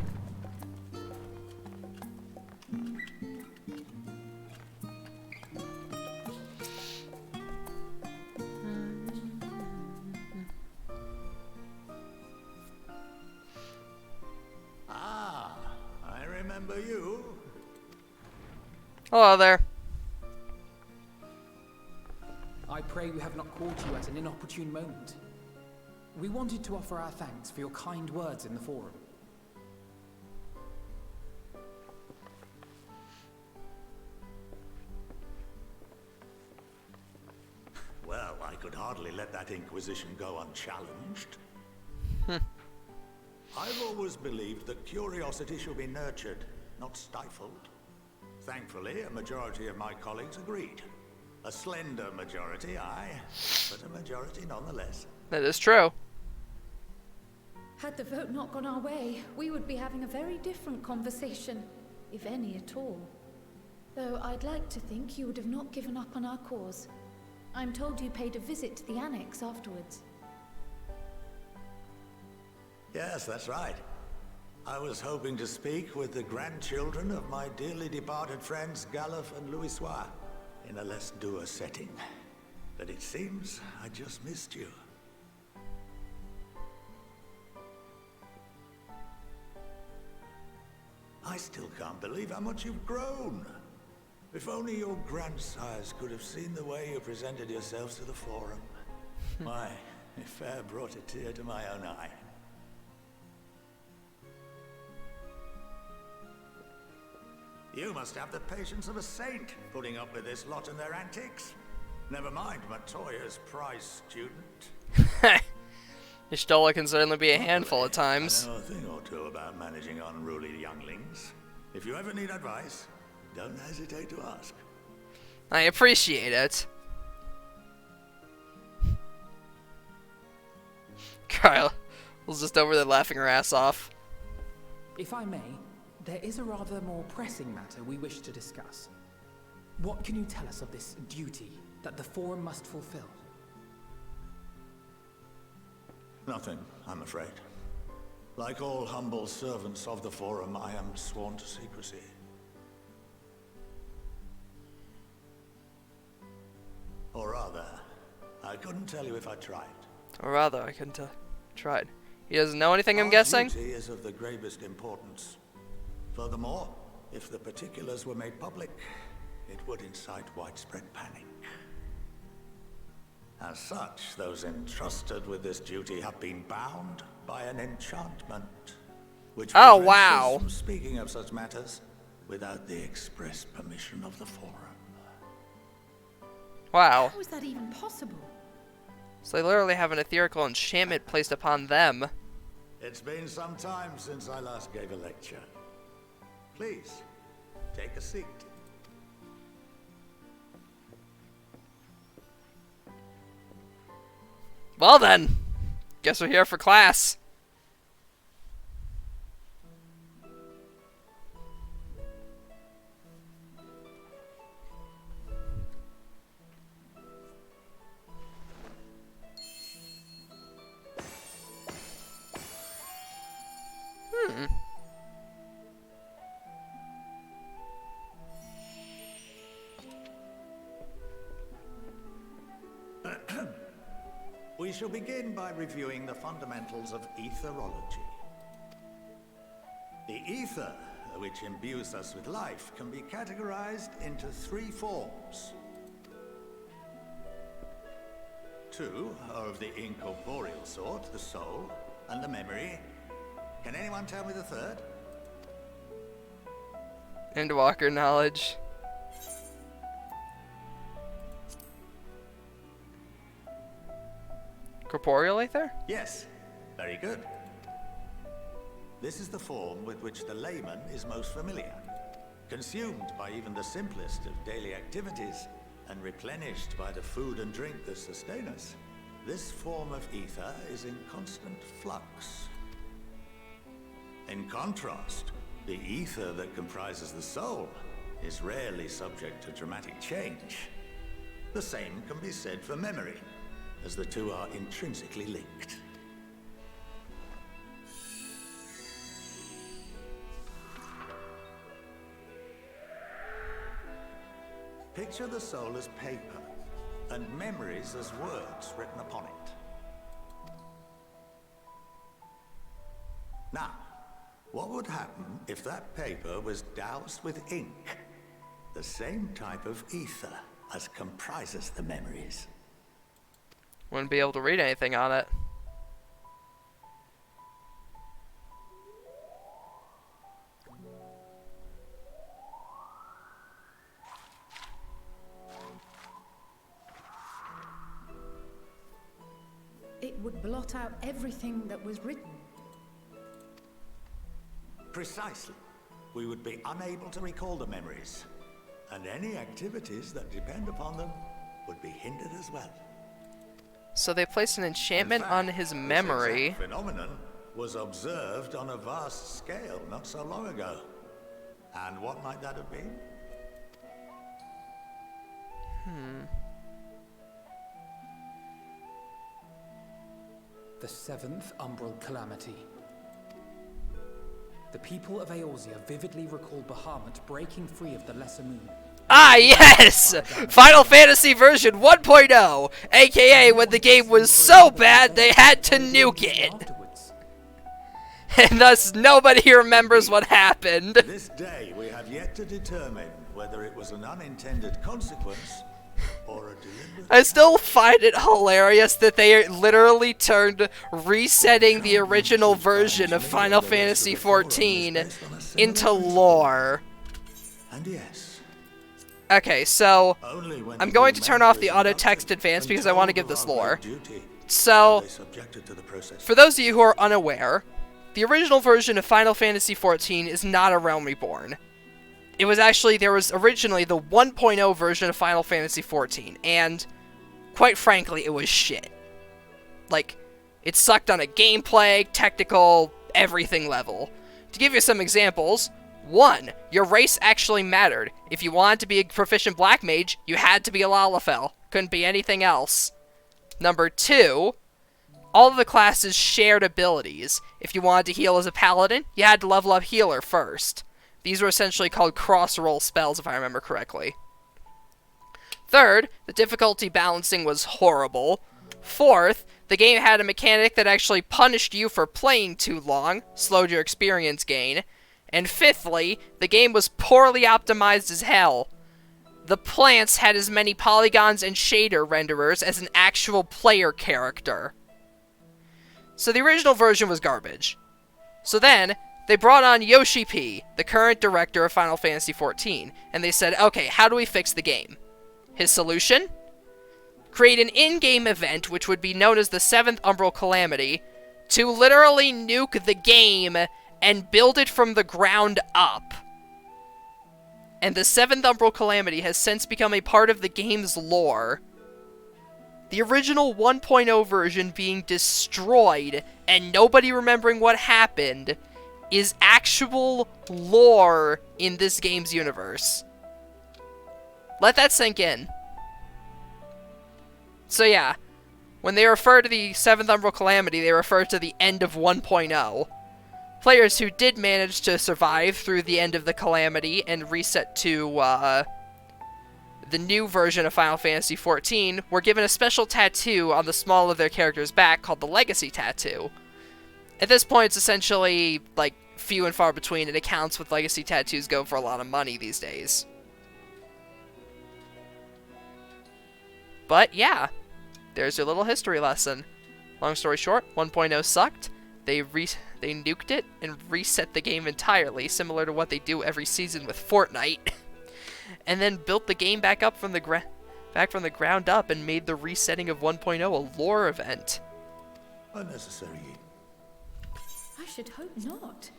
You? Hello there. I pray we have not caught you at an inopportune moment. We wanted to offer our thanks for your kind words in the forum. Well, I could hardly let that inquisition go unchallenged. I've always believed that curiosity should be nurtured, not stifled. Thankfully, a majority of my colleagues agreed. A slender majority, aye, but a majority nonetheless. That is true. Had the vote not gone our way, we would be having a very different conversation, if any at all. Though I'd like to think you would have not given up on our cause. I'm told you paid a visit to the annex afterwards. Yes, that's right. I was hoping to speak with the grandchildren of my dearly departed friends Galuf and Louisoix in a less dour setting. But it seems I just missed you. I still can't believe how much you've grown. If only your grandsires could have seen the way you presented yourselves to the forum. Why, it fair brought a tear to my own eye. You must have the patience of a saint, putting up with this lot and their antics. Never mind Matoya's prize student. Y'shtola can certainly be a handful at times. I know a thing or two about managing unruly younglings. If you ever need advice, don't hesitate to ask. I appreciate it. Kyle was just over there laughing her ass off. If I may, there is a rather more pressing matter we wish to discuss. What can you tell us of this duty that the Forum must fulfill? Nothing, I'm afraid. Like all humble servants of the Forum, I am sworn to secrecy. Or rather, I couldn't tell you if I tried. Or rather, I couldn't tried. He doesn't know anything, I'm guessing? Our duty is of the gravest importance. Furthermore, if the particulars were made public, it would incite widespread panic. As such, those entrusted with this duty have been bound by an enchantment, which prevents us from speaking of such matters without the express permission of the Forum. Wow. How is that even possible? So they literally have an ethereal enchantment placed upon them. It's been some time since I last gave a lecture. Please, take a seat. Well then, guess we're here for class. We shall begin by reviewing the fundamentals of etherology. The ether, which imbues us with life, can be categorized into three forms. Two are of the incorporeal sort, the soul and the memory. Can anyone tell me the third? Endwalker knowledge. Corporeal Aether? Yes, very good. This is the form with which the layman is most familiar. Consumed by even the simplest of daily activities, and replenished by the food and drink that sustain us, this form of ether is in constant flux. In contrast, the ether that comprises the soul is rarely subject to dramatic change. The same can be said for memory, as the two are intrinsically linked. Picture the soul as paper, and memories as words written upon it. Now, what would happen if that paper was doused with ink? The same type of ether as comprises the memories. Wouldn't be able to read anything on it. It would blot out everything that was written. Precisely. We would be unable to recall the memories, and any activities that depend upon them would be hindered as well. So they placed an enchantment on his memory. This phenomenon was observed on a vast scale not so long ago. And what might that have been? The 7th Umbral Calamity. The people of Eorzea vividly recall Bahamut breaking free of the Lesser Moon. Ah, yes! Final Fantasy version 1.0, aka when the game was so bad they had to nuke it. And thus nobody remembers what happened. To this day, we have yet to determine whether it was an unintended consequence or a deliberate... I still find it hilarious that they literally turned resetting the original version of Final Fantasy XIV into lore. And yes. Okay, so I'm going to turn off the auto text advance because I want to give this lore. So, for those of you who are unaware, the original version of Final Fantasy XIV is not a Realm Reborn. It was actually, there was originally the 1.0 version of Final Fantasy XIV, and quite frankly, it was shit. Like, it sucked on a gameplay, technical, everything level. To give you some examples, 1. Your race actually mattered. If you wanted to be a proficient black mage, you had to be a Lalafell. Couldn't be anything else. Number 2, all of the classes shared abilities. If you wanted to heal as a paladin, you had to level up healer first. These were essentially called cross-roll spells, if I remember correctly. 3rd, the difficulty balancing was horrible. 4th, the game had a mechanic that actually punished you for playing too long, slowed your experience gain. And 5thly, the game was poorly optimized as hell. The plants had as many polygons and shader renderers as an actual player character. So the original version was garbage. So then, they brought on Yoshi P, the current director of Final Fantasy XIV, and they said, okay, how do we fix the game? His solution? Create an in-game event, which would be known as the 7th Umbral Calamity, to literally nuke the game and build it from the ground up. And the 7th Umbral Calamity has since become a part of the game's lore. The original 1.0 version being destroyed and nobody remembering what happened is actual lore in this game's universe. Let that sink in. So yeah, when they refer to the 7th Umbral Calamity, they refer to the end of 1.0. Players who did manage to survive through the end of the Calamity and reset to the new version of Final Fantasy XIV were given a special tattoo on the small of their character's back called the Legacy Tattoo. At this point, it's essentially, like, few and far between, and accounts with Legacy Tattoos go for a lot of money these days. But, yeah, there's your little history lesson. Long story short, 1.0 sucked. They They nuked it and reset the game entirely, similar to what they do every season with Fortnite. And then built the game back up from the ground up and made the resetting of 1.0 a lore event. Unnecessary. I should hope not.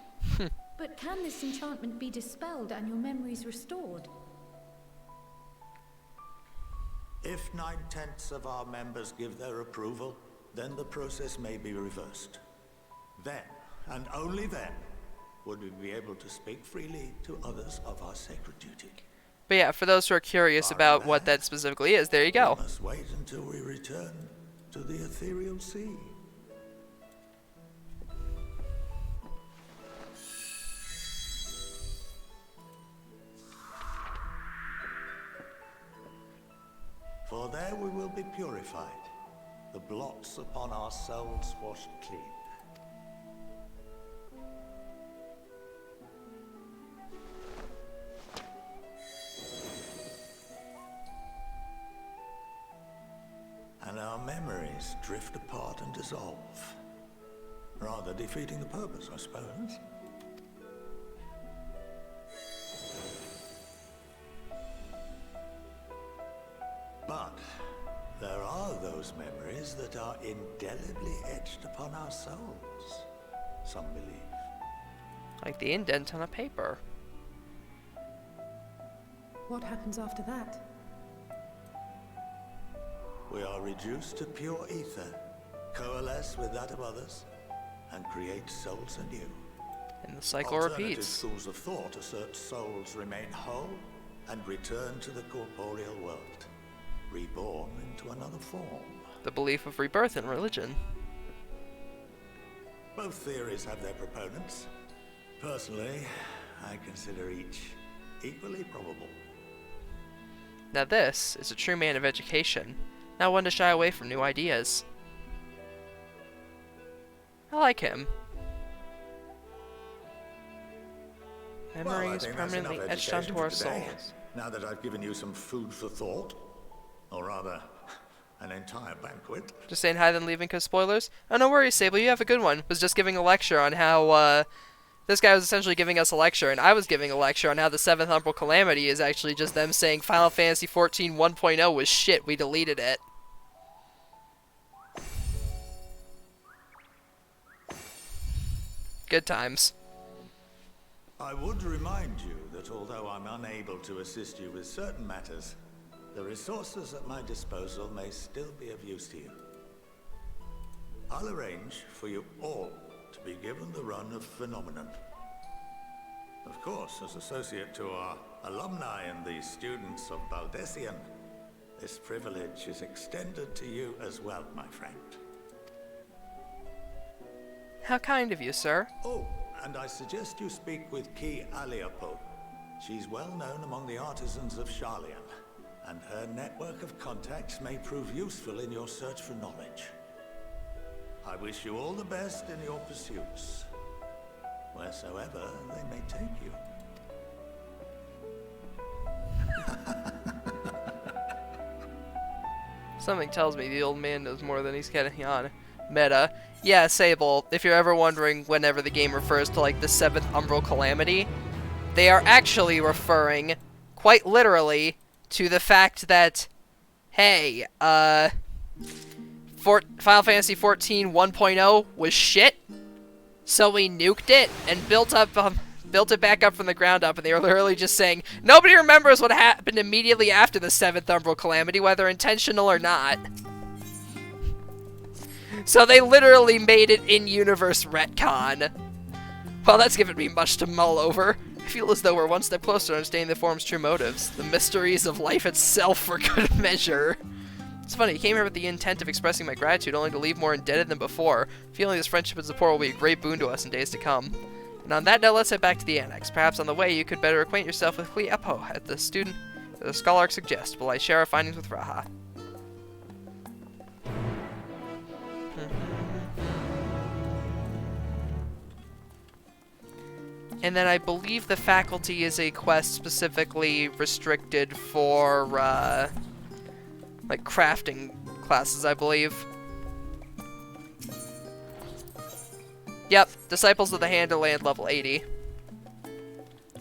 But can this enchantment be dispelled and your memories restored? If 9/10 of our members give their approval, then the process may be reversed. Then, and only then, would we be able to speak freely to others of our sacred duty. But yeah, for those who are curious about what that specifically is, there you go. We must wait until we return to the ethereal sea. For there we will be purified, the blots upon our souls washed clean. And our memories drift apart and dissolve, rather defeating the purpose, I suppose. But there are those memories that are indelibly etched upon our souls, some believe. Like the indent on a paper. What happens after that? We are reduced to pure ether, coalesce with that of others, and create souls anew. And the cycle Alternative repeats. schools of thought assert souls remain whole and return to the corporeal world, reborn into another form. The belief of rebirth in religion. Both theories have their proponents. Personally, I consider each equally probable. Now this is a true man of education, not one to shy away from new ideas. I like him. Memories permanently etched onto our souls. Now that I've given you some food for thought, or rather, an entire banquet. Just saying hi then leaving because spoilers? Oh, no worries, Sable, you have a good one. Was just giving a lecture on how, this guy was essentially giving us a lecture, and I was giving a lecture on how the 7th Umbral Calamity is actually just them saying Final Fantasy XIV 1.0 was shit, we deleted it. Good times. I would remind you that although I'm unable to assist you with certain matters, the resources at my disposal may still be of use to you. I'll arrange for you all to be given the run of Phenomenon. Of course, as associate to our alumni and the students of Baldessian, this privilege is extended to you as well, my friend. How kind of you, sir. Oh, and I suggest you speak with Ki Aliapo. She's well known among the artisans of Sharlayan, and her network of contacts may prove useful in your search for knowledge. I wish you all the best in your pursuits, wheresoever they may take you. Something tells me the old man knows more than he's getting on. Meta. Yeah, Sable, if you're ever wondering whenever the game refers to, like, the 7th Umbral Calamity, they are actually referring, quite literally, to the fact that, hey, Final Fantasy XIV 1.0 was shit, so we nuked it and built it back up from the ground up, and they were literally just saying, nobody remembers what happened immediately after the 7th Umbral Calamity, whether intentional or not. So they literally made it in-universe retcon. Well, that's given me much to mull over. I feel as though we're one step closer to understanding the form's true motives, the mysteries of life itself for good measure. It's funny, I came here with the intent of expressing my gratitude, only to leave more indebted than before. Feeling this friendship and support will be a great boon to us in days to come. And on that note, let's head back to the annex. Perhaps on the way, you could better acquaint yourself with Cleopo, as the scholar suggests, while I share our findings with Raha. And then I believe the faculty is a quest specifically restricted for, like, crafting classes, I believe. Yep, Disciples of the Handerland level 80.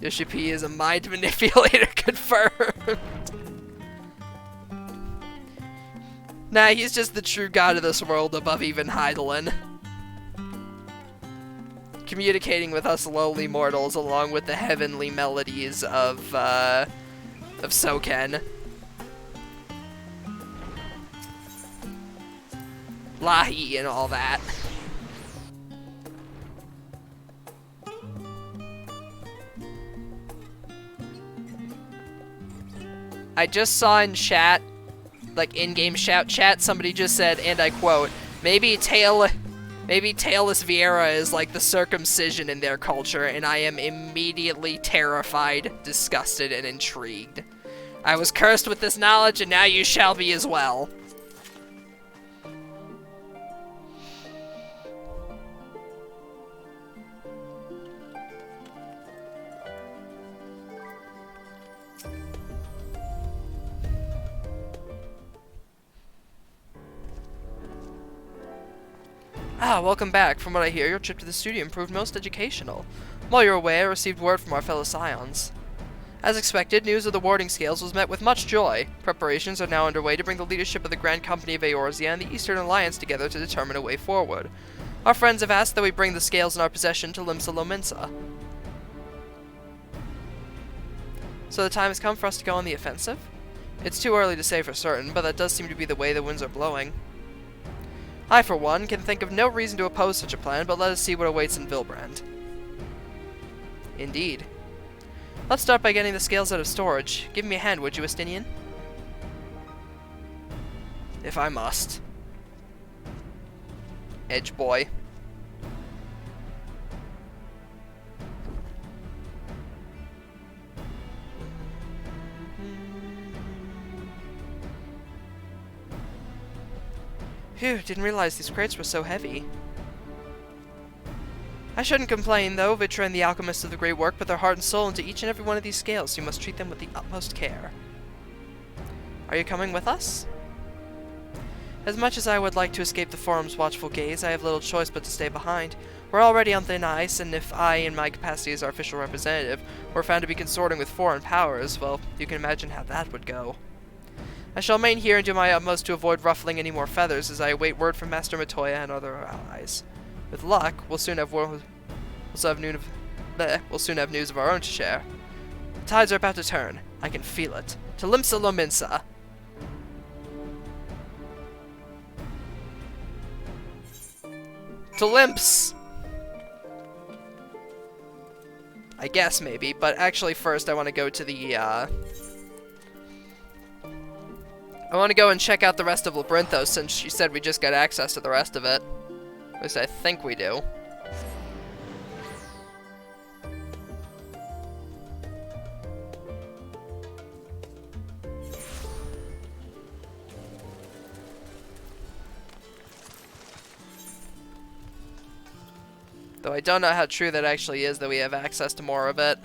Yoshi P is a mind manipulator, confirmed. Nah, he's just the true god of this world above even Heidelin. Communicating with us lowly mortals along with the heavenly melodies of Soken. Lahi and all that. I just saw in chat, like in-game shout chat, somebody just said, and I quote, maybe Tailless Vieira is like the circumcision in their culture, and I am immediately terrified, disgusted, and intrigued. I was cursed with this knowledge, and now you shall be as well. Ah, welcome back. From what I hear, your trip to the studio proved most educational. While you were away, I received word from our fellow Scions. As expected, news of the warding scales was met with much joy. Preparations are now underway to bring the leadership of the Grand Company of Eorzea and the Eastern Alliance together to determine a way forward. Our friends have asked that we bring the scales in our possession to Limsa Lominsa. So the time has come for us to go on the offensive? It's too early to say for certain, but that does seem to be the way the winds are blowing. I, for one, can think of no reason to oppose such a plan, but let us see what awaits in Vilbrand. Indeed. Let's start by getting the scales out of storage. Give me a hand, would you, Estinian? If I must. Edge boy. Phew, didn't realize these crates were so heavy. I shouldn't complain, though. Vitra and the alchemists of the great work put their heart and soul into each and every one of these scales, so you must treat them with the utmost care. Are you coming with us? As much as I would like to escape the Forum's watchful gaze, I have little choice but to stay behind. We're already on thin ice, and if I, in my capacity as our official representative, were found to be consorting with foreign powers, well, you can imagine how that would go. I shall remain here and do my utmost to avoid ruffling any more feathers as I await word from Master Matoya and other allies. With luck, we'll soon have news of our own to share. The tides are about to turn. I can feel it. To Limsa Lominsa! To Limps! I guess, maybe, but actually first I want to go to the, I want to go and check out the rest of Labyrinthos, since she said we just got access to the rest of it. At least I think we do. Though I don't know how true that actually is that we have access to more of it.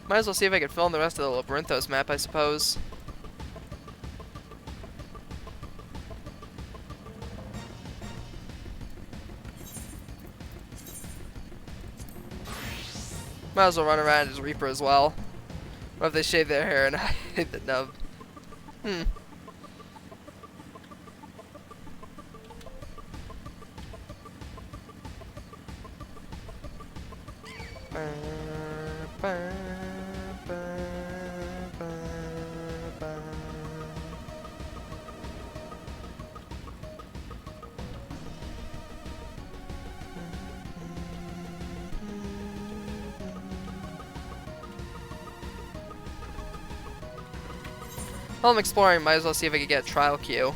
Might as well see if I can fill in the rest of the Labyrinthos map, I suppose. Might as well run around as Reaper as well. What if they shave their hair and I hit the nub? While I'm exploring, might as well see if I can get a trial queue.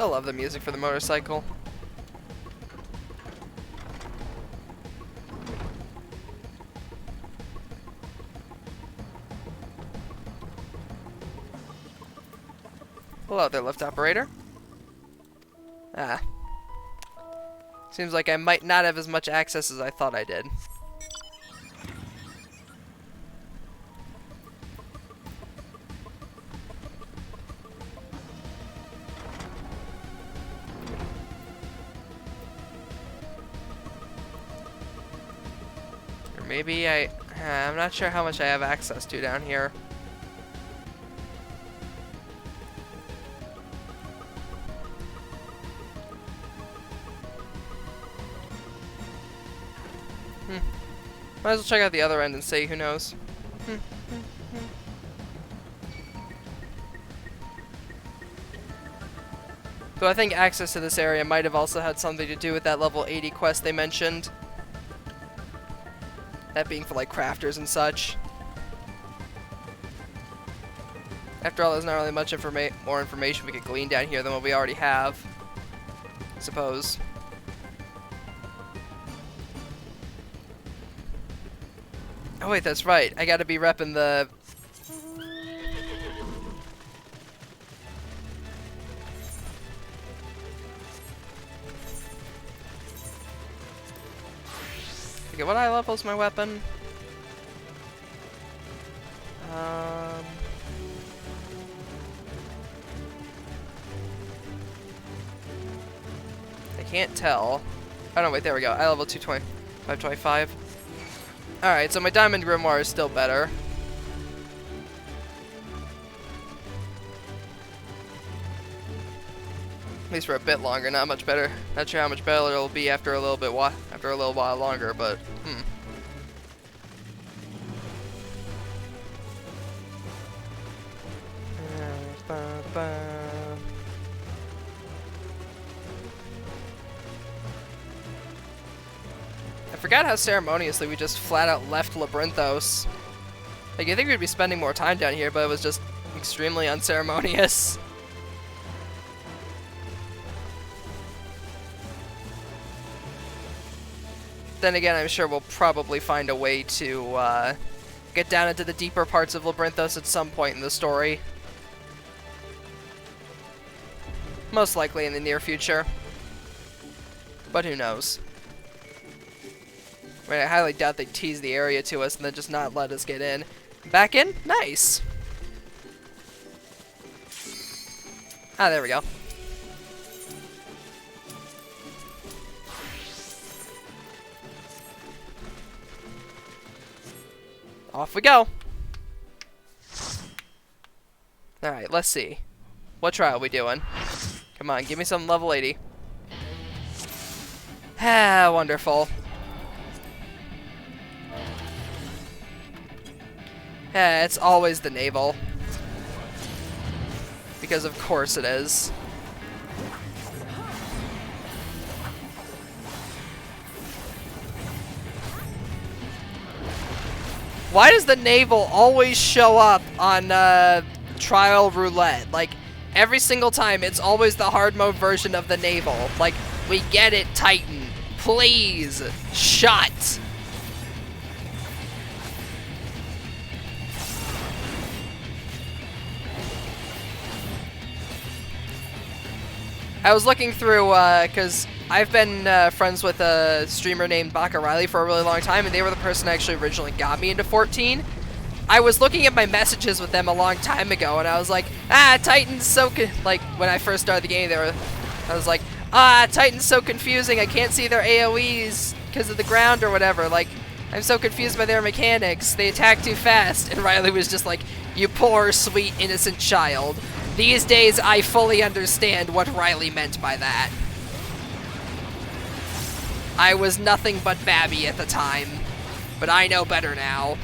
Still love the music for the motorcycle. Hello there, lift operator. Ah. Seems like I might not have as much access as I thought I did. Or maybe I'm not sure how much I have access to down here. Might as well check out the other end and see, who knows. Though I think access to this area might have also had something to do with that level 80 quest they mentioned. That being for like crafters and such. After all, there's not really much more information we could glean down here than what we already have, I suppose. Oh wait, that's right. I gotta be repping the... Okay, what high level is my weapon? I can't tell. Oh no, wait, there we go. I level 220, 525. Alright, so my Diamond Grimoire is still better. At least for a bit longer, not much better. Not sure how much better it'll be after a little while longer, but I forgot how ceremoniously we just flat out left Labyrinthos. Like, you think we'd be spending more time down here, but it was just extremely unceremonious. Then again, I'm sure we'll probably find a way to get down into the deeper parts of Labyrinthos at some point in the story. Most likely in the near future. But who knows? I mean, I highly doubt they'd tease the area to us and then just not let us get in. Back in? Nice! Ah, there we go. Off we go! Alright, let's see. What trial are we doing? Come on, give me some level 80. Ah, wonderful. Yeah, it's always the naval. Because of course it is. Why does the naval always show up on Trial Roulette? Like, every single time, it's always the hard mode version of the naval. Like, we get it, Titan. Please, shut. I was looking through, because I've been friends with a streamer named Baka Riley for a really long time, and they were the person that actually originally got me into 14. I was looking at my messages with them a long time ago, and I was like, Titan's so like, when I first started the game, I was like, Titan's so confusing, I can't see their AoEs because of the ground or whatever, like, I'm so confused by their mechanics, they attack too fast, and Riley was just like, you poor, sweet, innocent child. These days, I fully understand what Riley meant by that. I was nothing but babby at the time, but I know better now.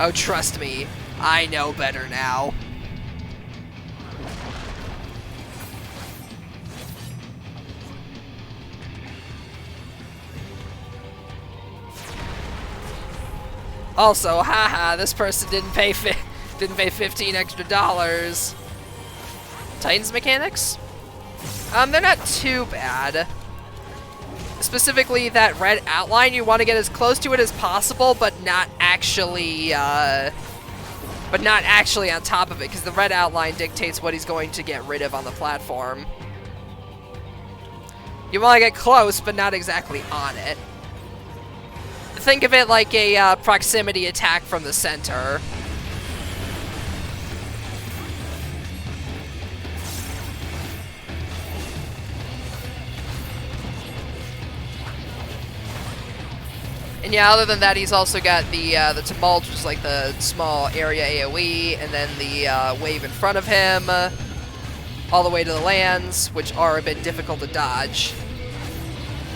Oh, trust me, I know better now. Also, haha, this person didn't pay 15 extra dollars. Titan's mechanics? They're not too bad. Specifically, that red outline, you want to get as close to it as possible, but not actually on top of it, because the red outline dictates what he's going to get rid of on the platform. You want to get close, but not exactly on it. Think of it like a proximity attack from the center. And yeah, other than that, he's also got the Tumult, which is like the small area AoE, and then the wave in front of him, all the way to the lands, which are a bit difficult to dodge.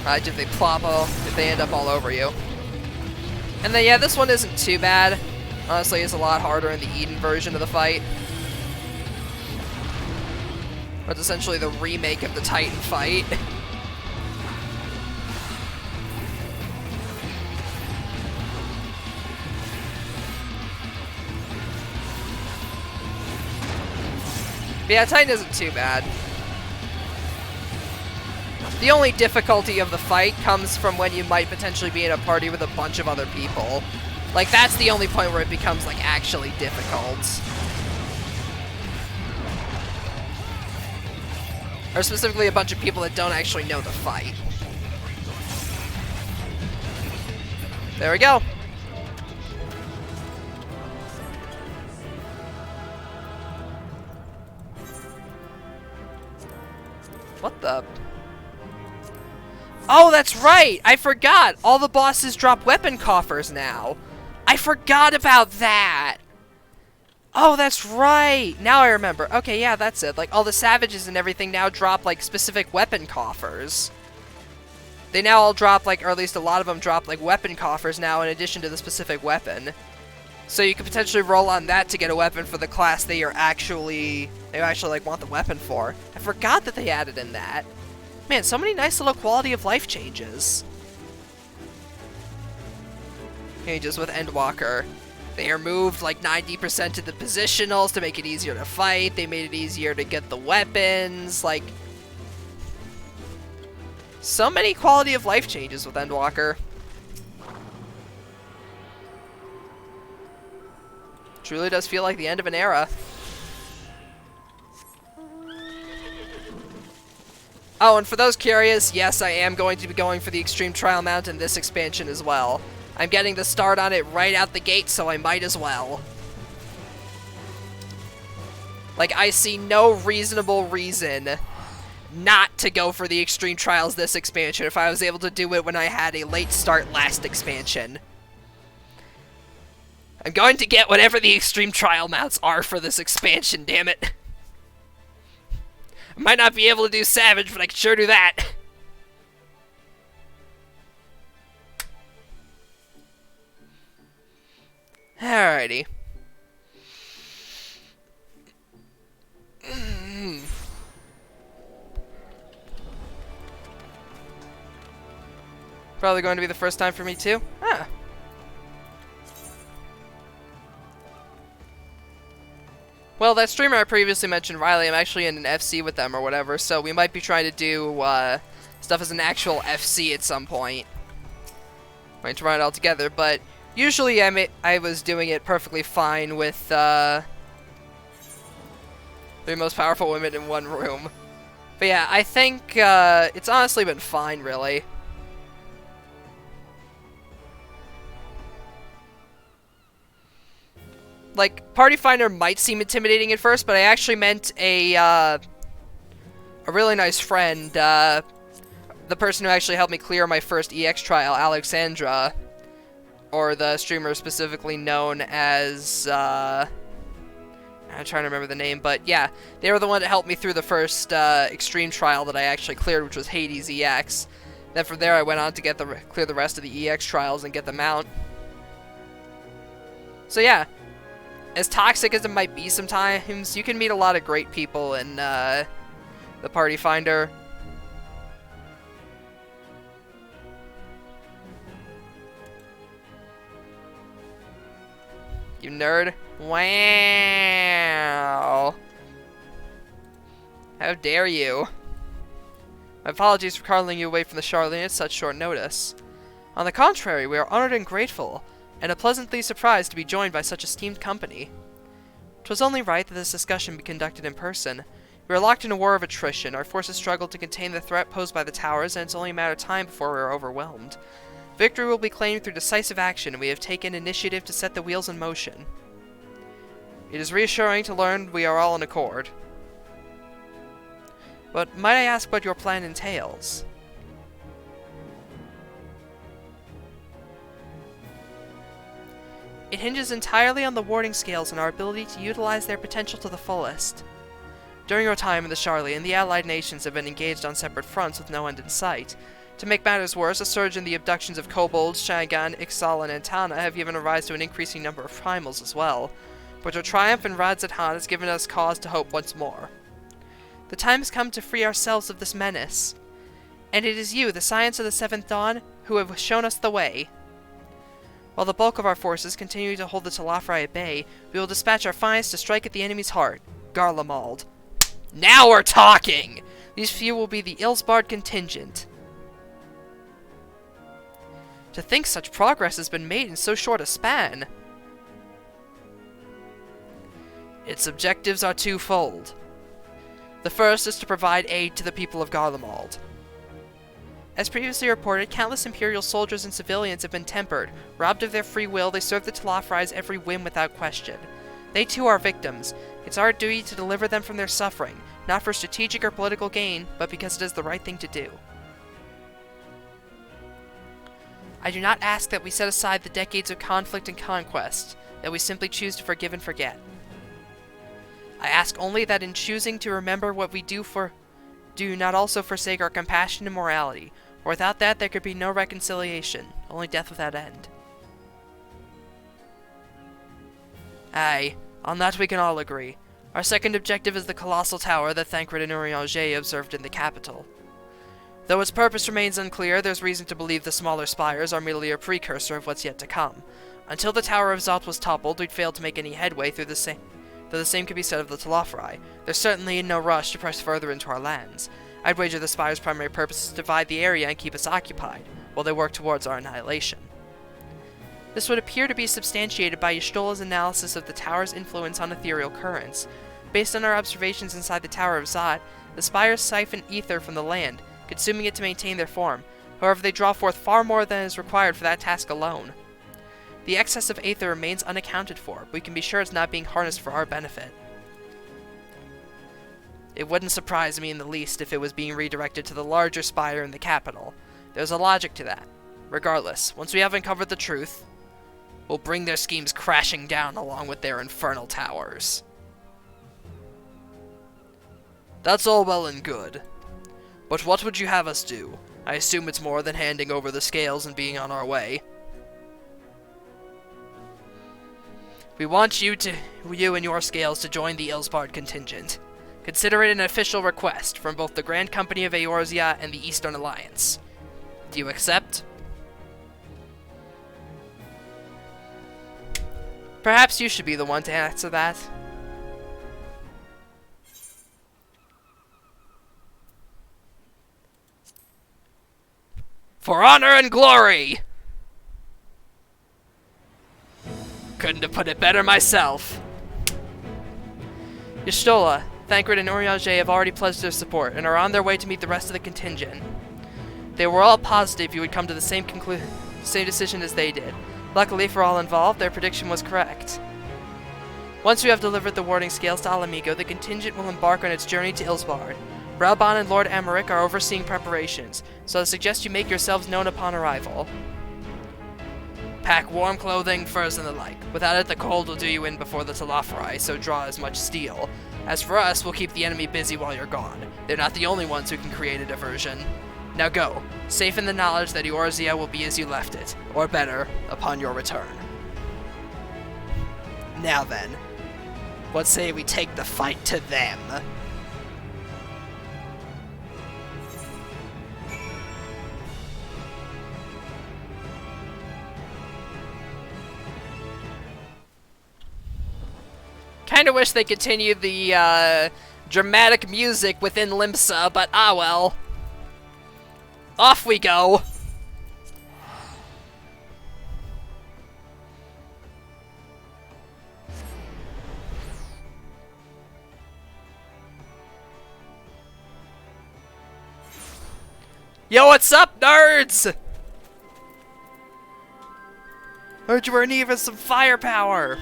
If they plop, if they end up all over you. And then, yeah, this one isn't too bad. Honestly, it's a lot harder in the Eden version of the fight. It's essentially the remake of the Titan fight. But yeah, Titan isn't too bad. The only difficulty of the fight comes from when you might potentially be in a party with a bunch of other people. Like, that's the only point where it becomes, like, actually difficult. Or specifically a bunch of people that don't actually know the fight. There we go. What the... Oh, that's right! I forgot! All the bosses drop weapon coffers now. I forgot about that! Oh, that's right! Now I remember. Okay, yeah, that's it. Like, all the savages and everything now drop, like, specific weapon coffers. They now all drop, like, or at least a lot of them drop, like, weapon coffers now in addition to the specific weapon. So you could potentially roll on that to get a weapon for the class that you actually, like, want the weapon for. I forgot that they added in that. Man, so many nice little quality of life changes. Changes with Endwalker. They are moved like 90% to the positionals to make it easier to fight. They made it easier to get the weapons. Like, so many quality of life changes with Endwalker. Truly does feel like the end of an era. Oh, and for those curious, yes, I am going to be going for the Extreme Trial Mount in this expansion as well. I'm getting the start on it right out the gate, so I might as well. Like, I see no reasonable reason not to go for the Extreme Trials this expansion if I was able to do it when I had a late start last expansion. I'm going to get whatever the Extreme Trial Mounts are for this expansion, damn it. I might not be able to do Savage, but I can sure do that. Alrighty. Probably going to be the first time for me too. Ah. Well, that streamer I previously mentioned, Riley, I'm actually in an FC with them or whatever, so we might be trying to do stuff as an actual FC at some point. Trying to run it all together, but usually I was doing it perfectly fine with 3 most powerful women in one room. But yeah, I think it's honestly been fine, really. Like, Party Finder might seem intimidating at first, but I actually meant a really nice friend, the person who actually helped me clear my first EX trial, Alexandra, or the streamer specifically known as, I'm trying to remember the name, but yeah, they were the one that helped me through the first extreme trial that I actually cleared, which was Hades EX. Then from there I went on to get clear the rest of the EX trials and get the mount. So yeah. As toxic as it might be sometimes, you can meet a lot of great people in the Party Finder. You nerd. Wow. How dare you? My apologies for calling you away from the Charlene at such short notice. On the contrary, we are honored and grateful, and are pleasantly surprised to be joined by such esteemed company. 'Twas only right that this discussion be conducted in person. We are locked in a war of attrition. Our forces struggle to contain the threat posed by the towers, and it's only a matter of time before we are overwhelmed. Victory will be claimed through decisive action, and we have taken initiative to set the wheels in motion. It is reassuring to learn we are all in accord. But might I ask what your plan entails? It hinges entirely on the warding scales and our ability to utilize their potential to the fullest. During your time in the Charlene, the allied nations have been engaged on separate fronts with no end in sight. To make matters worse, a surge in the abductions of kobolds, Shangan, Ixal, and Antana have given rise to an increasing number of primals as well. But your triumph in Radzatan has given us cause to hope once more. The time has come to free ourselves of this menace. And it is you, the Science of the Seventh Dawn, who have shown us the way. While the bulk of our forces continue to hold the Talafrai at bay, we will dispatch our finest to strike at the enemy's heart, Garlemald. Now we're talking! These few will be the Ilsbard contingent. To think such progress has been made in so short a span. Its objectives are twofold. The first is to provide aid to the people of Garlemald. As previously reported, countless Imperial soldiers and civilians have been tempered. Robbed of their free will, they serve the Talafrai's every whim without question. They too are victims. It's our duty to deliver them from their suffering, not for strategic or political gain, but because it is the right thing to do. I do not ask that we set aside the decades of conflict and conquest, that we simply choose to forgive and forget. I ask only that in choosing to remember what we do not also forsake our compassion and morality, for without that there could be no reconciliation, only death without end. Aye, on that we can all agree. Our second objective is the colossal tower that Thancred and Urianger observed in the capital. Though its purpose remains unclear, there's reason to believe the smaller spires are merely a precursor of what's yet to come. Until the Tower of Zot was toppled, we'd failed to make any headway through the same. Though the same could be said of the Talafrai. They're certainly in no rush to press further into our lands. I'd wager the Spire's primary purpose is to divide the area and keep us occupied, while they work towards our annihilation. This would appear to be substantiated by Y'shtola's analysis of the Tower's influence on ethereal currents. Based on our observations inside the Tower of Zot, the Spires siphon ether from the land, consuming it to maintain their form. However, they draw forth far more than is required for that task alone. The excess of aether remains unaccounted for, but we can be sure it's not being harnessed for our benefit. It wouldn't surprise me in the least if it was being redirected to the larger spire in the capital. There's a logic to that. Regardless, once we have uncovered the truth, we'll bring their schemes crashing down along with their infernal towers. That's all well and good. But what would you have us do? I assume it's more than handing over the scales and being on our way. We want you and your scales to join the Ilsbard contingent. Consider it an official request from both the Grand Company of Eorzea and the Eastern Alliance. Do you accept? Perhaps you should be the one to answer that. For honor and glory! Couldn't have put it better myself. Y'shtola, Thancred, and Urianger have already pledged their support and are on their way to meet the rest of the contingent. They were all positive you would come to the same decision as they did. Luckily for all involved, their prediction was correct. Once you have delivered the warding scales to Alamigo, the contingent will embark on its journey to Ilsbard. Bralban and Lord Emmerich are overseeing preparations, so I suggest you make yourselves known upon arrival. Pack warm clothing, furs, and the like. Without it, the cold will do you in before the Talafrai, so draw as much steel. As for us, we'll keep the enemy busy while you're gone. They're not the only ones who can create a diversion. Now go, safe in the knowledge that Eorzea will be as you left it, or better, upon your return. Now then, what say we take the fight to them? Kinda wish they continued the dramatic music within Limsa, but ah well. Off we go! Yo, what's up, nerds? Heard you were in need of some firepower.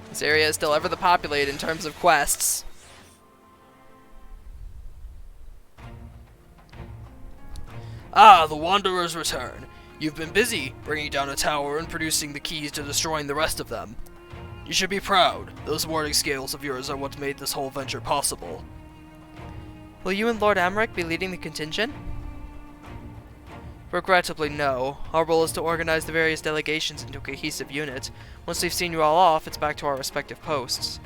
This area is still ever the populated in terms of quests. Ah, the Wanderers return. You've been busy, bringing down a tower and producing the keys to destroying the rest of them. You should be proud. Those warding scales of yours are what made this whole venture possible. Will you and Lord Amric be leading the contingent? Regrettably, no. Our role is to organize the various delegations into a cohesive unit. Once we've seen you all off, it's back to our respective posts.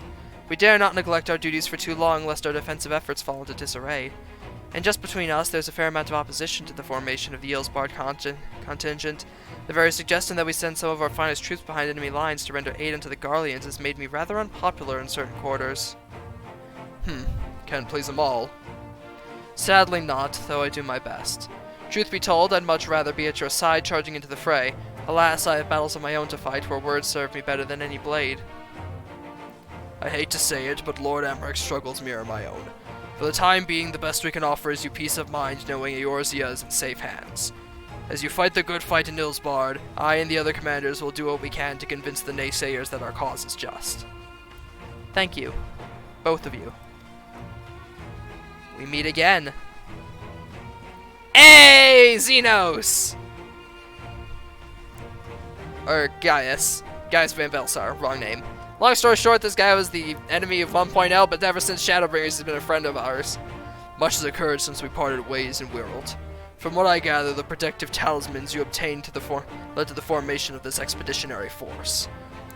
We dare not neglect our duties for too long, lest our defensive efforts fall into disarray. And just between us, there's a fair amount of opposition to the formation of the Yellsbard contingent. The very suggestion that we send some of our finest troops behind enemy lines to render aid unto the Garleans has made me rather unpopular in certain quarters. Can't please them all. Sadly not, though I do my best. Truth be told, I'd much rather be at your side charging into the fray. Alas, I have battles of my own to fight where words serve me better than any blade. I hate to say it, but Lord Amric's struggles mirror my own. For the time being, the best we can offer is you peace of mind knowing Eorzea is in safe hands. As you fight the good fight in Yellsbard, I and the other commanders will do what we can to convince the naysayers that our cause is just. Thank you. Both of you. We meet again. Hey, Xenos! Or Gaius. Gaius Van Velsar, wrong name. Long story short, this guy was the enemy of 1.0, but ever since Shadowbringers has been a friend of ours. Much has occurred since we parted ways in Wirral. From what I gather, the protective talismans you obtained led to the formation of this expeditionary force.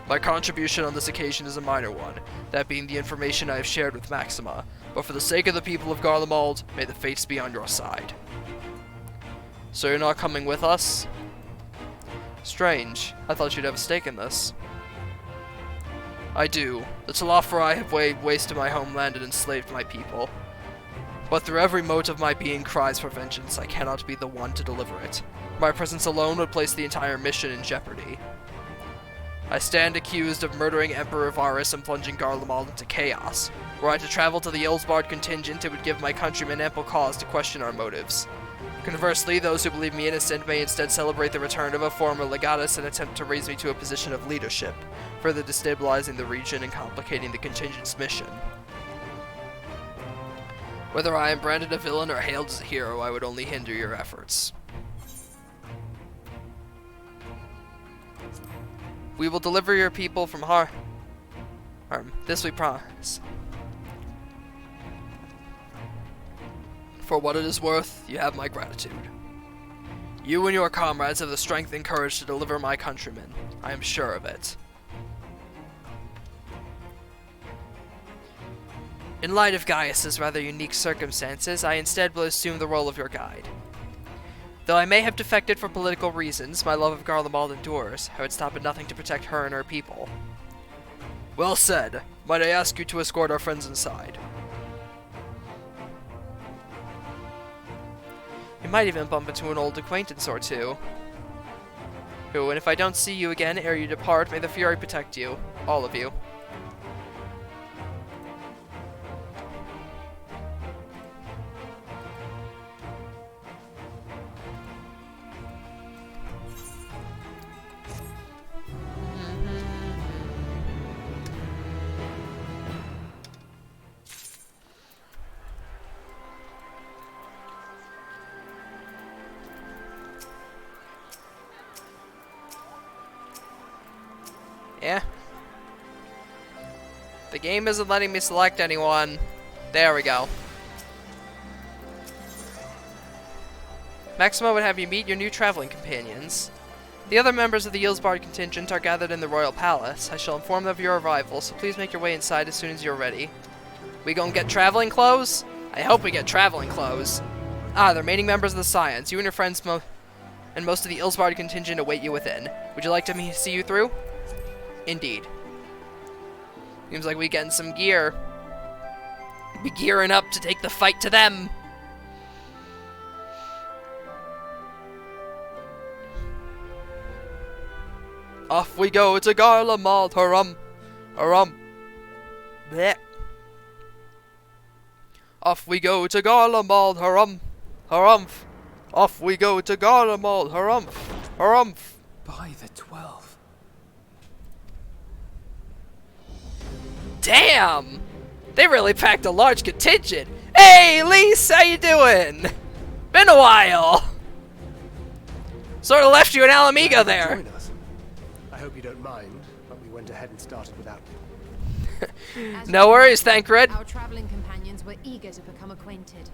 My contribution on this occasion is a minor one, that being the information I have shared with Maxima, but for the sake of the people of Garlemald, may the fates be on your side. So you're not coming with us? Strange. I thought you'd have a stake in this. I do. The Talafari have wasted my homeland and enslaved my people. But through every mote of my being cries for vengeance, I cannot be the one to deliver it. My presence alone would place the entire mission in jeopardy. I stand accused of murdering Emperor Varus and plunging Garlemald into chaos. Were I to travel to the Yellsbard contingent, it would give my countrymen ample cause to question our motives. Conversely, those who believe me innocent may instead celebrate the return of a former legatus and attempt to raise me to a position of leadership, further destabilizing the region and complicating the contingent's mission. Whether I am branded a villain or hailed as a hero, I would only hinder your efforts. We will deliver your people from harm. This we promise. For what it is worth, you have my gratitude. You and your comrades have the strength and courage to deliver my countrymen. I am sure of it. In light of Gaius's rather unique circumstances, I instead will assume the role of your guide. Though I may have defected for political reasons, my love of Garlemald endures. I would stop at nothing to protect her and her people. Well said. Might I ask you to escort our friends inside? You might even bump into an old acquaintance or two. Who, and if I don't see you again ere you depart, may the Fury protect you. All of you. Yeah. The game isn't letting me select anyone. There we go. Maxima would have you meet your new traveling companions. The other members of the Yellsbard contingent are gathered in the Royal Palace. I shall inform them of your arrival, so please make your way inside as soon as you're ready. We gonna get traveling clothes? I hope we get traveling clothes. Ah, the remaining members of the Scions. You and your friends and most of the Ilsbard contingent await you within. Would you like to see you through? Indeed. Seems like we getting some gear. Be gearing up to take the fight to them. Off we go to Garlemald, harum, harum. Blech. Off we go to Garlemald, harum, harumph. Off we go to Garlemald, harumph, harumph. By the 12. Damn! They really packed a large contingent. Hey, Lise, how you doing? Been a while. Sort of left you in Alamiga there. Join us. I hope you don't mind, but we went ahead and started without you. No worries, Thancred. Our traveling companions were eager to become acquainted.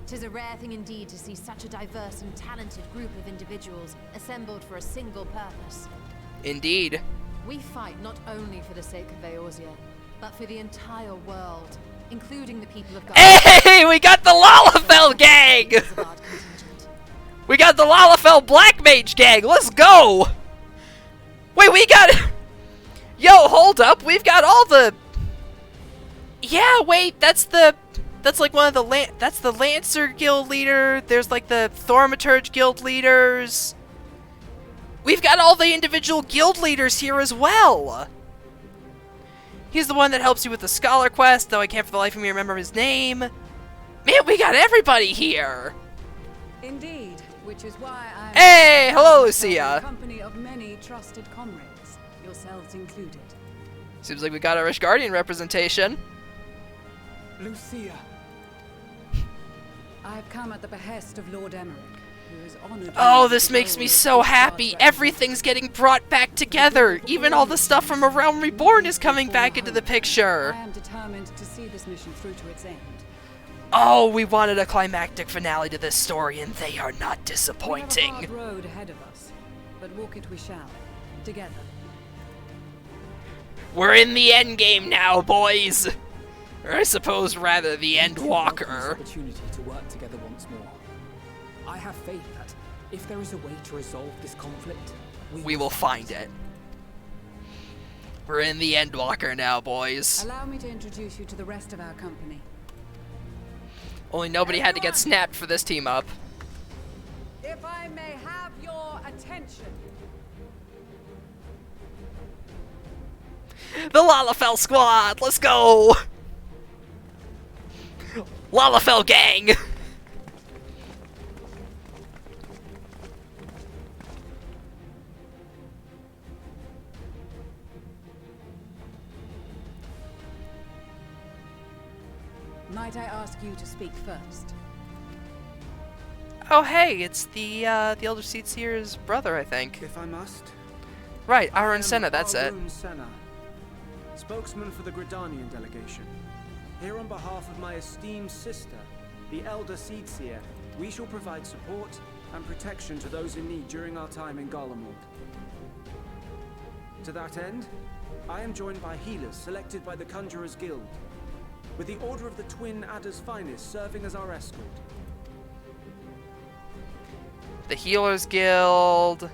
'Tis a rare thing indeed to see such a diverse and talented group of individuals assembled for a single purpose. Indeed. We fight not only for the sake of Eorzea, but for the entire world, including the people of God. Hey, we got the Lalafell gang! We got the Lalafell Black Mage gang, let's go! Wait, we got... Yo, hold up, we've got all the... Yeah, wait, that's like one of the... That's the Lancer Guild leader, there's like the Thaumaturge Guild leaders. We've got all the individual guild leaders here as well. He's the one that helps you with the Scholar Quest, though I can't for the life of me remember his name. Man, we got everybody here! Indeed, which is why I... Hey, hello, Lucia! ...company of many trusted comrades, yourselves included. Seems like we got our Ishgardian representation. Lucia. I've come at the behest of Lord Emmerich, who is honored... Oh, this makes me so happy! Everything's getting brought back together! Even all the stuff from A Realm Reborn is coming back into the picture! I am determined to see this mission through to its end. Oh, we wanted a climactic finale to this story, and they are not disappointing. We have a hard road ahead of us, but walk it we shall, together. We're in the end game now, boys! Or I suppose rather the end walker. Opportunity to work together once more. I have faith that if there is a way to resolve this conflict, we will find it. We're in the Endwalker now, boys. Allow me to introduce you to the rest of our company. Only nobody had to get snapped for this team up. If I may have your attention. The Lalafell squad, let's go! Lalafell gang! Might I ask you to speak first? Oh hey, it's the Elder Seatseer's brother, I think. If I must. Right, Aaron Senna, that's it. Aaron Senna, spokesman for the Gridanian delegation. Here on behalf of my esteemed sister, the Elder Seatseer, we shall provide support and protection to those in need during our time in Garlemald. To that end, I am joined by healers selected by the Conjurers Guild, with the Order of the Twin Adder's Finest serving as our escort. The Healers Guild,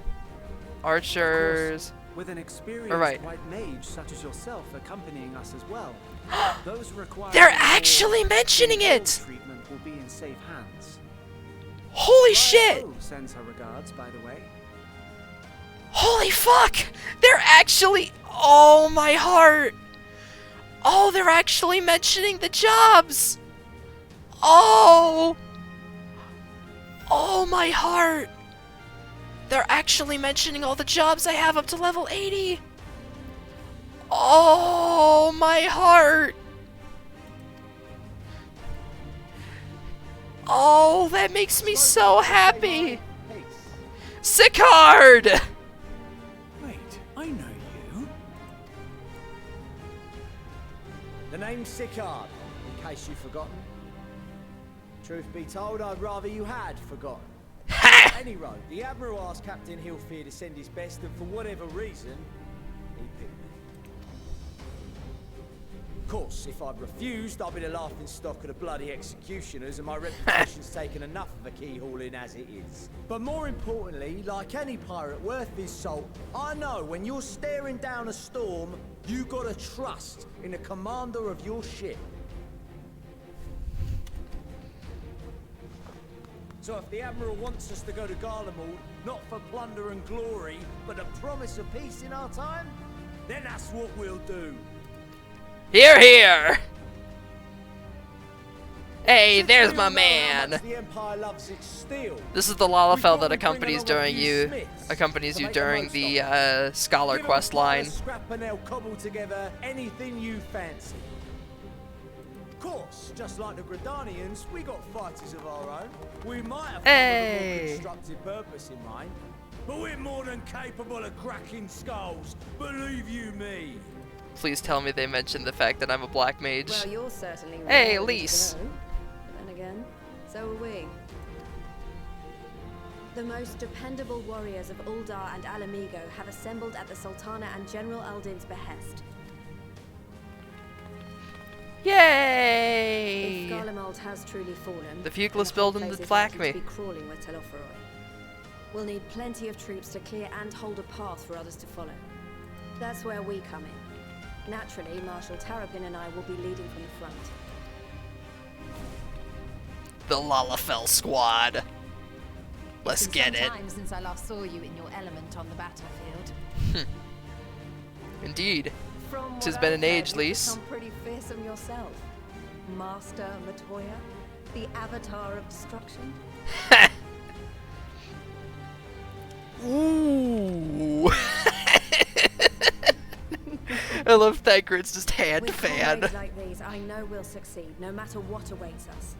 Archers. With an experienced white mage such as yourself accompanying us as well, those requiring They're actually mentioning it! Treatment will be in safe hands. Holy shit! Sends her regards, by the way. Holy fuck! They're actually... Oh, my heart! Oh, they're actually mentioning the jobs! Oh! Oh, my heart! They're actually mentioning all the jobs I have up to level 80! Oh, my heart! Oh, that makes me so happy! Sicard! Wait, I know you. The name's Sicard, in case you've forgotten. Truth be told, I'd rather you had forgotten. Anyway, the Admiral asked Captain Hilfear to send his best, and for whatever reason, he picked course, if I'd refused, I'd be the laughing stock of the bloody executioners, and my reputation's taken enough of a keyhauling as it is. But more importantly, like any pirate worth his salt, I know when you're staring down a storm, you gotta trust in the commander of your ship. So if the Admiral wants us to go to Garlemald, not for plunder and glory, but the promise of peace in our time, then that's what we'll do. Here, here! Hey, there's my man! The Empire loves its steel. This is the Lalafell that accompanies you during the Scholar quest line. Scrap and they'll cobble together anything you fancy. Of course, just like the Gridanians, we got fighters of our own. We might have a more constructive purpose in mind, but we're more than capable of cracking skulls. Believe you me. Please tell me they mentioned the fact that I'm a black mage. Well, you're certainly hey, raring to Elise. go. But then again, so are we. The most dependable warriors of Uldar and Alamigo have assembled at the Sultana and General Aldin's behest. Yay! If Garlemald has truly fallen, the Fuglis building the black me. Be crawling with Telophoroi. We'll need plenty of troops to clear and hold a path for others to follow. That's where we come in. Naturally, Marshal Tarapin and I will be leading from the front. The Lalafell squad. Let's It's get been it. some time since I last saw you in your element on the battlefield. Indeed. From Tis what been I've an age, heard, Lise. you've become pretty fearsome yourself. Master Matoya, the avatar of destruction. Ooh. I love Thagrid's just hand With fan. comrades like these, I know we'll succeed, no matter what awaits us.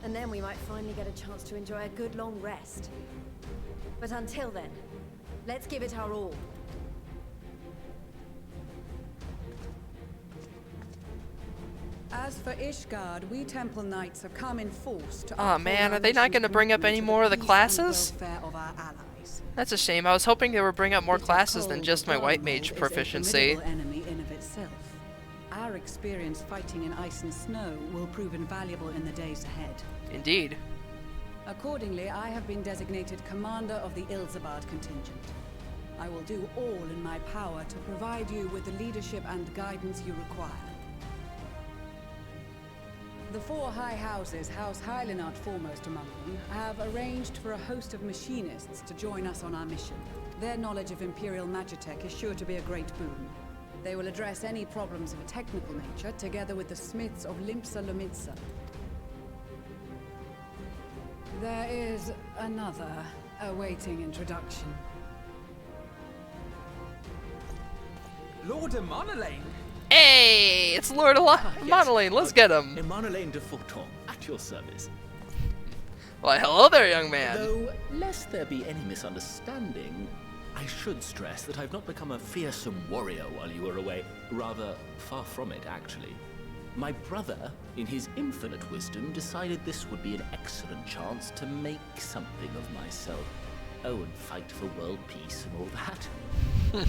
And then we might finally get a chance to enjoy a good long rest. But until then, let's give it our all. As for Ishgard, we Temple Knights have come in force to Aw, man, are they not going to bring up any more of the classes? of our allies. That's a shame. I was hoping they would bring up more classes than just my white mage Is a proficiency. formidable enemy in of itself. Our experience fighting in ice and snow will prove invaluable in the days ahead. Indeed. Accordingly, I have been designated commander of the Ilzabard contingent. I will do all in my power to provide you with the leadership and guidance you require. The four high houses, House Hylinart foremost among them, have arranged for a host of machinists to join us on our mission. Their knowledge of Imperial Magitech is sure to be a great boon. They will address any problems of a technical nature, together with the smiths of Limpsa Lomitsa. There is another awaiting introduction. Lord Emanolain? Hey, it's Lord Monolane. Let's get him. Emanolain de Forton, at your service. Why, hello there, young man. Though, lest there be any misunderstanding, I should stress that I've not become a fearsome warrior while you were away. Rather, far from it, actually. My brother, in his infinite wisdom, decided this would be an excellent chance to make something of myself. Oh, and fight for world peace and all that.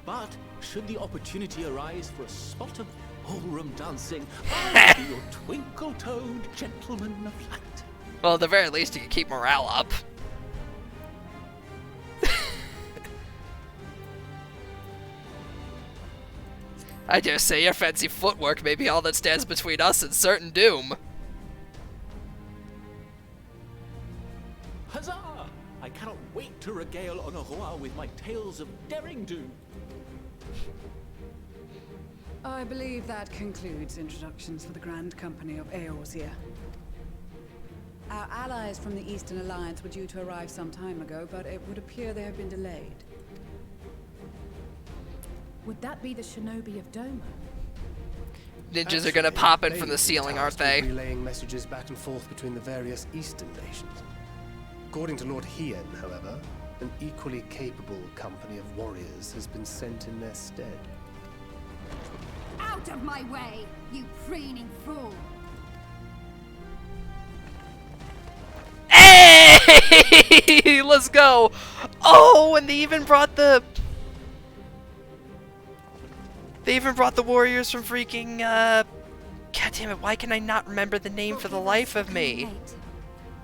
But, should the opportunity arise for a spot of ballroom dancing, I'll be your twinkle-toed gentleman of light. Well, at the very least, you can keep morale up. I dare say your fancy footwork may be all that stands between us and certain doom. Huzzah! I cannot wait to regale Honorat with my tales of daring do. I believe that concludes introductions for the Grand Company of Eorzea. Our allies from the Eastern Alliance were due to arrive some time ago, but it would appear they have been delayed. Would that be the shinobi of Doma? Ninjas are gonna pop in from the ceiling, aren't they? Relaying messages back and forth between the various Eastern nations. According to Lord Hien, however, an equally capable company of warriors has been sent in their stead. Out of my way, you preening fool! Hey! Let's go! Oh, and they even brought the They even brought the warriors from freaking, God damn it, why can I not remember the name for the life of me?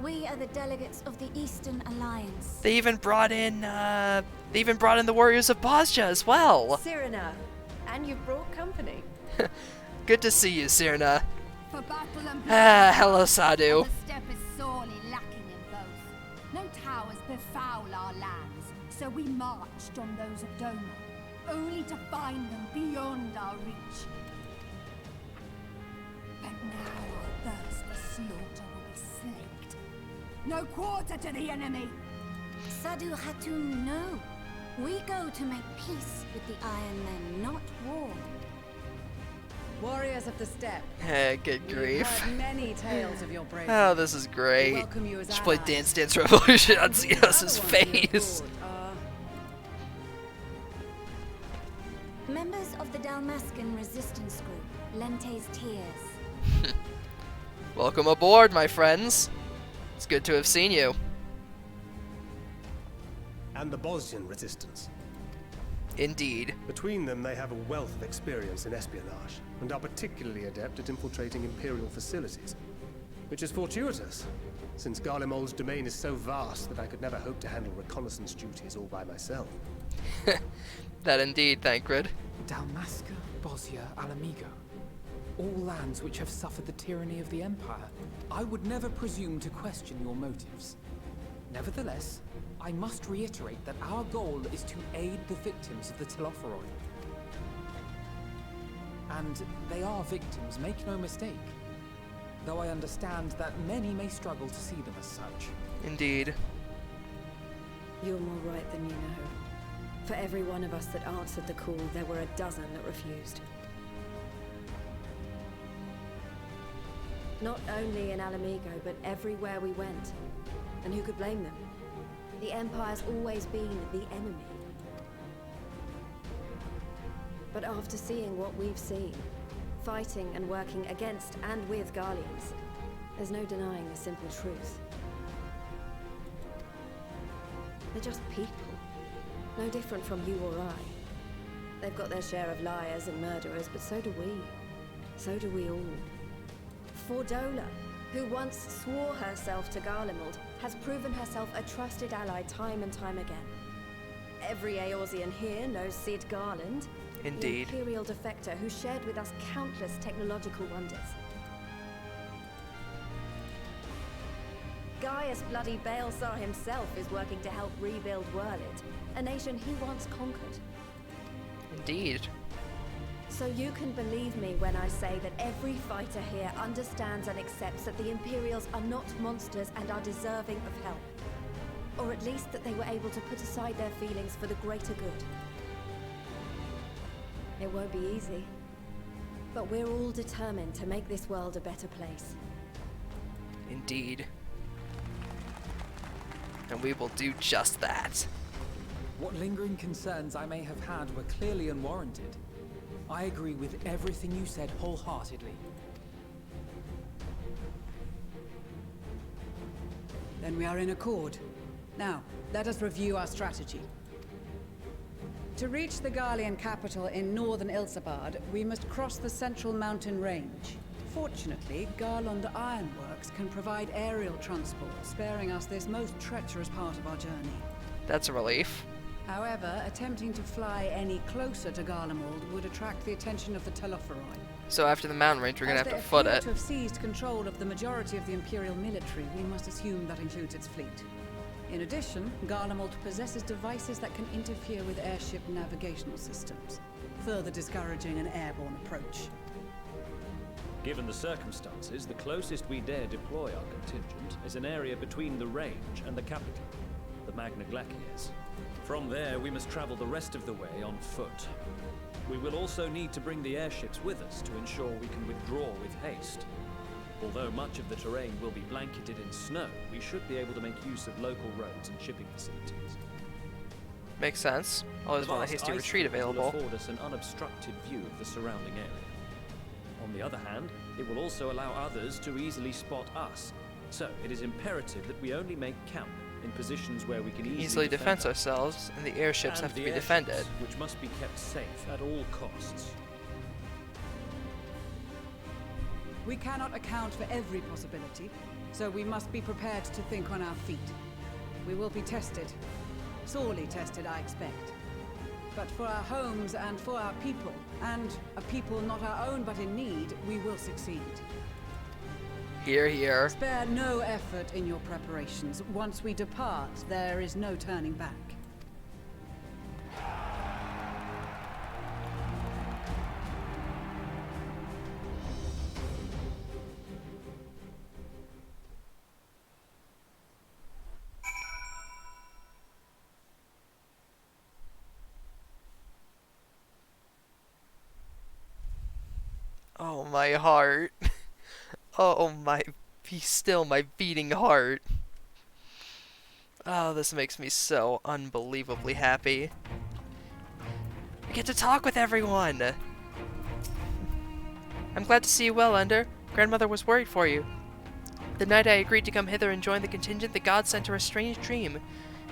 We are the delegates of the Eastern Alliance. They even brought in the warriors of Bosja as well. Cyrena, and you've brought company. Good to see you, Cyrena. For battle and Hello, Sadu. The steppe is sorely lacking in both. No towers befoul our lands, so we marched on those of Doma, only to find them beyond our reach. But now our thirst for slaughter will be slaked. No quarter to the enemy! Sadu Hatun, no. We go to make peace with the Iron Men, not war. Warriors of the steppe. Good grief. We've heard many tales of your bravery. Oh, this is great. We welcome you as Just play allies. Dance Dance Revolution on Xenos' face. Members of the Dalmascan resistance group, Lente's Tears. Welcome aboard, my friends. It's good to have seen you. And the Bosnian resistance. Indeed. Between them, they have a wealth of experience in espionage, and are particularly adept at infiltrating Imperial facilities. Which is fortuitous, since Garlemald's domain is so vast that I could never hope to handle reconnaissance duties all by myself. That indeed, Thancred. Dalmasca, Bosnia, Alamigo. All lands which have suffered the tyranny of the Empire. I would never presume to question your motives. Nevertheless, I must reiterate that our goal is to aid the victims of the Telophoroi. And they are victims, make no mistake. Though I understand that many may struggle to see them as such. Indeed. You're more right than you know. For every one of us that answered the call, there were a dozen that refused. Not only in Alamigo, but everywhere we went. And who could blame them? The Empire's always been the enemy. But after seeing what we've seen, fighting and working against and with Garleans, there's no denying the simple truth. They're just people. No different from you or I. They've got their share of liars and murderers, but so do we. So do we all. Fordola, who once swore herself to Garlemald, has proven herself a trusted ally time and time again. Every Eorzean here knows Cid Garland, Indeed. the Imperial defector who shared with us countless technological wonders. Gaius bloody Baelsar himself is working to help rebuild Wurlit, a nation he once conquered. Indeed. So you can believe me when I say that every fighter here understands and accepts that the Imperials are not monsters and are deserving of help. Or at least that they were able to put aside their feelings for the greater good. It won't be easy, but we're all determined to make this world a better place. Indeed. And we will do just that. What lingering concerns I may have had were clearly unwarranted. I agree with everything you said wholeheartedly. Then we are in accord. Now, let us review our strategy. To reach the Garlean capital in northern Ilsabard, we must cross the central mountain range. Fortunately, Garlond Ironworks can provide aerial transport, sparing us this most treacherous part of our journey. That's a relief. However, attempting to fly any closer to Garlemald would attract the attention of the Telophoroi. So after the mountain range, we're gonna have to foot it. To have seized control of the majority of the Imperial military, we must assume that includes its fleet. In addition, Garlemald possesses devices that can interfere with airship navigational systems, further discouraging an airborne approach. Given the circumstances, the closest we dare deploy our contingent is an area between the range and the capital, the Magna Glaciers. From there, we must travel the rest of the way on foot. We will also need to bring the airships with us to ensure we can withdraw with haste. Although much of the terrain will be blanketed in snow, we should be able to make use of local roads and shipping facilities. Makes sense. Always want a hasty retreat available. Will afford us an unobstructed view of the surrounding area. On the other hand, it will also allow others to easily spot us. So it is imperative that we only make camp in positions where we can easily defend ourselves, and the airships have to be defended. Which must be kept safe at all costs. We cannot account for every possibility, so we must be prepared to think on our feet. We will be tested. Sorely tested, I expect. But for our homes and for our people, and a people not our own but in need, we will succeed. Hear, hear. Spare no effort in your preparations. Once we depart, there is no turning back. Oh, my heart. Oh, my... Be still, my beating heart. Oh, this makes me so unbelievably happy. I get to talk with everyone! I'm glad to see you well, Ender. Grandmother was worried for you. The night I agreed to come hither and join the contingent, the gods sent her a strange dream.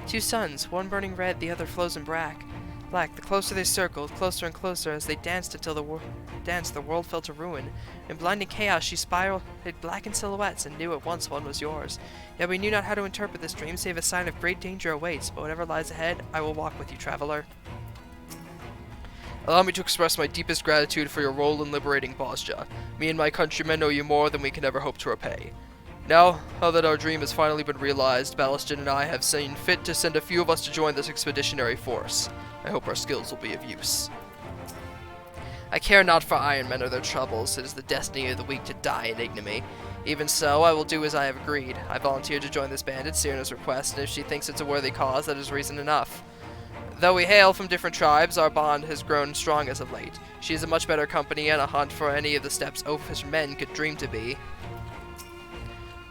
2 suns, one burning red, the other frozen black. The closer they circled, closer and closer, as they danced until the world fell to ruin. In blinding chaos, she spiraled blackened silhouettes and knew at once one was yours. Yet we knew not how to interpret this dream, save a sign of great danger awaits. But whatever lies ahead, I will walk with you, traveler. Allow me to express my deepest gratitude for your role in liberating Bosja. Me and my countrymen owe you more than we can ever hope to repay. Now that our dream has finally been realized, Ballaston and I have seen fit to send a few of us to join this expeditionary force. I hope our skills will be of use. I care not for Iron Men or their troubles. It is the destiny of the weak to die in ignominy. Even so, I will do as I have agreed. I volunteered to join this band at Cyrna's request, and if she thinks it's a worthy cause, that is reason enough. Though we hail from different tribes, our bond has grown strong as of late. She is a much better company and a hunt for any of the steps oafish men could dream to be.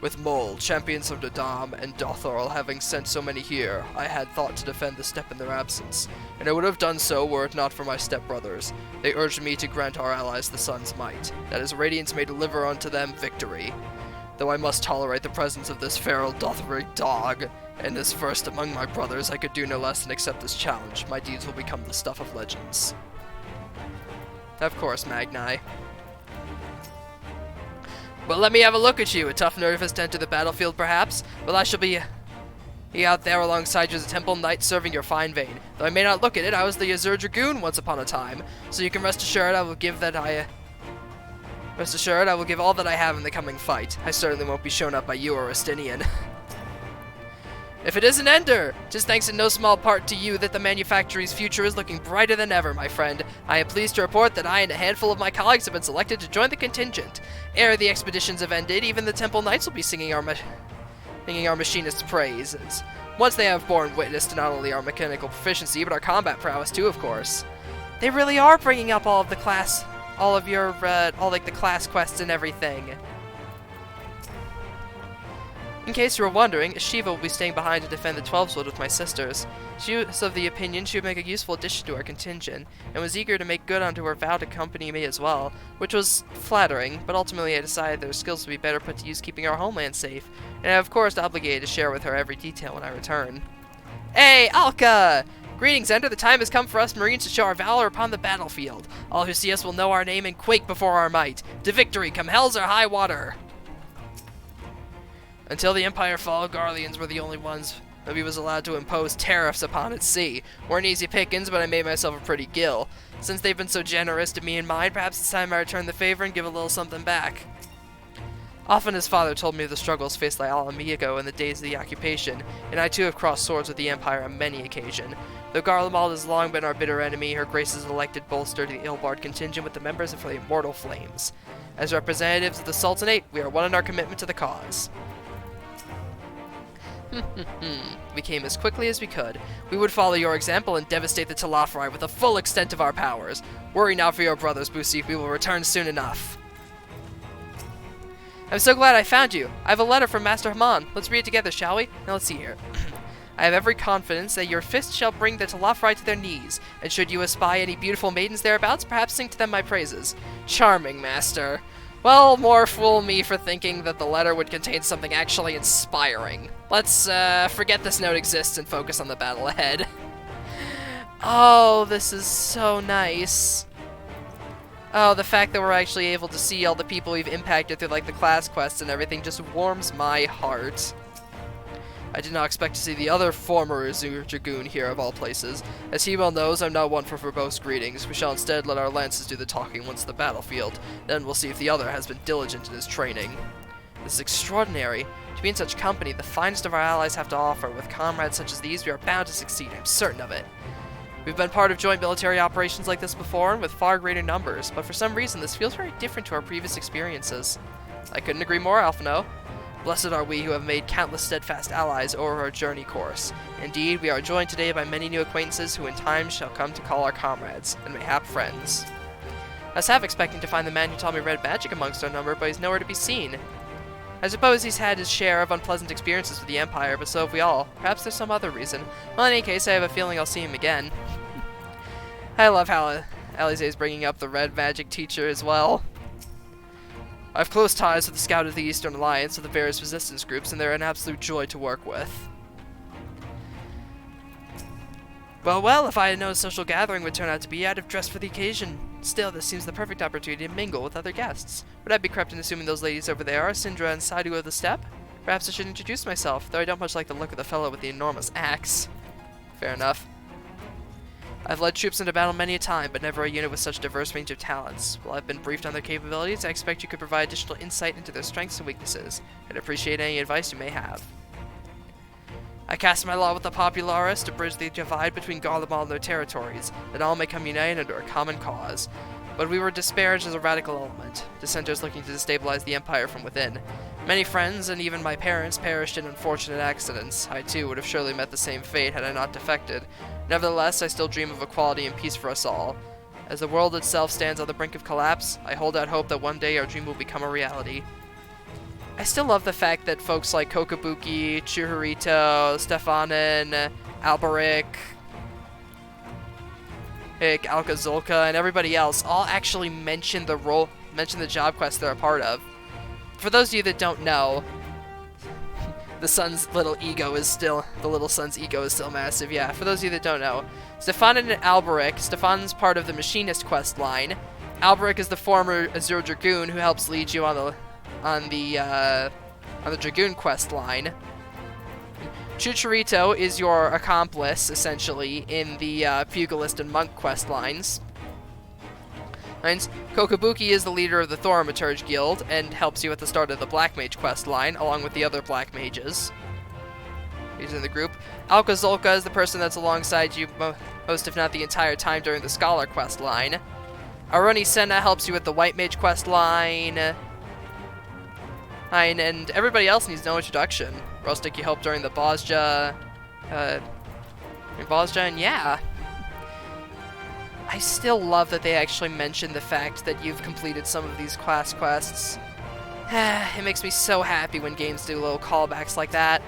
With Mole, champions of Nadam, and Dothorl having sent so many here, I had thought to defend the steppe in their absence, and I would have done so were it not for my stepbrothers. They urged me to grant our allies the sun's might, that his radiance may deliver unto them victory. Though I must tolerate the presence of this feral Dothoric dog, and as first among my brothers, I could do no less than accept this challenge. My deeds will become the stuff of legends. Of course, Magni. Well, let me have a look at you. A tough nervous to enter the battlefield, perhaps? Well, I shall be out there alongside you as a temple knight serving your fine vein. Though I may not look at it, I was the Azure Dragoon once upon a time. So you can rest assured I will give all that I have in the coming fight. I certainly won't be shown up by you or Rustinian. If it isn't Ender, 'tis thanks in no small part to you that the manufactory's future is looking brighter than ever, my friend. I am pleased to report that I and a handful of my colleagues have been selected to join the contingent. Ere the expeditions have ended, even the Temple Knights will be singing our machinist's praises. Once they have borne witness to not only our mechanical proficiency, but our combat prowess too, of course. They really are bringing up all the class quests and everything. In case you were wondering, Shiva will be staying behind to defend the 12-Wood with my sisters. She was of the opinion she would make a useful addition to our contingent, and was eager to make good onto her vow to accompany me as well, which was flattering, but ultimately I decided their skills would be better put to use keeping our homeland safe, and I am of course obligated to share with her every detail when I return. Hey, Alka! Greetings, Ender. The time has come for us Marines to show our valor upon the battlefield. All who see us will know our name and quake before our might. To victory, come hells or high water! Until the Empire fell, Garleans were the only ones that we was allowed to impose tariffs upon at sea. Weren't easy pickings, but I made myself a pretty gill. Since they've been so generous to me and mine, perhaps it's time I return the favor and give a little something back. Often his father told me of the struggles faced by Al Amigo in the days of the occupation, and I too have crossed swords with the Empire on many occasions. Though Garlemald has long been our bitter enemy, her grace has elected bolster to the ill-barred contingent with the members of the Immortal Flames. As representatives of the Sultanate, we are one in our commitment to the cause. We came as quickly as we could. We would follow your example and devastate the Telafri with the full extent of our powers. Worry not for your brothers, Busif. We will return soon enough. I'm so glad I found you. I have a letter from Master Haman. Let's read it together, shall we? Now let's see here. I have every confidence that your fist shall bring the Telafri to their knees, and should you espy any beautiful maidens thereabouts, perhaps sing to them my praises. Charming, Master. Well, more fool me for thinking that the letter would contain something actually inspiring. Let's forget this note exists and focus on the battle ahead. Oh, this is so nice. Oh, the fact that we're actually able to see all the people we've impacted through, like, the class quests and everything just warms my heart. I did not expect to see the other former Azure Dragoon here, of all places. As he well knows, I'm not one for verbose greetings. We shall instead let our lances do the talking once the battlefield. Then we'll see if the other has been diligent in his training. This is extraordinary. To be in such company, the finest of our allies have to offer. With comrades such as these, we are bound to succeed. I'm certain of it. We've been part of joint military operations like this before, and with far greater numbers, but for some reason this feels very different to our previous experiences. I couldn't agree more, Alphino. Blessed are we who have made countless steadfast allies over our journey course. Indeed, we are joined today by many new acquaintances who in time shall come to call our comrades, and mayhap friends. I was half expecting to find the man who taught me red magic amongst our number, but he's nowhere to be seen. I suppose he's had his share of unpleasant experiences with the Empire, but so have we all. Perhaps there's some other reason. Well, in any case, I have a feeling I'll see him again. I love how Alize is bringing up the red magic teacher as well. I have close ties with the Scout of the Eastern Alliance of the various resistance groups, and they're an absolute joy to work with. Well, if I had known a social gathering would turn out to be, I'd have dressed for the occasion. Still, this seems the perfect opportunity to mingle with other guests. Would I be correct in assuming those ladies over there are Syndra and Saidu of the Steppe? Perhaps I should introduce myself, though I don't much like the look of the fellow with the enormous axe. Fair enough. I've led troops into battle many a time, but never a unit with such diverse range of talents. While I've been briefed on their capabilities, I expect you could provide additional insight into their strengths and weaknesses. I'd appreciate any advice you may have. I cast my lot with the Popularis to bridge the divide between Garlemald and their territories, that all may come united under a common cause. But we were disparaged as a radical element, dissenters looking to destabilize the Empire from within. Many friends, and even my parents, perished in unfortunate accidents. I too would have surely met the same fate had I not defected. Nevertheless, I still dream of equality and peace for us all. As the world itself stands on the brink of collapse, I hold out hope that one day our dream will become a reality. I still love the fact that folks like Kokabuki, Chihurito, Stefanin, Alberic, Alcazolka, and everybody else all actually mention the job quest they're a part of. For those of you that don't know, the little son's ego is still massive. Yeah, for those of you that don't know, Stefanin and Alberic, Stefan's part of the Machinist quest line. Alberic is the former Azure Dragoon who helps lead you on the Dragoon quest line. Chicharito is your accomplice, essentially, in the Pugilist and Monk quest lines. And Kokabuki is the leader of the Thaumaturge Guild and helps you at the start of the Black Mage quest line, along with the other Black Mages. He's in the group. Alcazolka is the person that's alongside you most, if not the entire time, during the Scholar quest line. Aroni Senna helps you with the White Mage quest line. And everybody else needs no introduction. Rustic you help during the Bozja, and yeah. I still love that they actually mention the fact that you've completed some of these class quests. It makes me so happy when games do little callbacks like that.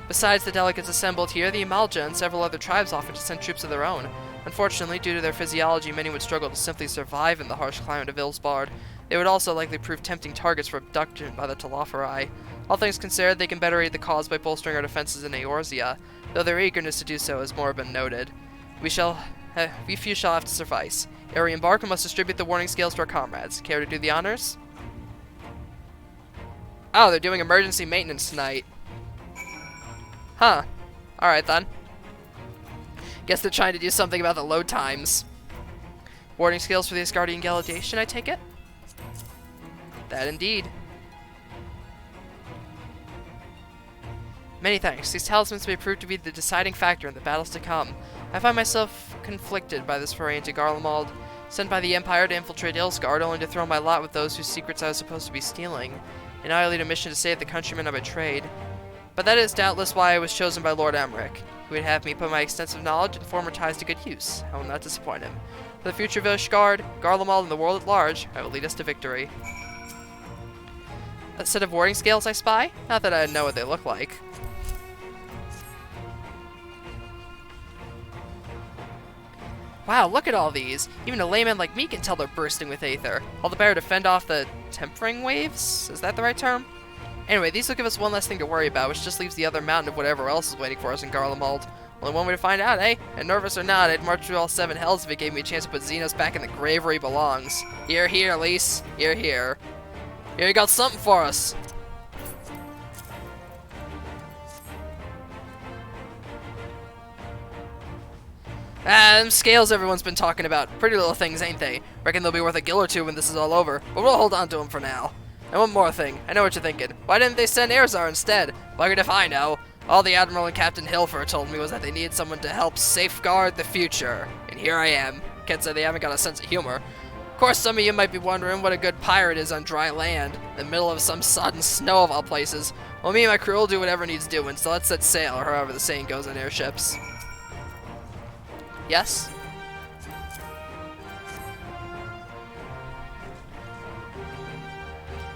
Besides the delegates assembled here, the Amalja and several other tribes offered to send troops of their own. Unfortunately, due to their physiology, many would struggle to simply survive in the harsh climate of Ilsbard. They would also likely prove tempting targets for abduction by the Telophori. All things considered, they can better aid the cause by bolstering our defenses in Eorzea, though their eagerness to do so has more been noted. We few shall have to suffice. Ere we embark, we must distribute the warning scales to our comrades. Care to do the honors? Oh, they're doing emergency maintenance tonight. Huh. Alright then. Guess they're trying to do something about the load times. Warning scales for the Asgardian Delegation, I take it? That indeed. Many thanks. These talismans may prove to be the deciding factor in the battles to come. I find myself conflicted by this foray into Garlemald, sent by the Empire to infiltrate Ilsgard, only to throw my lot with those whose secrets I was supposed to be stealing, and I lead a mission to save the countrymen I betrayed. But that is doubtless why I was chosen by Lord Emmerich, who would have me put my extensive knowledge and former ties to good use. I will not disappoint him. For the future of Ilsgard, Garlemald, and the world at large, I will lead us to victory. A set of warding scales I spy? Not that I know what they look like. Wow, look at all these! Even a layman like me can tell they're bursting with aether. All the better to fend off the tempering waves? Is that the right term? Anyway, these will give us one less thing to worry about, which just leaves the other mountain of whatever else is waiting for us in Garlemald. Only one way to find out, eh? And nervous or not, I'd march through all 7 hells if it gave me a chance to put Xenos back in the grave where he belongs. Here, here, Lise. Here, here. Here, you got something for us. Them scales everyone's been talking about. Pretty little things, ain't they? Reckon they'll be worth a gill or two when this is all over, but we'll hold on to them for now. And one more thing. I know what you're thinking. Why didn't they send Erzar instead? Buggered if I know. All the Admiral and Captain Hilfer told me was that they needed someone to help safeguard the future. And here I am. Can't say they haven't got a sense of humor. Of course, some of you might be wondering what a good pirate is on dry land, in the middle of some sodden snow of all places. Well, me and my crew will do whatever needs doing, so let's set sail, or however the saying goes on airships. Yes?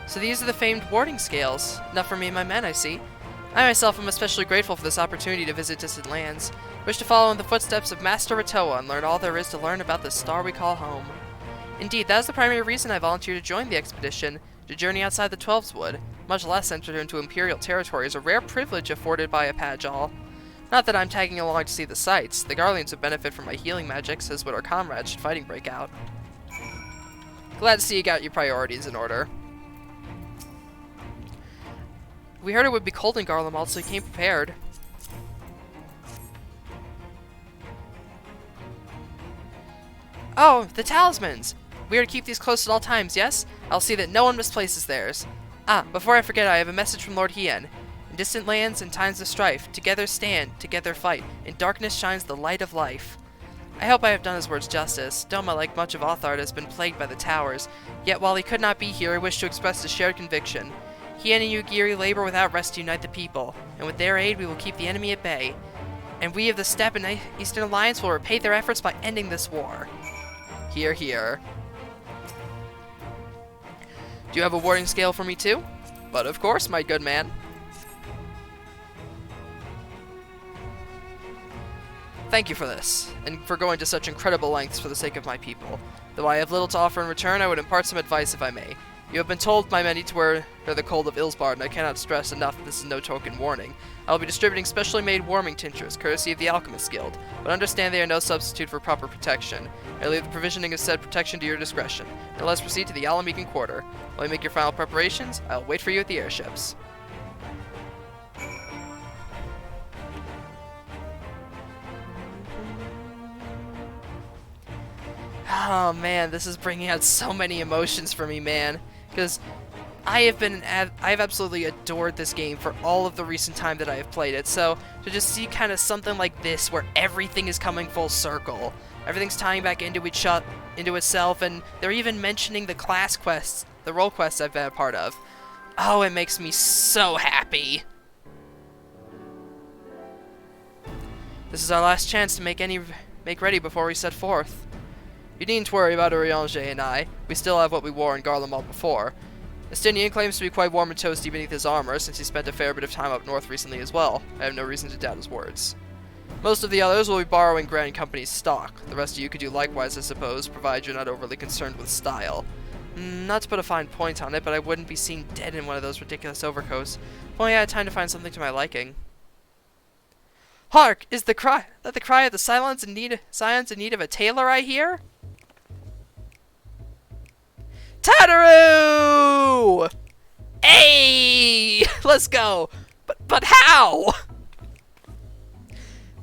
So these are the famed warding scales. Enough for me and my men, I see. I myself am especially grateful for this opportunity to visit distant lands. Wish to follow in the footsteps of Master Ratoa and learn all there is to learn about the star we call home. Indeed, that is the primary reason I volunteered to join the expedition, to journey outside the Twelves Wood. Much less enter into Imperial territory is a rare privilege afforded by a Pagel. Not that I'm tagging along to see the sights. The Garleans would benefit from my healing magics, as would our comrades should fighting break out. Glad to see you got your priorities in order. We heard it would be cold in Garlemald, so we came prepared. Oh, the talismans! We are to keep these close at all times, yes? I'll see that no one misplaces theirs. Ah, before I forget, I have a message from Lord Hien. In distant lands and times of strife, together stand, together fight. In darkness shines the light of life. I hope I have done his words justice. Doma, like much of Authard, has been plagued by the towers. Yet while he could not be here, I wish to express a shared conviction. Hien and Yugiri labor without rest to unite the people, and with their aid we will keep the enemy at bay. And we of the Steppe and Eastern Alliance will repay their efforts by ending this war. Hear, hear. Do you have a warding scale for me too? But of course, my good man. Thank you for this, and for going to such incredible lengths for the sake of my people. Though I have little to offer in return, I would impart some advice if I may. You have been told by many to wear the cold of Ilsbard, and I cannot stress enough that this is no token warning. I will be distributing specially made warming tinctures, courtesy of the Alchemist Guild, but understand they are no substitute for proper protection. I leave the provisioning of said protection to your discretion, and let's proceed to the Alamegan Quarter. While you make your final preparations, I will wait for you at the airships. Oh man, this is bringing out so many emotions for me, man. Because I have absolutely adored this game for all of the recent time that I have played it. So to just see kind of something like this, where everything is coming full circle, everything's tying back into itself, and they're even mentioning the class quests, the role quests I've been a part of. Oh, it makes me so happy. This is our last chance to make ready before we set forth. You needn't worry about Urianger and I. We still have what we wore in Garlemald before. Estinian claims to be quite warm and toasty beneath his armor, since he spent a fair bit of time up north recently as well. I have no reason to doubt his words. Most of the others will be borrowing Grand Company's stock. The rest of you could do likewise, I suppose, provided you're not overly concerned with style. Not to put a fine point on it, but I wouldn't be seen dead in one of those ridiculous overcoats. If only I had time to find something to my liking. Hark! Is that the cry of the scions in need of a tailor I hear? Tataru! Hey! Let's go! But how?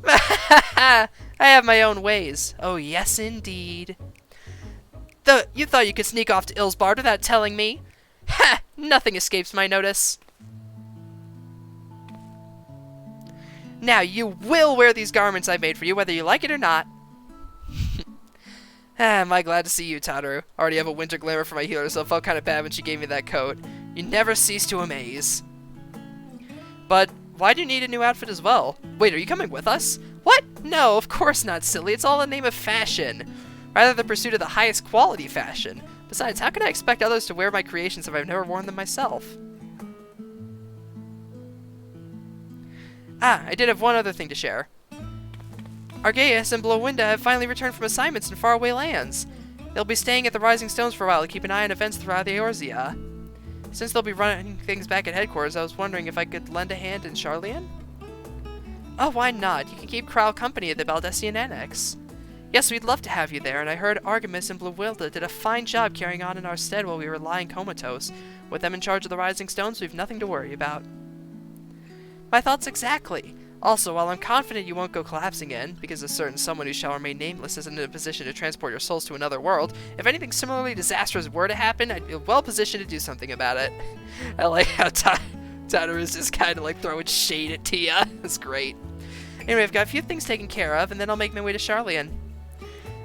I have my own ways. Oh, yes, indeed. You thought you could sneak off to Ilsbard without telling me? Ha! Nothing escapes my notice. Now, you will wear these garments I made for you, whether you like it or not. Am I glad to see you, Tataru. Already have a winter glamour for my healer, so it felt kind of bad when she gave me that coat. You never cease to amaze. But why do you need a new outfit as well? Wait, are you coming with us? What? No, of course not, silly. It's all in the name of fashion. Rather the pursuit of the highest quality fashion. Besides, how can I expect others to wear my creations if I've never worn them myself? Ah, I did have one other thing to share. Argeus and Blowinda have finally returned from assignments in faraway lands. They'll be staying at the Rising Stones for a while to keep an eye on events throughout the Eorzea. Since they'll be running things back at headquarters, I was wondering if I could lend a hand in Charlian? Oh, why not? You can keep Kral company at the Baldessian Annex. Yes, we'd love to have you there, and I heard Artemis and Bluewilda did a fine job carrying on in our stead while we were lying comatose. With them in charge of the Rising Stones, we've nothing to worry about. My thoughts exactly. Also, while I'm confident you won't go collapsing again, because a certain someone who shall remain nameless isn't in a position to transport your souls to another world, if anything similarly disastrous were to happen, I'd be well positioned to do something about it. I like how Tadar is just kind of like throwing shade at Tia. That's great. Anyway, I've got a few things taken care of, and then I'll make my way to Charlian.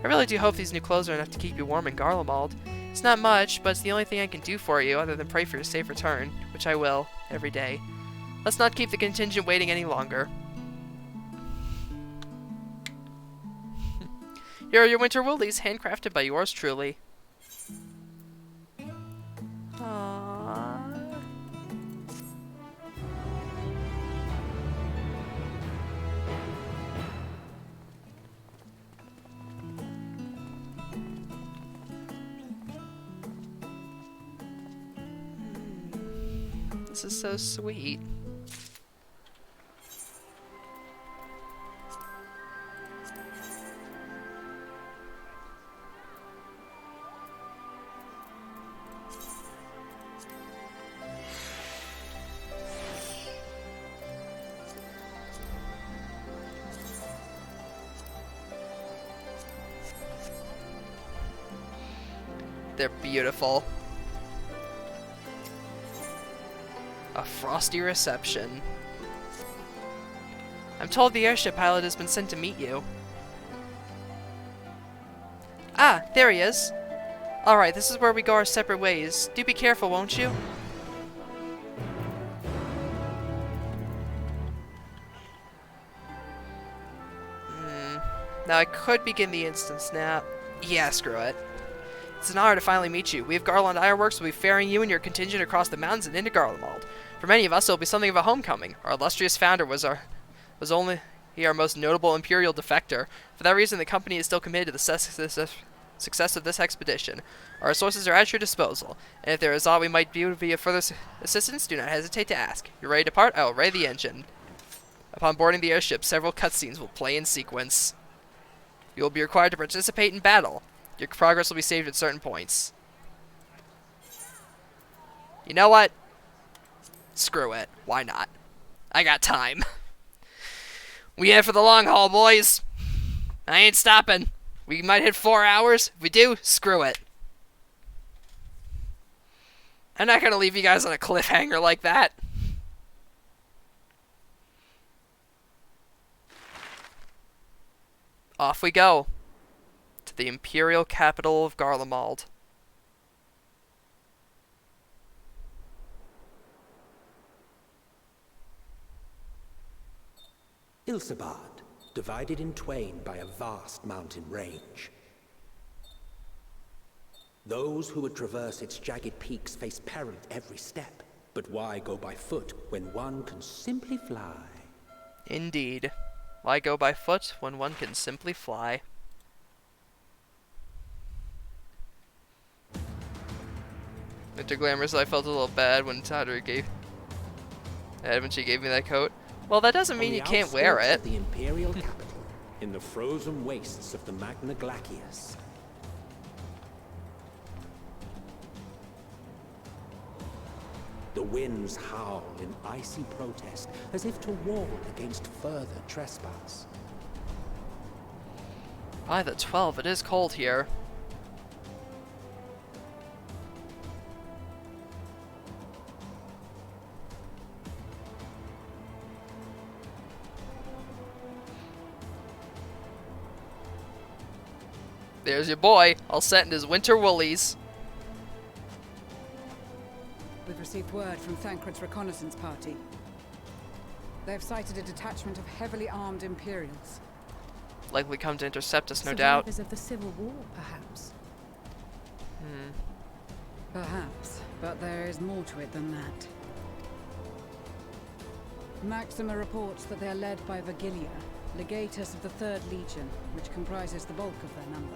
I really do hope these new clothes are enough to keep you warm in Garlemald. It's not much, but it's the only thing I can do for you other than pray for your safe return, which I will, every day. Let's not keep the contingent waiting any longer. Here are your winter woolies, handcrafted by yours truly. Aww. This is so sweet. They're beautiful. A frosty reception. I'm told the airship pilot has been sent to meet you. Ah, there he is. Alright, this is where we go our separate ways. Do be careful, won't you? Now I could begin the instance now. Yeah, screw it. It's an honor to finally meet you. We of Garland Ironworks will be ferrying you and your contingent across the mountains and into Garlemald. For many of us, it will be something of a homecoming. Our illustrious founder was only our most notable Imperial defector. For that reason, the company is still committed to the success of this expedition. Our resources are at your disposal, and if there is aught we might be of further assistance, do not hesitate to ask. You're ready to depart? I will ready the engine. Upon boarding the airship, several cutscenes will play in sequence. You will be required to participate in battle. Your progress will be saved at certain points. You know what? Screw it. Why not? I got time. We in for the long haul, boys. I ain't stopping. We might hit 4 hours. If we do, screw it. I'm not going to leave you guys on a cliffhanger like that. Off we go. To the imperial capital of Garlemald. Ilsabad, divided in twain by a vast mountain range. Those who would traverse its jagged peaks face peril at every step. But why go by foot when one can simply fly? Indeed. Why go by foot when one can simply fly? Mr. Glamorous, I felt a little bad when Tadri when she gave me that coat. Well, that doesn't mean you can't wear it. The Imperial capital, in the frozen wastes of the Magna Glacius. The winds howl in icy protest, as if to warn against further trespass. By the 12, it is cold here. There's your boy, all set in his winter woolies. We've received word from Thancred's reconnaissance party. They have sighted a detachment of heavily armed Imperials. Likely come to intercept us, no doubt. Survivors of the Civil War, perhaps. Perhaps, but there is more to it than that. Maxima reports that they are led by Vergilia, legatus of the 3rd Legion, which comprises the bulk of their number.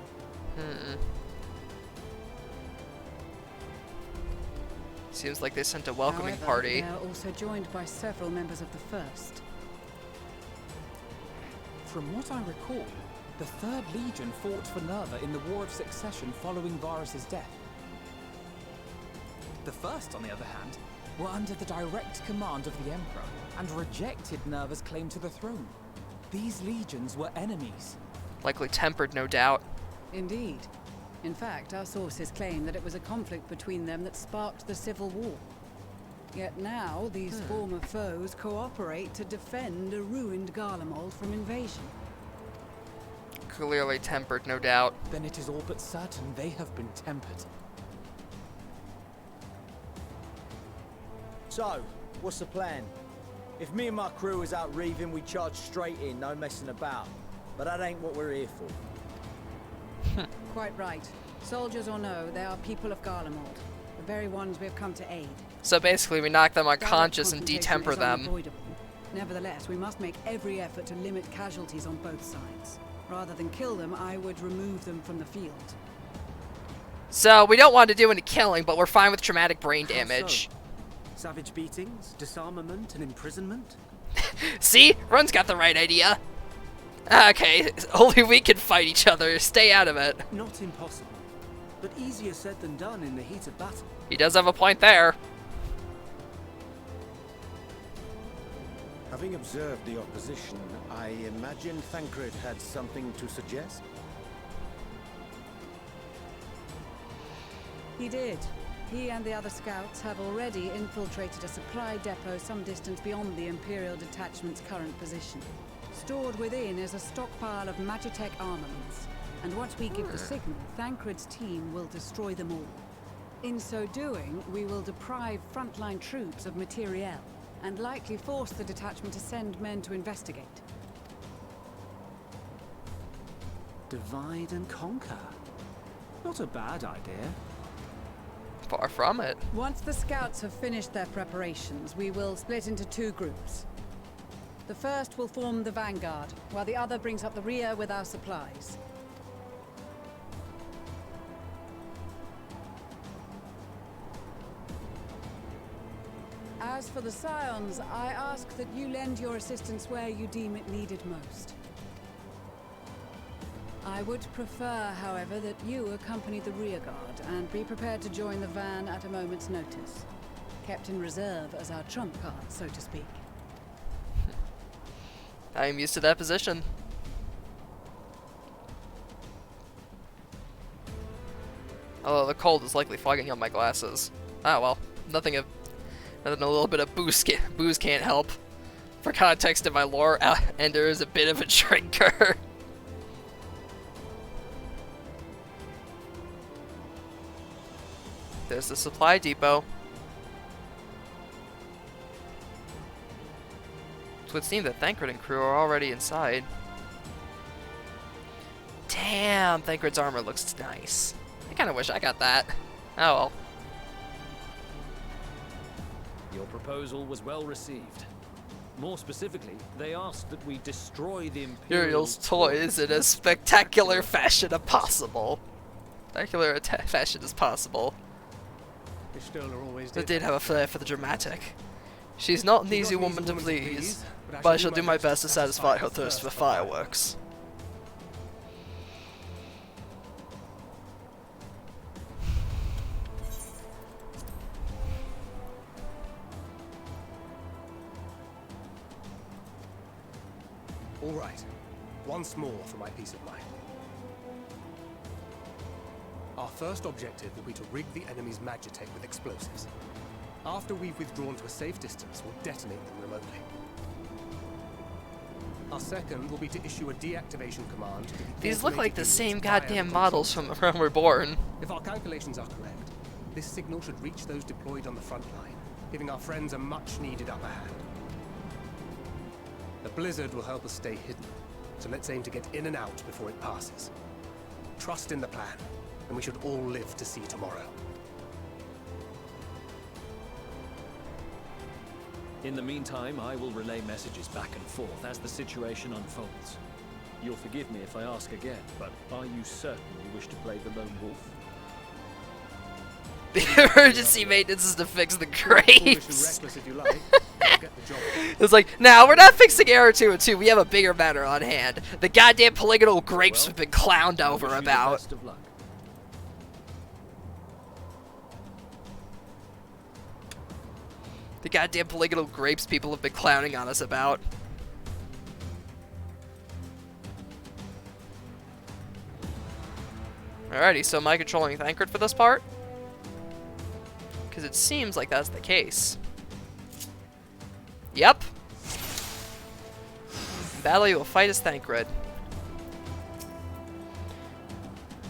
Seems like they sent a welcoming However, party. They are also joined by several members of the 1st. From what I recall, the 3rd Legion fought for Nerva in the War of Succession following Varus's death. The 1st, on the other hand, were under the direct command of the Emperor and rejected Nerva's claim to the throne. These legions were enemies. Likely tempered, no doubt. Indeed. In fact, our sources claim that it was a conflict between them that sparked the Civil War. Yet now, these former foes cooperate to defend a ruined Garlemald from invasion. Clearly tempered, no doubt. Then it is all but certain they have been tempered. So, what's the plan? If me and my crew is out reaving, we charge straight in, no messing about. But that ain't what we're here for. Quite right. Soldiers or no, they are people of Garlemald, the very ones we have come to aid. So basically we knock them Direct unconscious and confrontation detemper is them. unavoidable. Nevertheless, we must make every effort to limit casualties on both sides. Rather than kill them, I would remove them from the field. So we don't want to do any killing, but we're fine with traumatic brain How damage. so? Savage beatings, disarmament, and imprisonment? See? Run's got the right idea. Okay, only we can fight each other. Stay out of it. Not impossible, but easier said than done in the heat of battle. He does have a point there. Having observed the opposition, I imagine Thancred had something to suggest? He did. He and the other scouts have already infiltrated a supply depot some distance beyond the Imperial Detachment's current position. Stored within is a stockpile of Magitech armaments, and once we give the signal, Thancred's team will destroy them all. In so doing, we will deprive frontline troops of materiel, and likely force the detachment to send men to investigate. Divide and conquer. Not a bad idea. Far from it. Once the scouts have finished their preparations, we will split into 2 groups. The first will form the vanguard, while the other brings up the rear with our supplies. As for the Scions, I ask that you lend your assistance where you deem it needed most. I would prefer, however, that you accompany the rearguard and be prepared to join the van at a moment's notice. Kept in reserve as our trump card, so to speak. I am used to that position. Although the cold is likely fogging up my glasses. Ah well, nothing a little bit of booze can't help. For context of my lore, Ender is a bit of a drinker. There's the supply depot. It would seem that Thancred and crew are already inside. Damn, Thancred's armor looks nice. I kind of wish I got that. Oh well. Your proposal was well received. More specifically, they asked that we destroy the Imperial's toys in as spectacular fashion as possible. Spectacular fashion as possible. They did have a flair for the dramatic. She's not an easy woman to please, but I shall do my best to satisfy her thirst for fireworks. All right. Once more for my peace of mind. Our first objective will be to rig the enemy's Magitech with explosives. After we've withdrawn to a safe distance, we'll detonate them remotely. Our second will be to issue a deactivation command to the These look like the units same via goddamn the models control from Reborn. If our calculations are correct, this signal should reach those deployed on the front line, giving our friends a much-needed upper hand. The blizzard will help us stay hidden, so let's aim to get in and out before it passes. Trust in the plan, and we should all live to see tomorrow. In the meantime, I will relay messages back and forth as the situation unfolds. You'll forgive me if I ask again, but are you certain you wish to play the lone wolf? The emergency maintenance is to fix the grapes. It's like, now we're not fixing error 2 and 2. We have a bigger matter on hand. The goddamn polygonal grapes we've been clowned over about. The goddamn polygonal grapes people have been clowning on us about. Alrighty, so am I controlling Thancred for this part? Because it seems like that's the case. Yep. In battle, you will fight as Thancred.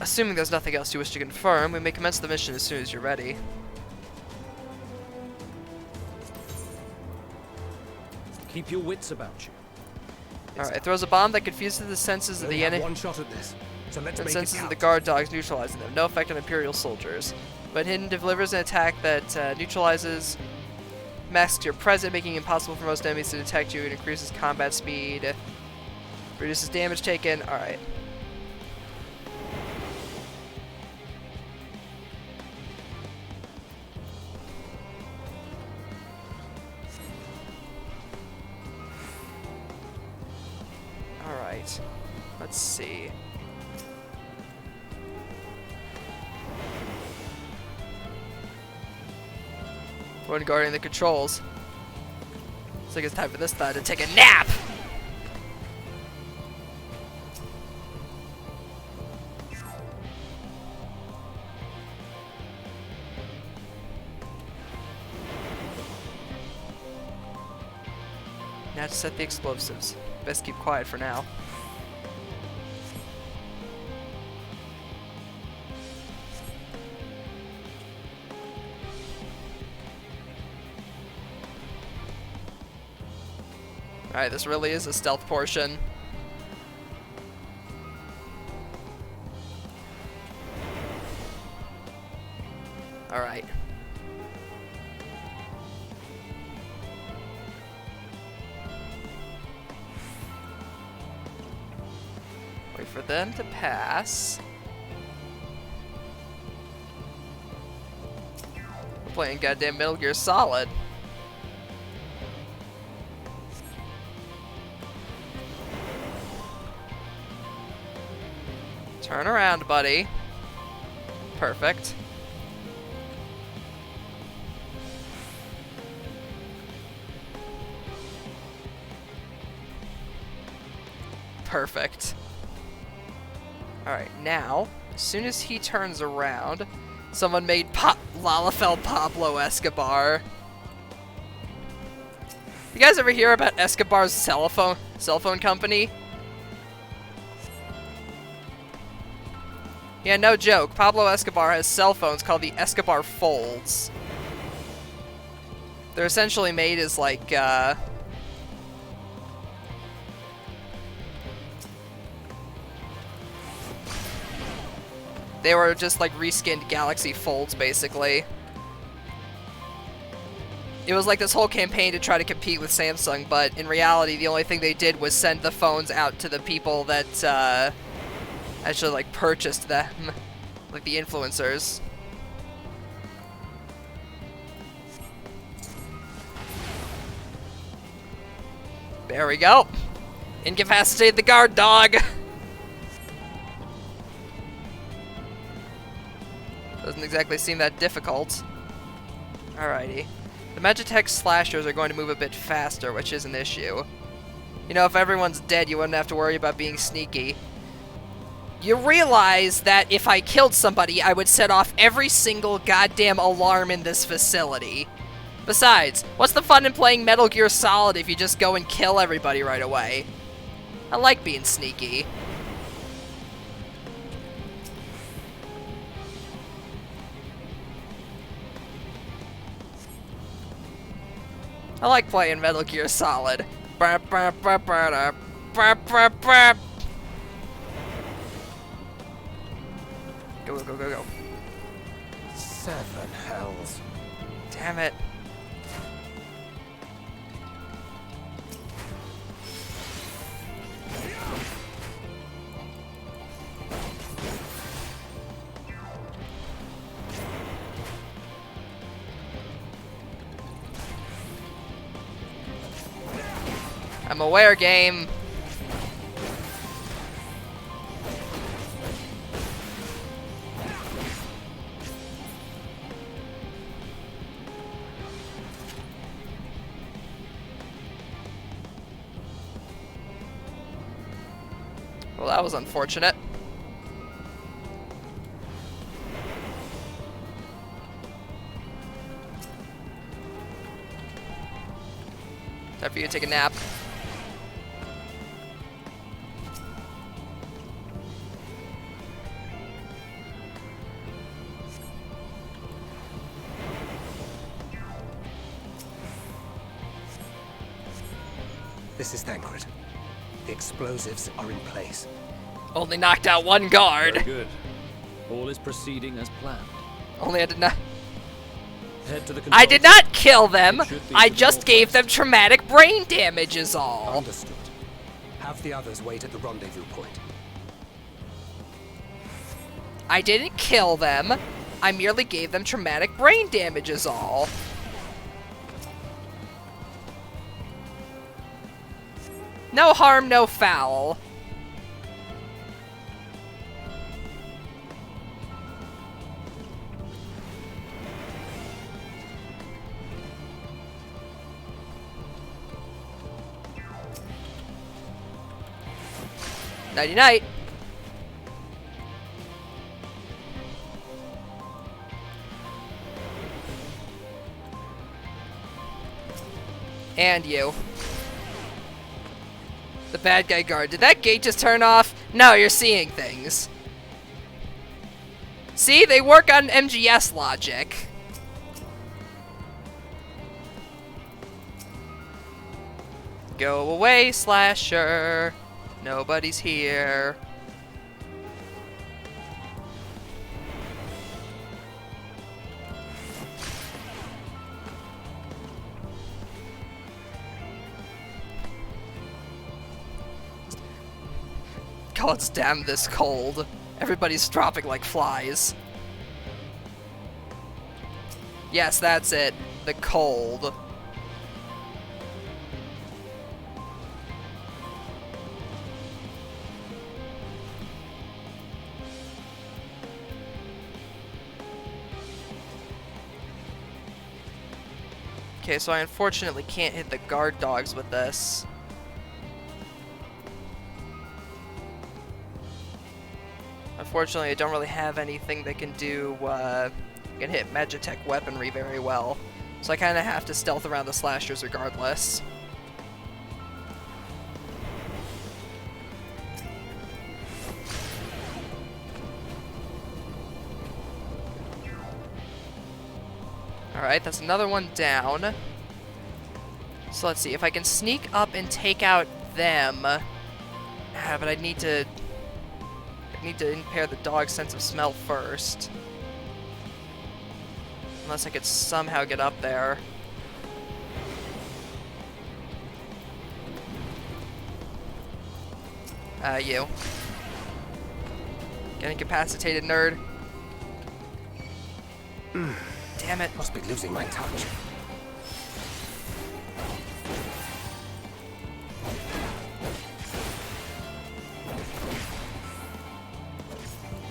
Assuming there's nothing else you wish to confirm, we may commence the mission as soon as you're ready. Keep your wits about you. Alright, throws a bomb that confuses the senses of the enemy. One shot at this, so let's and make senses it of count. the guard dogs, neutralizing them. No effect on Imperial soldiers. When hidden, delivers an attack that neutralizes, masks your presence, making it impossible for most enemies to detect you. It increases combat speed, reduces damage taken. Alright. Alright. Let's see. One guarding the controls. Looks like it's time for this thud to take a nap! Now to set the explosives. Best keep quiet for now. Alright, this really is a stealth portion. Alright. Wait for them to pass. We're playing goddamn Metal Gear Solid. Turn around, buddy. Perfect. Perfect. Alright, now, as soon as he turns around, someone made Lalafell Pablo Escobar. You guys ever hear about Escobar's cell phone company? Yeah, no joke. Pablo Escobar has cell phones called the Escobar Folds. They're essentially made as like, they were just like reskinned Galaxy Folds, basically. It was like this whole campaign to try to compete with Samsung, but in reality, the only thing they did was send the phones out to the people that, actually, like, purchased them. Like, the influencers. There we go. Incapacitate the guard dog. Doesn't exactly seem that difficult. Alrighty. The Magitech slashers are going to move a bit faster, which is an issue. You know, if everyone's dead, you wouldn't have to worry about being sneaky. You realize that if I killed somebody, I would set off every single goddamn alarm in this facility. Besides, what's the fun in playing Metal Gear Solid if you just go and kill everybody right away? I like being sneaky. I like playing Metal Gear Solid. Burp, burp, burp, burp, burp, burp, burp. Go, go, go, go, go. 7 hells. Damn it. I'm aware, game. Well, that was unfortunate. Time for you to take a nap. This is Thancred. The explosives are in place. Only knocked out one guard. Very good. All is proceeding as planned. Only I did not. Head to the I did control not kill them. It should be I to the just gave them traumatic brain damage is all. Understood. Have the others wait at the rendezvous point. I didn't kill them. I merely gave them traumatic brain damage is all. No harm, no foul. Nighty night. And you. The bad guy guard. Did that gate just turn off? No, you're seeing things. See, they work on MGS logic. Go away, slasher. Nobody's here. God damn this cold. Everybody's dropping like flies. Yes, that's it. The cold. Okay, so I unfortunately can't hit the guard dogs with this. Unfortunately, I don't really have anything that can do, can hit Magitech weaponry very well. So I kind of have to stealth around the slashers regardless. Alright, that's another one down. So let's see, if I can sneak up and take out them... but I need to impair the dog's sense of smell first. Unless I could somehow get up there. You. Get incapacitated, nerd. Damn it. Must be losing my touch.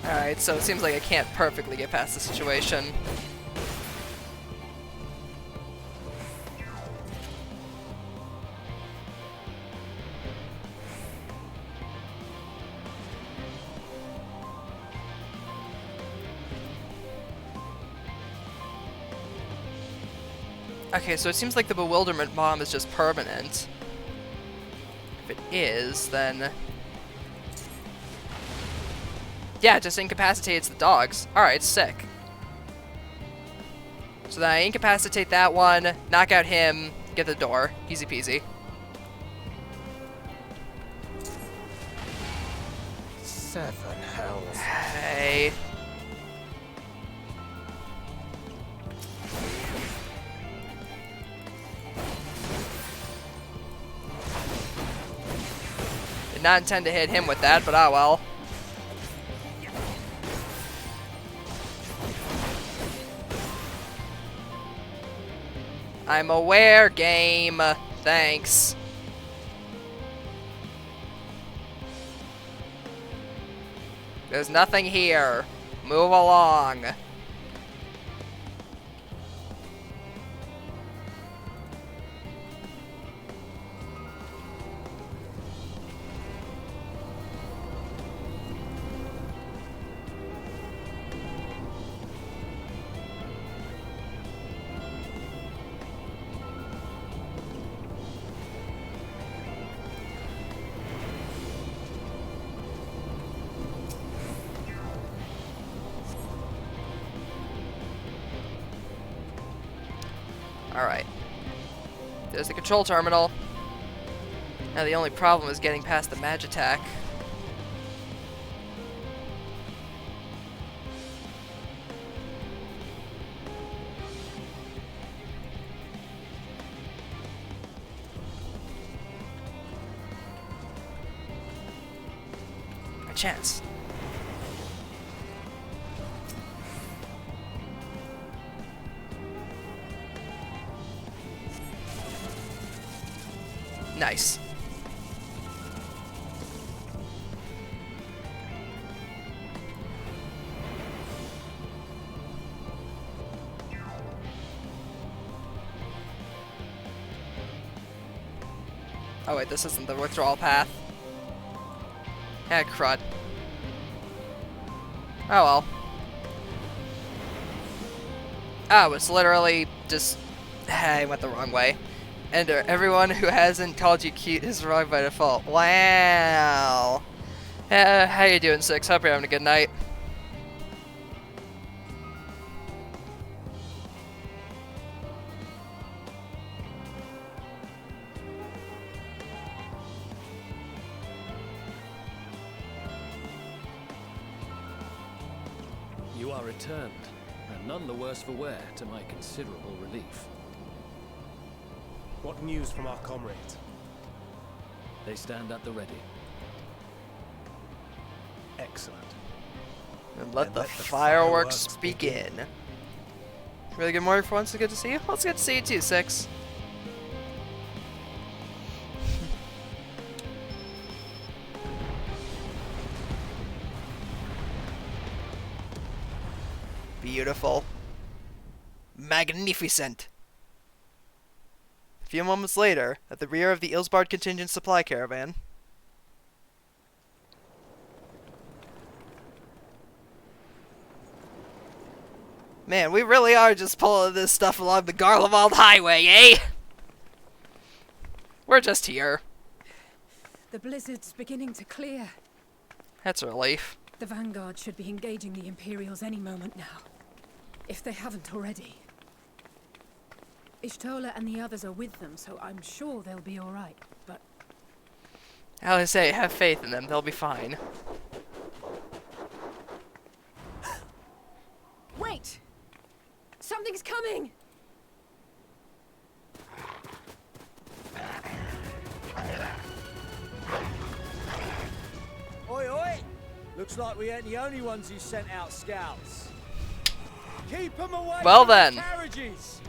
Alright, so it seems like I can't perfectly get past the situation. Okay, so it seems like the bewilderment bomb is just permanent. If it is, then... yeah, it just incapacitates the dogs. Alright, sick. So then I incapacitate that one, knock out him, get the door. Easy peasy. Seven hells. Hey. Did not intend to hit him with that, but ah well. I'm aware, game. Thanks. There's nothing here. Move along. Alright. There's the control terminal. Now the only problem is getting past the Magitech. A chance. Nice. Oh wait, this isn't the withdrawal path. Crud. Oh well. Oh, it's literally just... I went the wrong way. Ender, everyone who hasn't called you cute is wrong by default. Wow. How you doing, Six? Hope you're having a good night. You are returned, and none the worse for wear, to my considerable relief. What news from our comrades? They stand at the ready. Excellent. And let the fireworks begin. Really good morning for once. It's good to see you. Well, it's good to see you too, Six. Beautiful. Magnificent. A few moments later, at the rear of the Ilsbard contingent supply caravan. Man, we really are just pulling this stuff along the Garlemald Highway, eh? We're just here. The blizzard's beginning to clear. That's a relief. The Vanguard should be engaging the Imperials any moment now. If they haven't already. Ishtola and the others are with them, so I'm sure they'll be alright, but... As I say, have faith in them. They'll be fine. Wait! Something's coming! Oi, oi! Looks like we ain't the only ones who sent out scouts. Keep them away well from then. The carriages!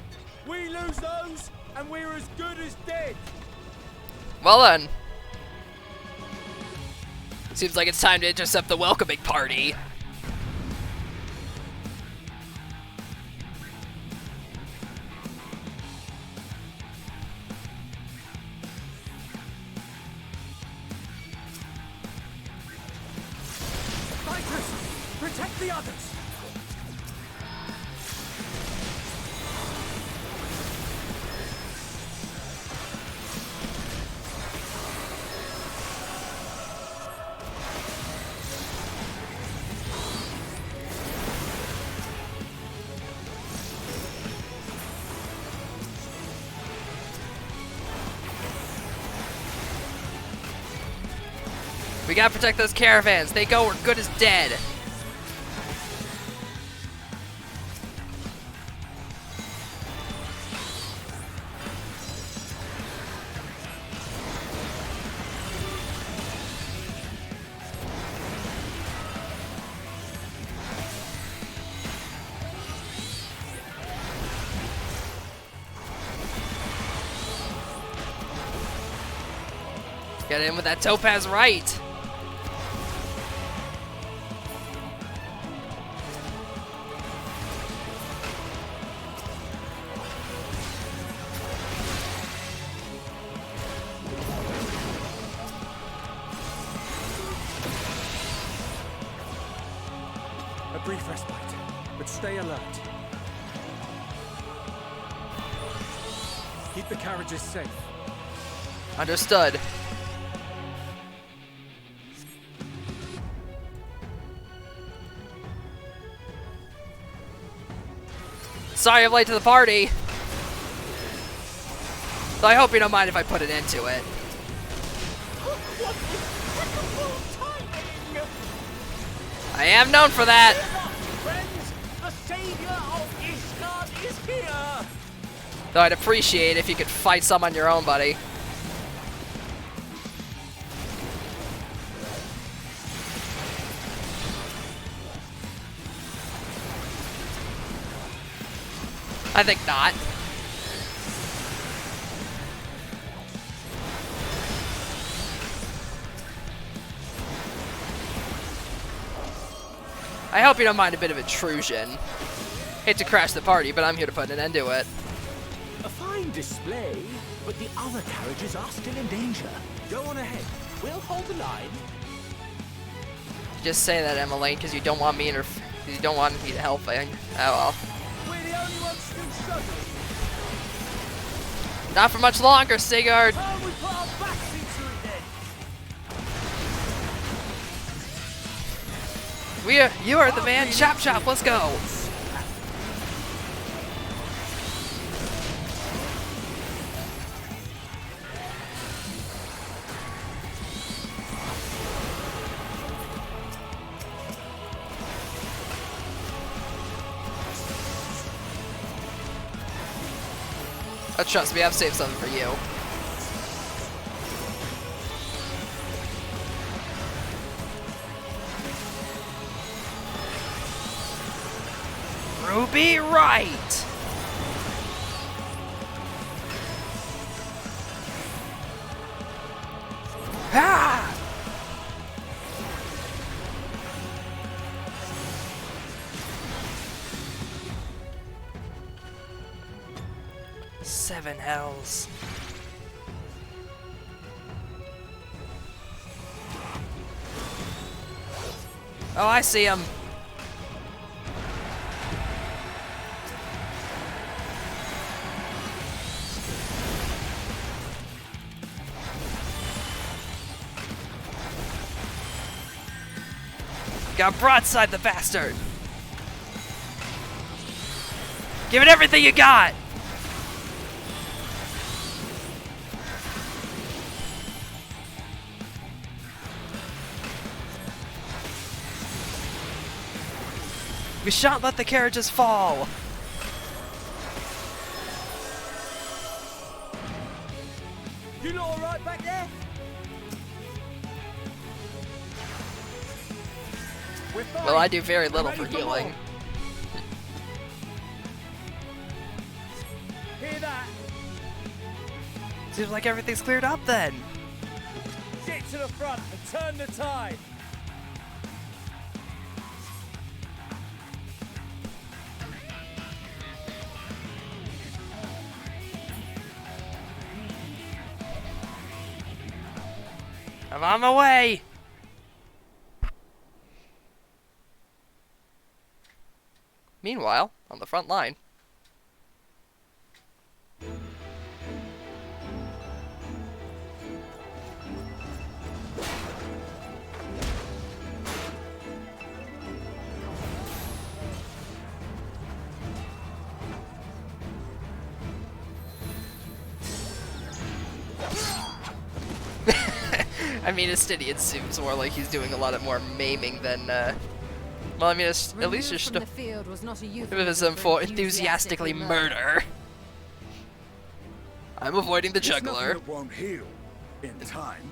We lose those, and we're as good as dead! Well then. Seems like it's time to intercept the welcoming party. Fighters! Protect the others! We gotta protect those caravans. They go, we're good as dead. Get in with that topaz right. brief respite, but stay alert. Keep the carriages safe. Understood. Sorry I'm late to the party. So I hope you don't mind if I put it into it. I am known for that. Friends, the savior of Ishgard is here. Though I'd appreciate if you could fight some on your own, buddy. I think not. I hope you don't mind a bit of intrusion. Hate to crash the party, but I'm here to put an end to it. A fine display, but the other carriages are still in danger. Go on ahead. We'll hold the line. Just say that, Emmeline, because you don't want me to help. Oh well. We're the only ones still struggling. Not for much longer, Sigurd. Oh, we put our backs into it then. You are the man. Chop chop. Let's go. Oh, trust me, I've saved something for you. Ruby right! Ah! Seven hells. Oh, I see him. Got broadside the bastard. Give it everything you got. We shan't let the carriages fall. You lot all right back there? Well, I do very little for healing. Hear that? Seems like everything's cleared up then. Get to the front and turn the tide. I'm on my way. Meanwhile, on the front line. I mean, Astidian seems more like he's doing a lot more maiming than, well, I mean, at least you're still... It was for enthusiastically murder. I'm avoiding the juggler. It won't heal in time.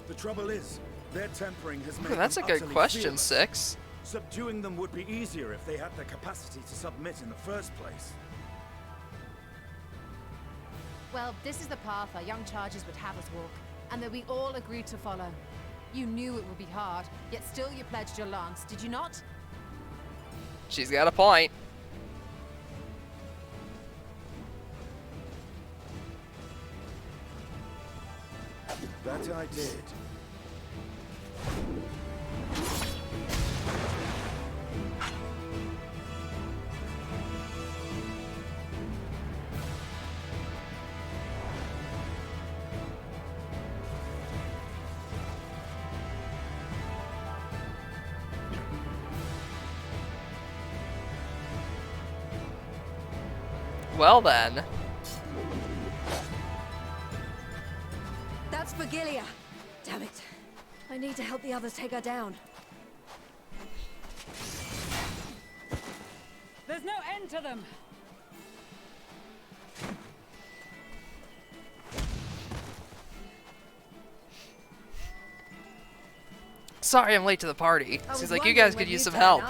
The trouble is, their tempering has made Ooh, that's a them good utterly question, fearless. 6. Subduing them would be easier if they had the capacity to submit in the first place. Well, this is the path our young charges would have us walk, and that we all agreed to follow. You knew it would be hard, yet still you pledged your lance, did you not? She's got a point. That I did. well then. That's Vigilia. Damn it. I need to help the others take her down. There's no end to them. Sorry I'm late to the party. Seems like you guys could use some help.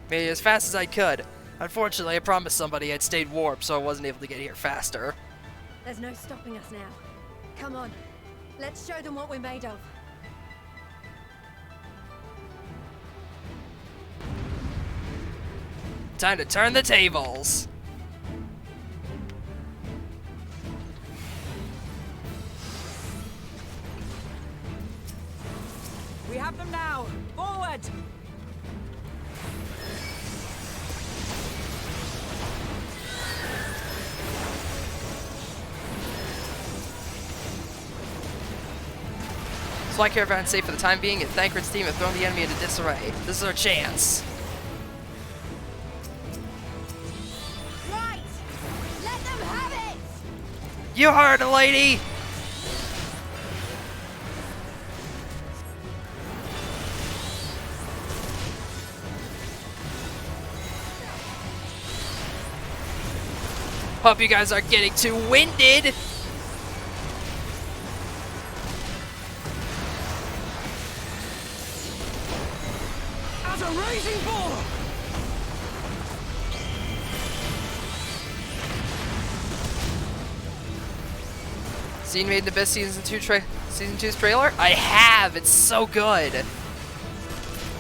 Made it as fast as I could. Unfortunately, I promised somebody I'd stayed warm, so I wasn't able to get here faster. There's no stopping us now. Come on. Let's show them what we're made of. Time to turn the tables. We have them now. Forward! Fly Caravan safe for the time being, and Thancred's team have thrown the enemy into disarray. This is our chance. Right! Let them have it! You heard it, lady! Hope you guys aren't getting too winded! As a raging bull! Seen Made in Abyss Season 2's trailer? I have! It's so good! I'm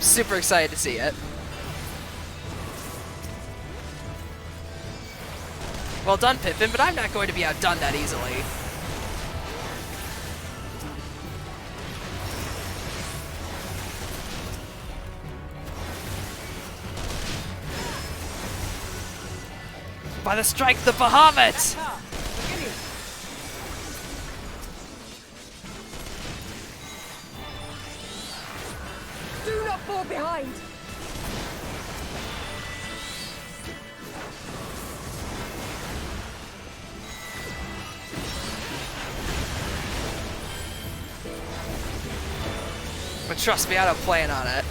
super excited to see it. Well done, Pippin, but I'm not going to be outdone that easily. By the strike, the Bahamut! Do not fall behind! But trust me, I don't plan on it.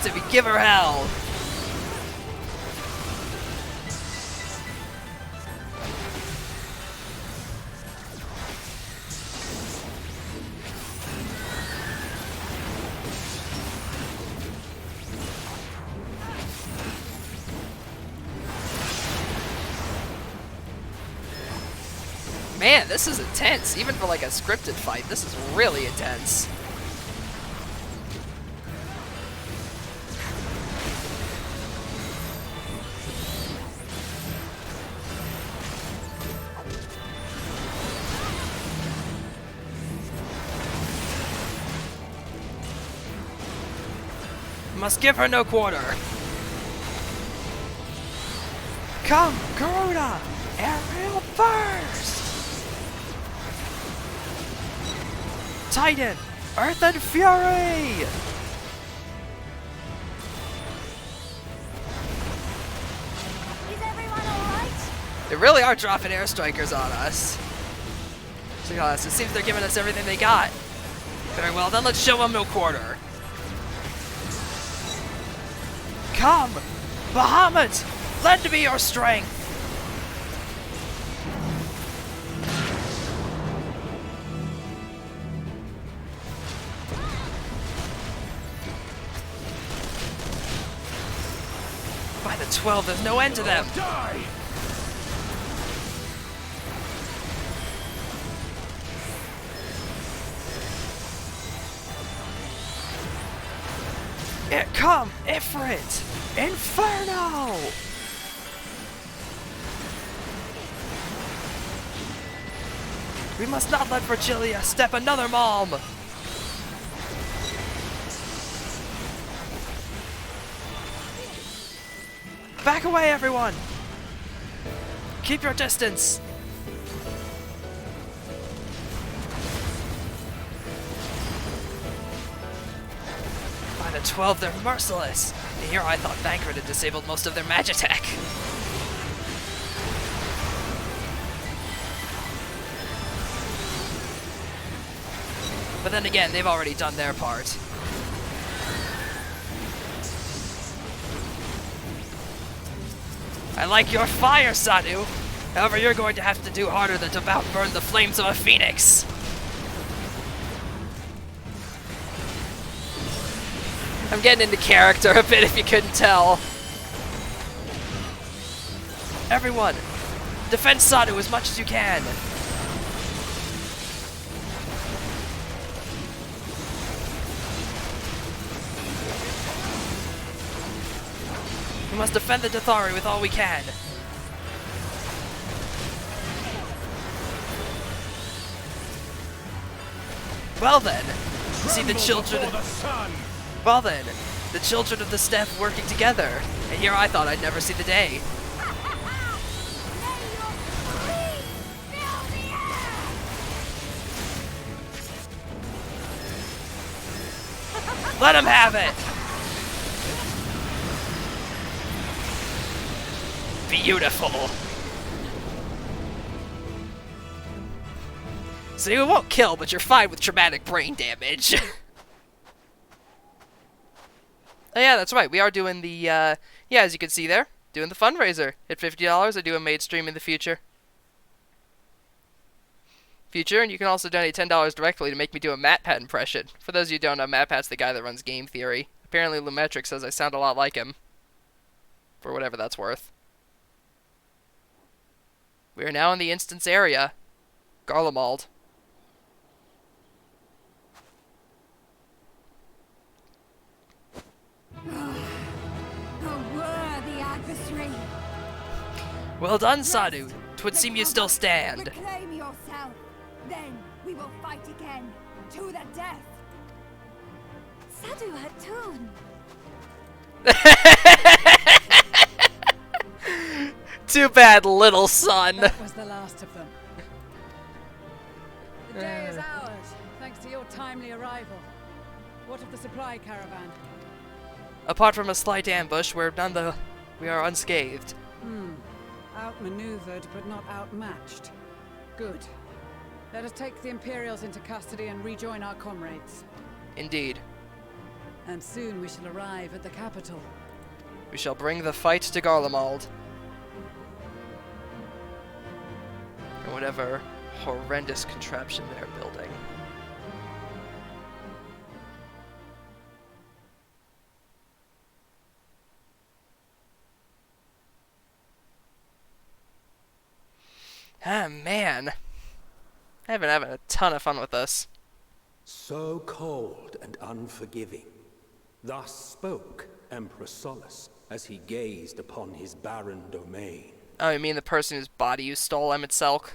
So we give her hell. Man, this is intense. Even for like a scripted fight, this is really intense. Must give her no quarter. Come, Garuda! Aerial burst! Titan! Earth and Fury! Is everyone alright? They really are dropping airstrikers on us. So, it seems they're giving us everything they got. Very well, then let's show them no quarter. Come! Bahamut! Lend me your strength! By the 12, there's no end to them! Die! Come, Ifrit! Inferno! We must not let Virgilia step another Malm! Back away, everyone! Keep your distance! the 12, they're merciless. And here I thought Thancred had disabled most of their magitech. But then again, they've already done their part. I like your fire, Sadu. However, you're going to have to do harder than to about burn the flames of a phoenix. I'm getting into character a bit if you couldn't tell. Everyone, defend Sadu as much as you can. We must defend the Dathari with all we can. Well then, see the children. Well then, the children of the steppe working together, and here I thought I'd never see the day. Let him have it! Beautiful! So you won't kill, but you're fine with traumatic brain damage. Oh yeah, that's right, we are doing the, yeah, as you can see there, doing the fundraiser. At $50, I do a maid stream in the future. And you can also donate $10 directly to make me do a MatPat impression. For those of you who don't know, MatPat's the guy that runs Game Theory. Apparently Lumetric says I sound a lot like him. For whatever that's worth. We are now in the instance area. Garlemald. A worthy adversary. Well done, Sadu. 'Twould seem you still stand. Reclaim yourself. Then we will fight again. To the death. Sadu Hatun. Too bad, little son. That was the last of them. The day is ours, thanks to your timely arrival. What of the supply caravan? Apart from a slight ambush, we are unscathed. Outmaneuvered, but not outmatched. Good. Let us take the Imperials into custody and rejoin our comrades. Indeed. And soon we shall arrive at the capital. We shall bring the fight to Garlemald. And whatever horrendous contraption they're building. Ah, man. I've been having a ton of fun with this. So cold and unforgiving. Thus spoke Emperor Solus as he gazed upon his barren domain. Oh, you mean the person whose body you stole, Emmett Selk?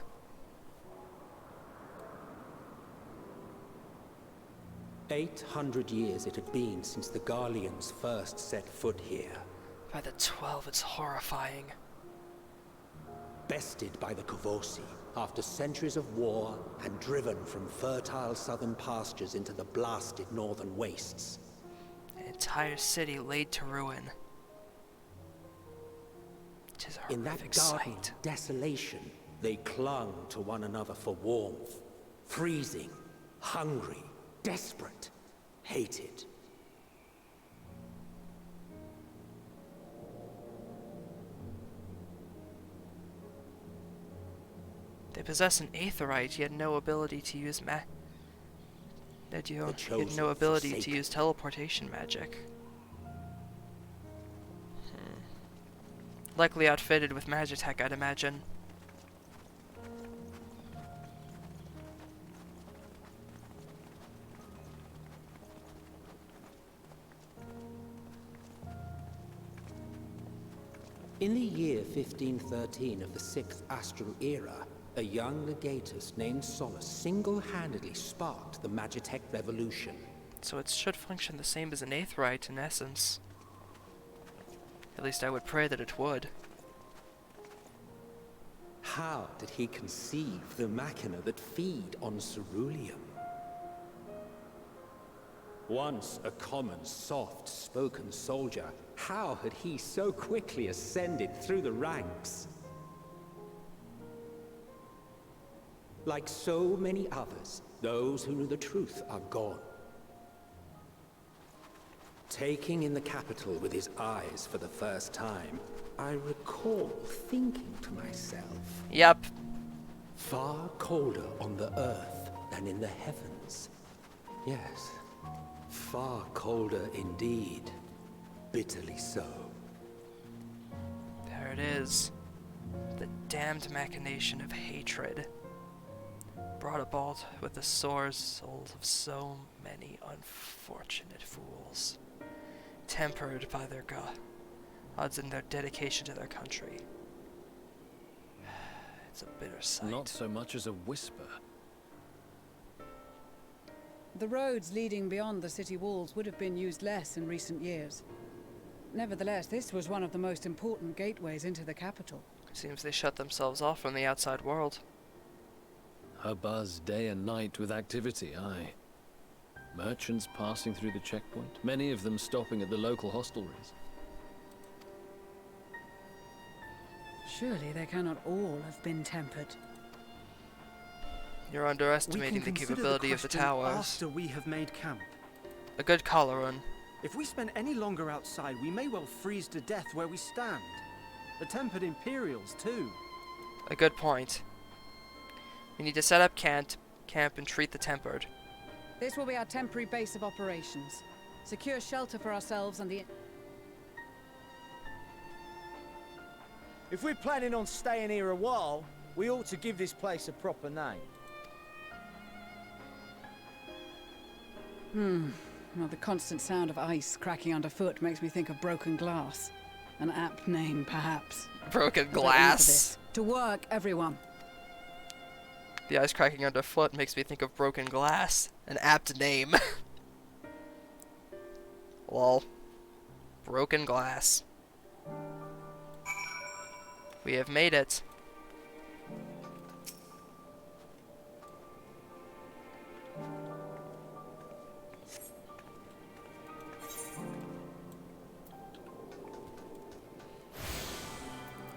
800 years it had been since the Garleans first set foot here. By the 12, it's horrifying. Bested by the Kovosi after centuries of war and driven from fertile southern pastures into the blasted northern wastes. An entire city laid to ruin. Tis a In that horrific garden sight. desolation, they clung to one another for warmth. Freezing, hungry, desperate, hated. They possess an aetherite, yet no ability to use teleportation magic. Likely outfitted with magitech, I'd imagine. In the year 1513 of the 6th Astral Era, a young legatus named Solus single-handedly sparked the Magitech revolution. So it should function the same as an aetherite in essence. At least I would pray that it would. How did he conceive the machina that feed on ceruleum? Once a common, soft-spoken soldier, how had he so quickly ascended through the ranks? Like so many others, those who knew the truth are gone. Taking in the capital with his eyes for the first time, I recall thinking to myself... Yep. Far colder on the earth than in the heavens. Yes, far colder indeed. Bitterly so. There it is. The damned machination of hatred. Brought about with the sore souls of so many unfortunate fools. Tempered by their gods and their dedication to their country. It's a bitter sight. Not so much as a whisper. The roads leading beyond the city walls would have been used less in recent years. Nevertheless, this was one of the most important gateways into the capital. Seems they shut themselves off from the outside world. A buzz day and night with activity, aye. Merchants passing through the checkpoint, many of them stopping at the local hostelries. Surely they cannot all have been tempered. You're underestimating the capability of the towers. After we have made camp. A good collar run. If we spend any longer outside, we may well freeze to death where we stand. The tempered Imperials, too. A good point. We need to set up camp and treat the tempered. This will be our temporary base of operations. Secure shelter for ourselves and the... If we're planning on staying here a while, we ought to give this place a proper name. Well, the constant sound of ice cracking underfoot makes me think of broken glass. An apt name, perhaps. Broken glass. To work, everyone. The ice cracking underfoot makes me think of broken glass. An apt name. Lol. Broken glass. We have made it.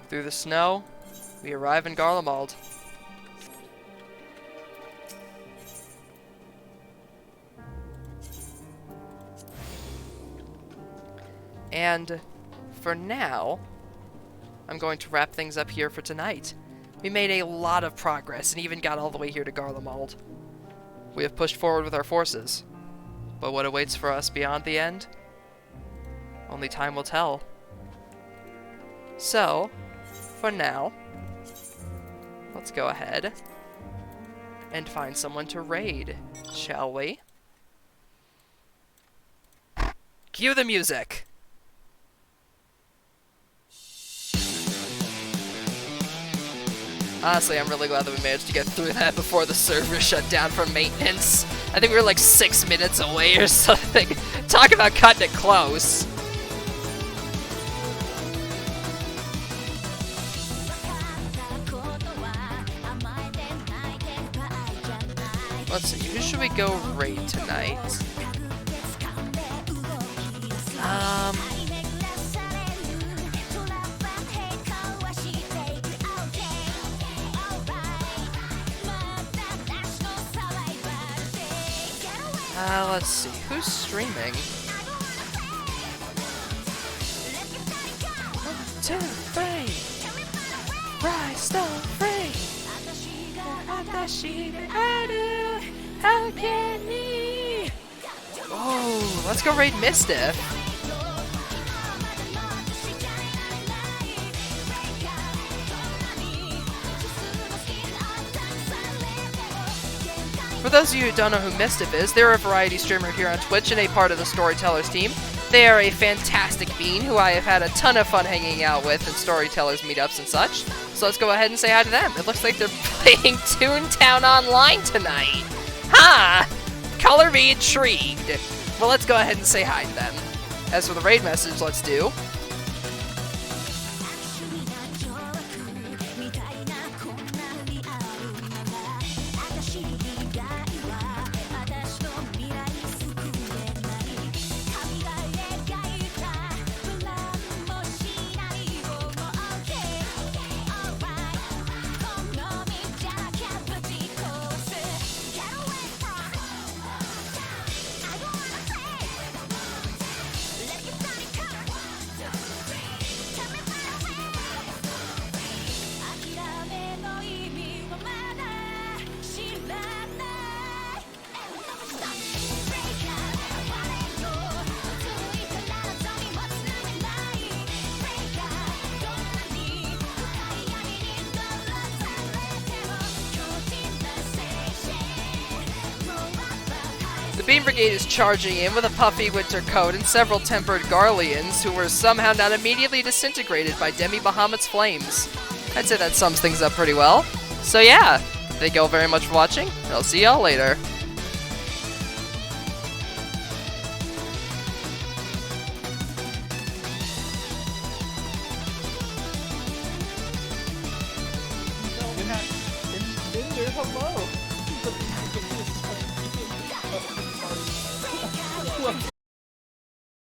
Through the snow, we arrive in Garlemald. And for now, I'm going to wrap things up here for tonight. We made a lot of progress and even got all the way here to Garlemald. We have pushed forward with our forces. But what awaits for us beyond the end? Only time will tell. So, for now, let's go ahead and find someone to raid, shall we? Cue the music! Honestly, I'm really glad that we managed to get through that before the server shut down for maintenance. I think we were like 6 minutes away or something. Talk about cutting it close. Let's see, who should we go raid tonight? Let's see, who's streaming? 1, 2, 3. Rise, stop, free. Oh, let's go raid Mistiff. For those of you who don't know who Mistiff is, they're a variety streamer here on Twitch and a part of the Storytellers team. They are a fantastic bean who I have had a ton of fun hanging out with in Storytellers meetups and such. So let's go ahead and say hi to them. It looks like they're playing Toontown Online tonight. Ha! Color me intrigued. Well, let's go ahead and say hi to them. As for the raid message, let's do... Beam Brigade is charging in with a puffy winter coat and several tempered Garleans who were somehow not immediately disintegrated by Demi Bahamut's flames. I'd say that sums things up pretty well. So yeah, thank you all very much for watching, and I'll see y'all later. Hello.